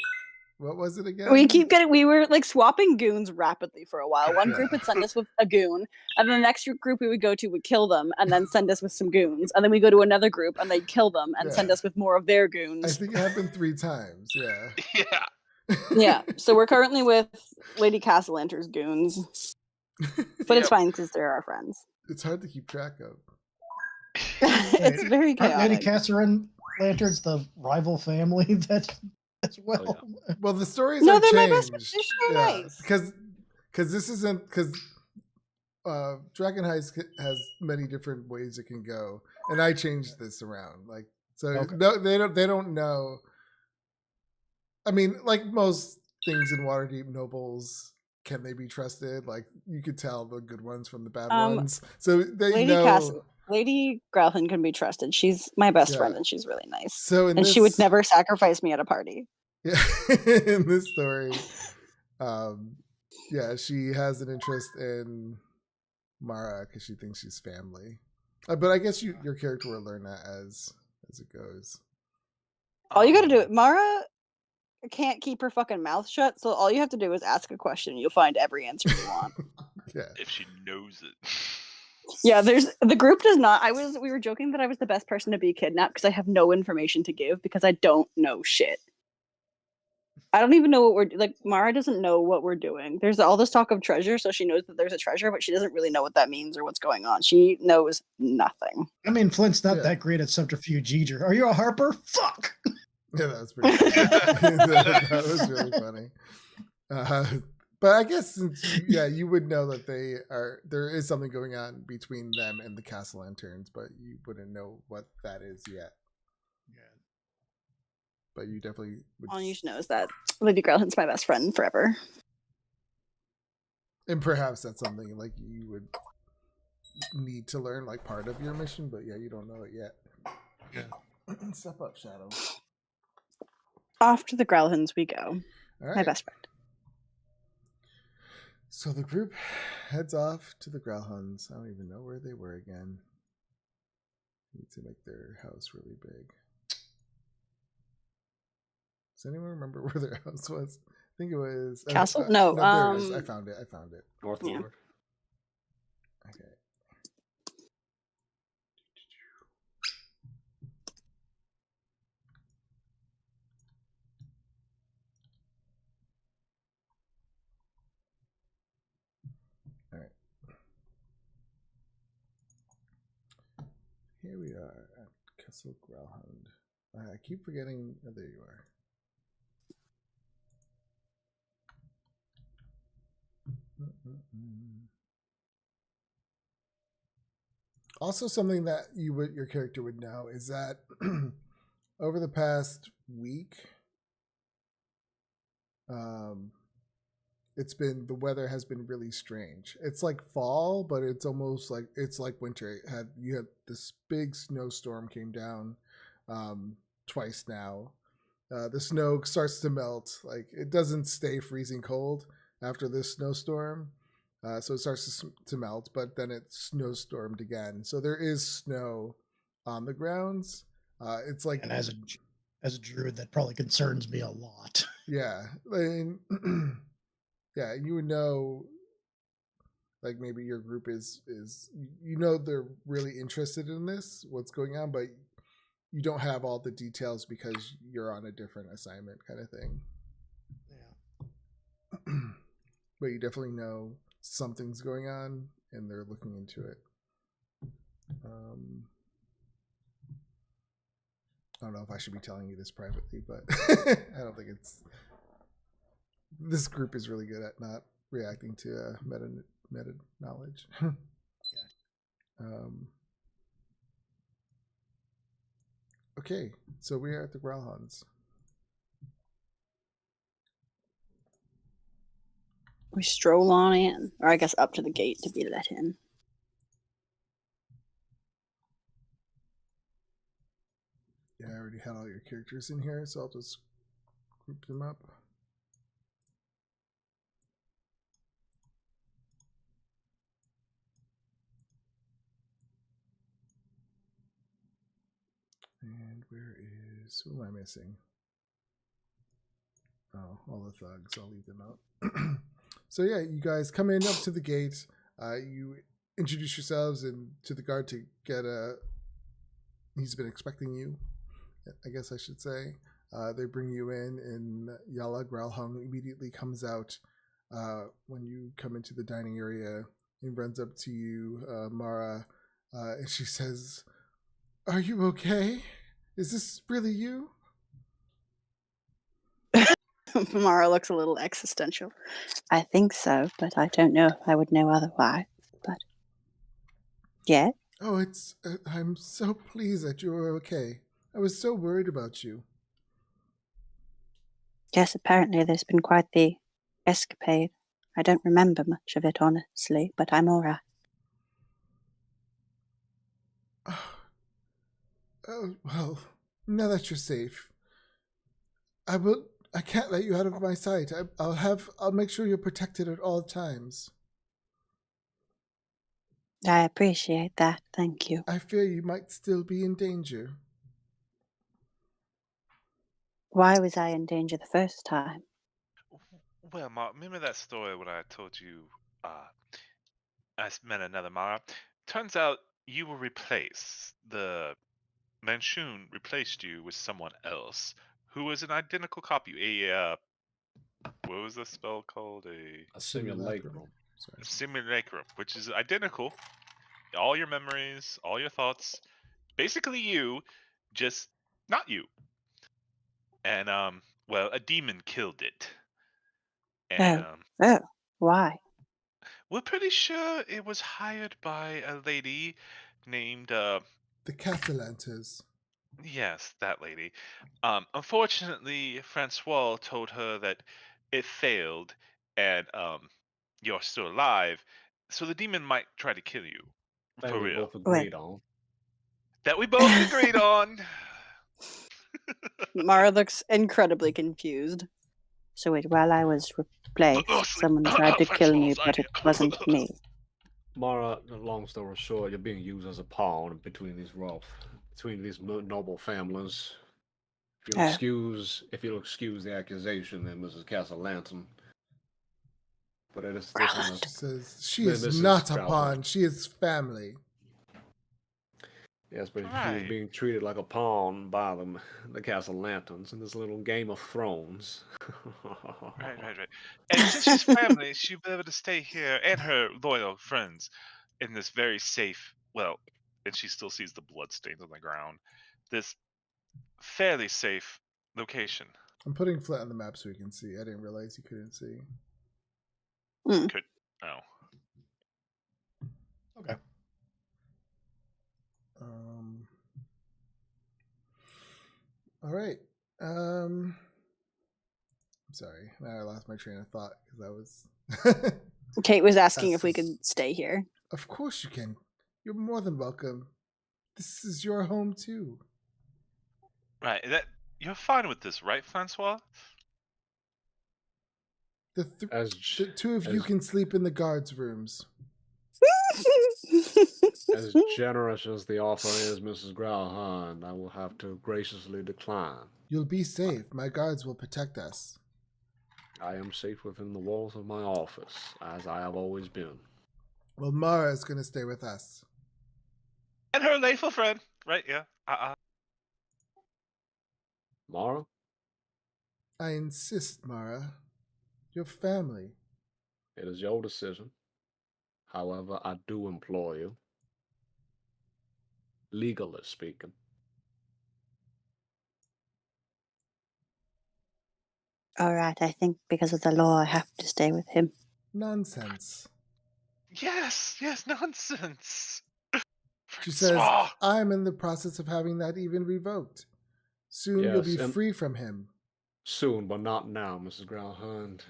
what was it again?
We were like swapping goons rapidly for a while. One
Yeah.
group would send us with a goon, and then the next group we would go to would kill them and then send us with some goons. And then we go to another group and they'd kill them and send
Yeah.
us with more of their
I
goons.
think it happened 3 times. Yeah.
Yeah.
Yeah. So we're currently with Lady Castellanter's goons. But it's fine because they're our friends.
It's hard to keep track of.
It's very
Aren't Lady
chaotic.
Casarin Lantern's the rival family that as well?
Oh,
Well, the stories
No,
have
they're my
changed.
best friends. They're so nice.
because because this isn't because Dragon Heist has many different ways it can go, and I changed this around. Like, so
Okay.
no, they don't know. I mean, like most things in Waterdeep, nobles, can they be trusted? Like, you could tell the good ones from the bad ones. So they
Lady
know.
Lady Growlithe can be trusted. She's my best
Yeah.
friend, and she's really nice.
So in
And
this,
she would never sacrifice me at a party.
Yeah, in this story, yeah, she has an interest in Mara because she thinks she's family. But I guess your character will learn that as it goes.
All you gotta do, Mara can't keep her fucking mouth shut, so all you have to do is ask a question, and you'll find every answer you want.
Yeah.
If she knows it.
Yeah, the group does not. We were joking that I was the best person to be kidnapped because I have no information to give because I don't know shit. I don't even know what we're like. Mara doesn't know what we're doing. There's all this talk of treasure, so she knows that there's a treasure, but she doesn't really know what that means or what's going on. She knows nothing.
I mean, Flint's not
Yeah.
that great at subterfuge either. Are you a Harper? Fuck.
Yeah, that was pretty funny. that was really funny. But I guess since you would know that there is something going on between them and the Castle Lanterns, but you wouldn't know what that is yet.
Yeah.
But you definitely would.
All you should know is that Lady Growlithe's my best friend forever.
And perhaps that's something like you would need to learn, like part of your mission, but yeah, you don't know it yet.
Yeah.
Step up, Shadow.
Off to the Growlithans we go.
All
My
right.
best friend.
So the group heads off to the Growlhuns. I don't even know where they were again. Need to make their house really big. Does anyone remember where their house was? I think it was
Castle? No,
there it is. I found it.
North
Yeah.
Lord.
Okay. All right. Here we are at Castle Growlhund. I keep forgetting. Oh, there you are. Also, something that your character would know is that over the past week, the weather has been really strange. It's like fall, but it's almost like winter. You had this big snowstorm came down twice now. The snow starts to melt. Like, it doesn't stay freezing cold after this snowstorm. So it starts to melt, but then it snowstormed again. So there is snow on the grounds. It's like,
And as a druid, that probably concerns me a lot.
yeah, yeah, you would know. Like, maybe your group is they're really interested in this, what's going on, but you don't have all the details because you're on a different assignment, kind of thing.
Yeah.
But you definitely know something's going on, and they're looking into it. I don't know if I should be telling you this privately, but I don't think this group is really good at not reacting to meta knowledge. Okay, so we are at the Growlhuns.
We stroll on in, or I guess up to the gate to be let in.
Yeah, I already had all your characters in here, so I'll just group them up. And who am I missing? Oh, all the thugs. I'll leave them out. So yeah, you guys come in up to the gate. You introduce yourselves and to the guard to get he's been expecting you, I guess I should say. They bring you in, and Yala Growlhung immediately comes out when you come into the dining area and runs up to you, Mara, and she says, "Are you okay? Is this really you?"
Mara looks a little existential. I think so, but I don't know if I would know otherwise. But yeah,
Oh, I'm so pleased that you were okay. I was so worried about you.
yes, apparently there's been quite the escapade. I don't remember much of it, honestly, but I'm all right.
Oh, well, now that you're safe, I will. I can't let you out of my sight. I'll make sure you're protected at all times.
I appreciate that. Thank you.
I fear you might still be in danger.
Why was I in danger the first time?
Well, Mara, remember that story when I told you met another Mara? Turns out you were replaced. The Manchun replaced you with someone else who was an identical copy. What was the spell called?
A simulacrum.
Sorry.
Simulacrum, which is identical. All your memories, all your thoughts, basically you, just not you. And well, a demon killed it. And
Oh, why?
we're pretty sure it was hired by a lady named
The Castellantas.
yes, that lady. Unfortunately, Francois told her that it failed, and you're still alive, so the demon might try to kill you.
That
For
we
real.
both agreed on.
That we both agreed on.
Mara looks incredibly confused. So wait, while I was replaced, someone tried to kill me, but it wasn't me.
Mara, long story short, you're being used as a pawn between these noble families. If you'll excuse the accusation, then Mrs. Castellanton. But it is this one.
She says she is not a
Strauss.
pawn. She is family.
Yes, but she
Right.
was being treated like a pawn by the Castellantons in this little Game of Thrones.
Right. And since she's family, she'll be able to stay here and her loyal friends in this very safe, well, and she still sees the bloodstains on the ground, this fairly safe location.
I'm putting Flint on the map so you can see. I didn't realize you couldn't see.
Could, oh.
Okay.
All right. I'm sorry. Now I lost my train of thought because I was.
Kate was asking if we could stay here.
Of course you can. You're more than welcome. This is your home too.
Right. You're fine with this, right, Francois?
The two of you can sleep in the guards' rooms.
As generous as the offer is, Mrs. Growlhund, I will have to graciously decline.
You'll be safe. My guards will protect us.
I am safe within the walls of my office, as I have always been.
Well, Mara is going to stay with us.
And her faithful friend, right? Yeah.
Mara?
I insist, Mara. Your family.
It is your decision. However, I do implore you, legally speaking.
All right, I think because of the law, I have to stay with him.
Nonsense.
Yes, nonsense.
She says, I'm in the process of having that even revoked. Soon you'll be free from him.
Soon, but not now, Mrs. Growlhund.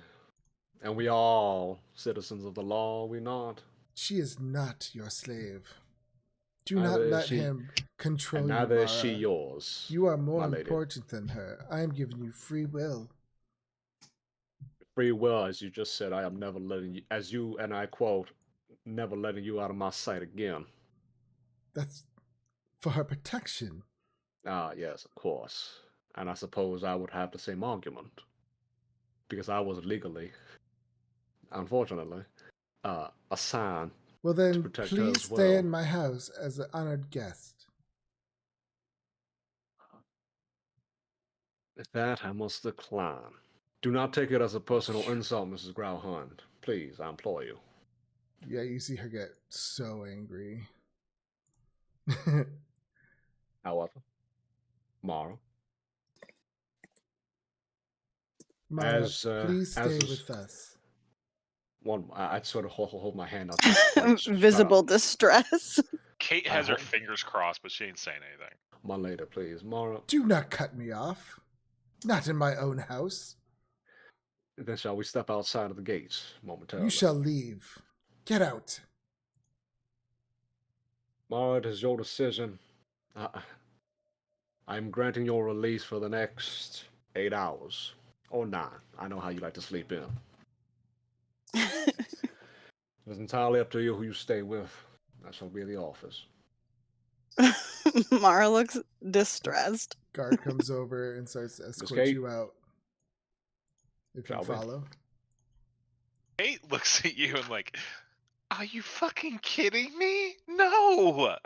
And we are all citizens of the law, are we not?
She is not your slave. Do not let him control you, Mara.
Neither is she yours.
You are more important than her. I am giving you free will.
Free will, as you just said, I am never letting you, as you, and I quote, never letting you out of my sight again.
That's for her protection.
Ah, yes, of course. And I suppose I would have the same argument. Because I was legally, unfortunately, assigned
well, then,
to protect
please
her as well.
stay in my house as an honored guest.
That I must decline. Do not take it as a personal insult, Mrs. Growlhund. Please, I implore you.
Yeah, you see her get so angry.
However, Mara,
Mara,
As,
please stay
as is-
with us.
I'd sort of hold my hand up.
Visible distress.
Kate
I
has her
hope-
fingers crossed, but she ain't saying anything.
My lady, please. Mara,
Do not cut me off. Not in my own house.
then shall we step outside of the gates momentarily?
You shall leave. Get out.
Mara, it is your decision. I'm granting your release for the next 8 hours. Or 9. I know how you like to sleep in. It's entirely up to you who you stay with. That shall be the office.
Mara looks distressed.
Guard comes over and starts to escort
Kate?
you out. If you
Shall we?
follow.
Kate looks at you and like, are you fucking kidding me? No.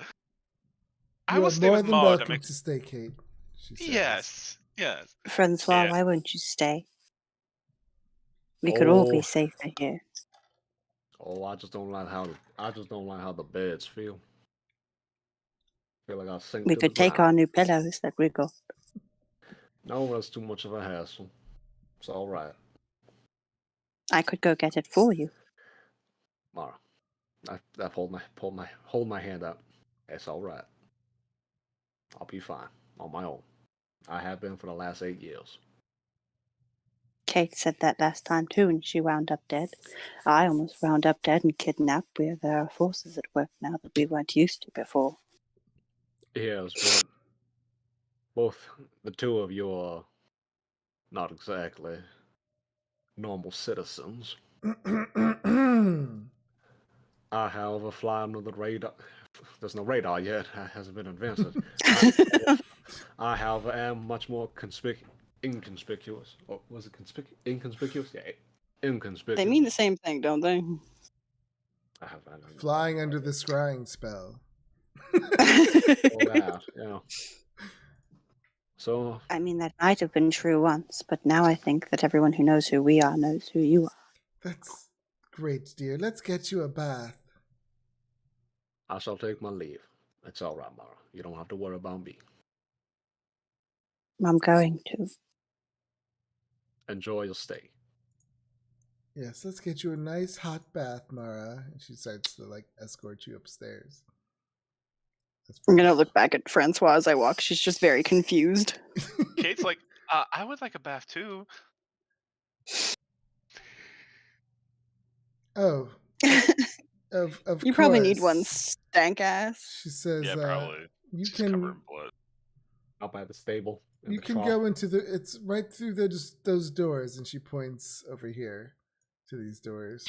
I
You
will
are
stay
more
with
than
Maud.
welcome to stay, Kate. She says.
Yes. Yes.
Francois,
Yeah.
why won't you stay? We could all
Oh.
be safer here.
Oh, I just don't like how the beds feel. Feel like I'll sink
We
to
could
the
take our
ground.
new pillows that we got.
No, that's too much of a hassle. It's all right,
I could go get it for you.
Mara. I hold my hand up. It's all right. I'll be fine on my own. I have been for the last 8 years.
Kate said that last time too, and she wound up dead. I almost wound up dead and kidnapped. There are forces at work now that we weren't used to before.
Yes, but both the two of you are not exactly normal citizens. I, however, fly under the radar. There's no radar yet. It hasn't been invented. I, however, am much more inconspicuous. Or was it inconspicuous? Yeah, inconspicuous.
They mean the same thing, don't they?
I don't know.
Flying under the scrying spell.
All that, yeah. So,
I mean, that might have been true once, but now I think that everyone who knows who we are knows who you are.
That's great, dear. Let's get you a bath.
I shall take my leave. It's all right, Mara. You don't have to worry about me.
I'm going to.
Enjoy your stay.
Yes, let's get you a nice hot bath, Mara. And she starts to escort you upstairs.
I'm gonna look back at Francois as I walk. She's just very confused.
Kate's like, I would like a bath too.
Oh, of
You probably need
course.
one, stank ass.
She says,
Yeah, probably.
you
Just covered
can
in blood.
Out by the stable. in
you
the
can
trough.
go into it's right through those doors, and she points over here to these doors.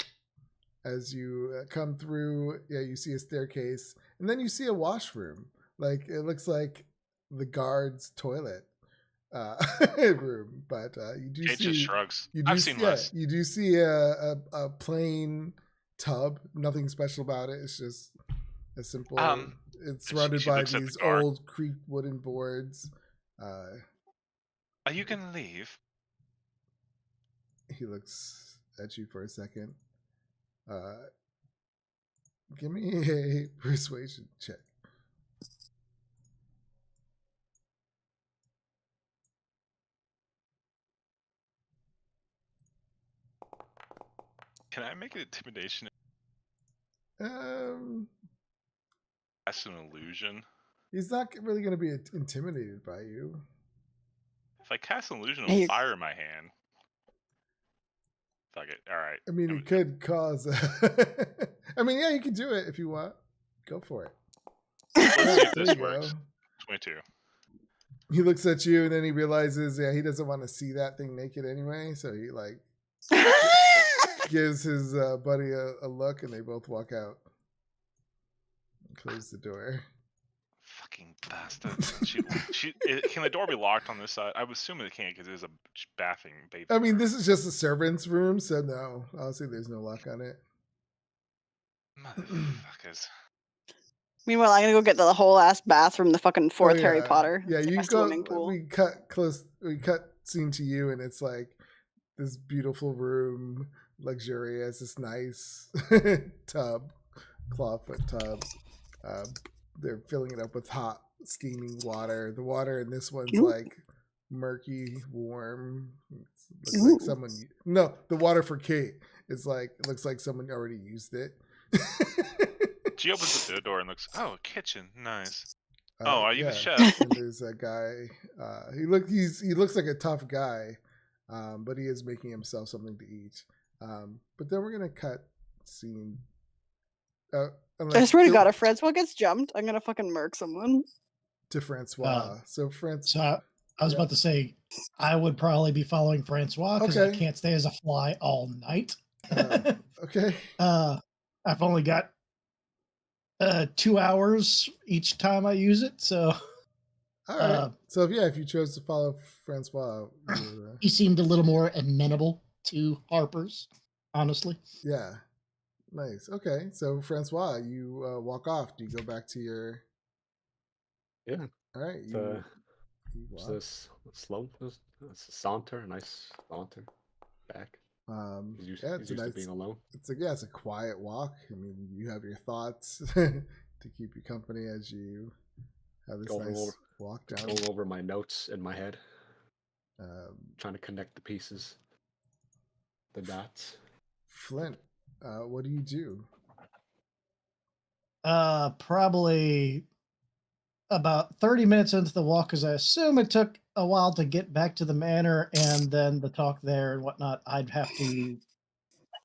As you come through, you see a staircase, and then you see a washroom. It looks like the guard's toilet room, but you do
Kate
see.
just shrugs.
You do
I've seen
see,
less.
You do see a plain tub. Nothing special about it. It's just a simple. It's surrounded
she
by
looks at the
these
guard.
old creaked wooden boards.
Are you gonna leave?
He looks at you for a second. Give me a persuasion check.
Can I make an intimidation?
Um,
That's an illusion.
he's not really going to be intimidated by you.
If I cast an illusion
Hey,
of fire in my hand. Fuck it. All right.
I mean,
I'm-
it could cause. I mean, you can do it if you want. Go for it.
Let's see if
There
this
you
works.
go.
22.
He looks at you and then he realizes, he doesn't want to see that thing naked anyway. So he gives his buddy a look, and they both walk out and close the door.
Fucking bastard. Can the door be locked on this side? I would assume it can't because it is a bathing.
I mean, this is just a servant's room, so no. Honestly, there's no lock on it.
Motherfuckers.
Meanwhile, I'm gonna go get the whole ass bath from the fucking fourth
Oh,
Harry
yeah.
Potter.
Yeah,
It's like
you
a
go.
swimming pool.
We cut scene to you, and it's like this beautiful room, luxurious, this nice tub, clawfoot tub. They're filling it up with hot, steaming water. The water in this one's
Ooh.
murky, warm. Looks like someone. No, the water for Kate. It's like it looks like someone already used it.
She opens the door and looks. Oh, a kitchen. Nice.
Uh,
Oh, are you the
yeah.
chef?
And there's a guy. He looks like a tough guy, but he is making himself something to eat. But then we're gonna cut scene.
I swear to God, if Francois gets jumped, I'm gonna fucking murk someone.
To Francois. So
So I was about to say, I would probably be following Francois because I
Okay.
can't stay as a fly all night.
Okay.
I've only got 2 hours each time I use it, so
All right. So if you chose to follow Francois,
he seemed a little more amenable to Harper's, honestly.
yeah, nice. Okay, so Francois, you walk off. Do you go back to your?
Yeah.
All right.
It's,
You
it's
walk.
this slow, it's a saunter, a nice saunter back. He's used,
Yeah,
he's used to being alone.
It's a quiet walk. I mean, you have your thoughts to keep you company as you have this
Going
nice
over-
walk down.
Going over my notes in my head,
Um,
trying to connect the pieces, the dots.
Flint, what do you do?
Probably about 30 minutes into the walk, because I assume it took a while to get back to the manor and then the talk there and whatnot. I'd have to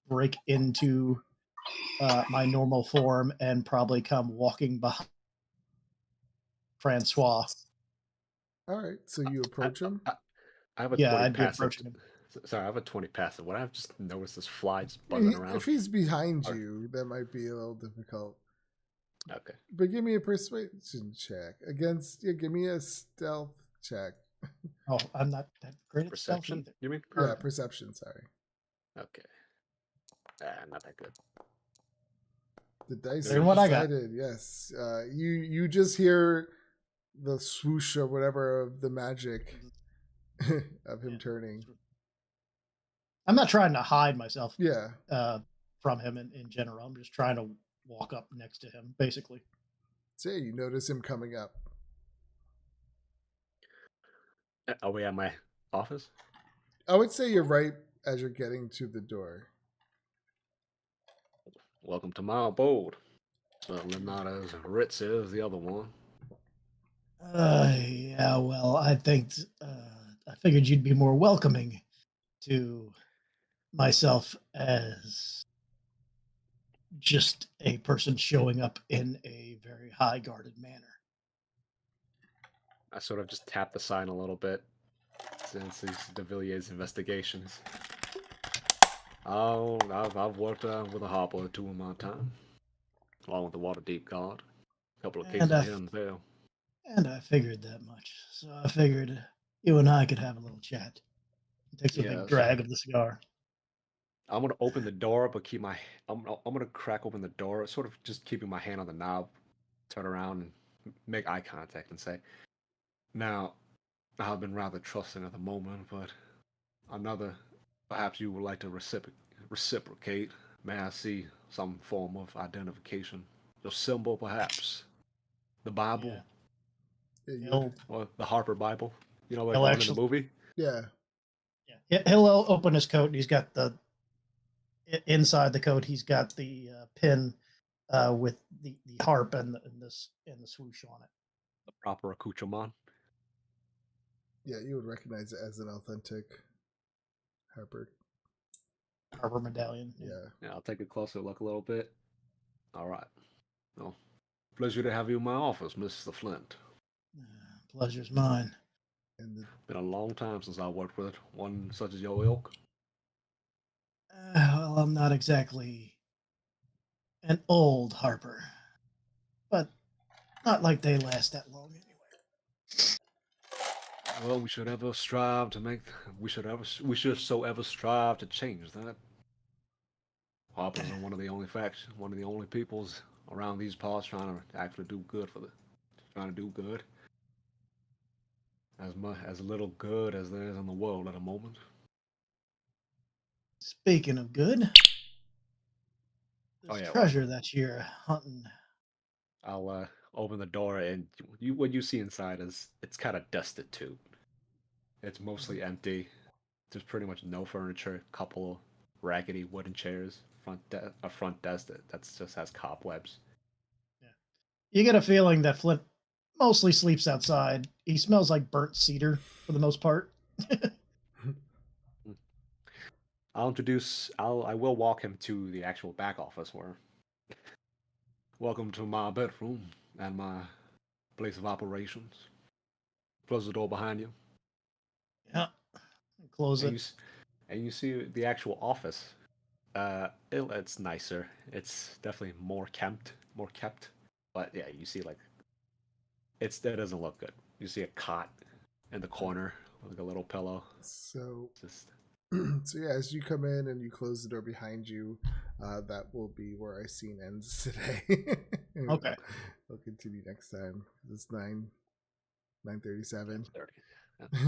break into my normal form and probably come walking behind Francois.
All right, so you approach him.
I have a
Yeah,
20
I'd be
passive.
approaching him.
Sorry, I have a 20 passive. What I've just noticed this fly just buzzing around.
If he's behind
Or-
you, that might be a little difficult.
Okay.
But give me a persuasion check against. Yeah, give me a stealth check.
Oh, I'm not that great at stealth
Perception,
either.
you mean?
Yeah, perception. Sorry,
Okay. Not that good.
the dice
Better
are
than what I got.
decided. Yes, you just hear the swoosh or whatever of the magic of him
Yeah.
turning.
I'm not trying to hide myself
Yeah,
from him in general. I'm just trying to walk up next to him, basically.
so you notice him coming up.
Are we at my office?
I would say you're right as you're getting to the door.
Welcome to my abode. Certainly not as ritzy as the other one.
Yeah, well, I think I figured you'd be more welcoming to myself as just a person showing up in a very high guarded manner.
I sort of just tapped the sign a little bit since these de Villiers investigations. Oh, I've worked with a harper or two in my time, along with the Waterdeep Guard. A couple of cases
And,
here and there.
And I figured that much. So I figured you and I could have a little chat. It takes a
Yeah,
big drag of the cigar.
I'm gonna open the door, but I'm gonna crack open the door, sort of just keeping my hand on the knob, turn around and make eye contact and say, "Now, I've been rather trusting at the moment, but perhaps you would like to reciprocate. May I see some form of identification? Your symbol, perhaps? The Bible,
Yeah.
Yeah,
He'll,
or the Harper Bible? You know, like
He'll
one in
actually-
the movie."
yeah.
he'll open his coat and he's got inside the coat, he's got the pin with the harp and the swoosh on it.
The proper accoutrement.
Yeah, you would recognize it as an authentic Harper.
Harbor medallion.
Yeah.
Yeah, I'll take a closer look a little bit. All right. Well, pleasure to have you in my office, Mr. Flint.
Pleasure's mine.
And
Been a long time since I worked with one such as your ilk.
Well, I'm not exactly an old Harper, but not like they last that long anyway.
Well, we should ever strive to make. We should so ever strive to change that. Harpers are one of the only peoples around these parts trying to actually do good trying to do good. As little good as there is in the world at the moment.
Speaking of good, this
Oh, yeah,
treasure that you're hunting.
I'll open the door, and what you see inside is it's kind of dusted too. It's mostly empty. There's pretty much no furniture. Couple raggedy wooden chairs. A front desk that's just has cobwebs.
You get a feeling that Flint mostly sleeps outside. He smells like burnt cedar for the most part.
I will walk him to the actual back office where. Welcome to my bedroom and my place of operations. Close the door behind you.
Yeah. Close
And
it.
and you see the actual office. It's nicer. It's definitely more kept. But yeah, you see like it doesn't look good. You see a cot in the corner with like a little pillow.
So,
Just
so yeah, as you come in and you close the door behind you, that will be where our scene ends today.
Okay.
We'll continue next time. It's 9:37.
30.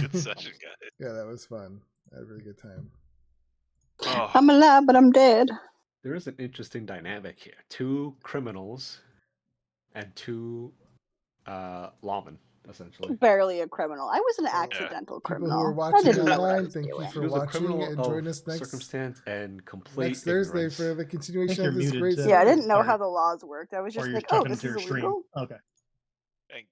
Good session, guys.
Yeah, that was fun. I had a really good time.
Oh,
I'm alive, but I'm dead.
There is an interesting dynamic here. 2 criminals and 2 lawmen, essentially.
Barely a criminal. I was an
Yeah.
accidental
People
criminal.
who are
I
watching
didn't know what I
online,
was
thank you
doing.
for
He was a
watching
criminal
and join
of
us next
circumstance and complete
next Thursday
ignorance.
for the continuation
you're
of this
muted
great
too.
Yeah, I
series.
didn't know
Or-
how the laws worked. I was
Or
just
you're
like, oh,
talking
this
into
is
your stream.
illegal.
Okay.
thank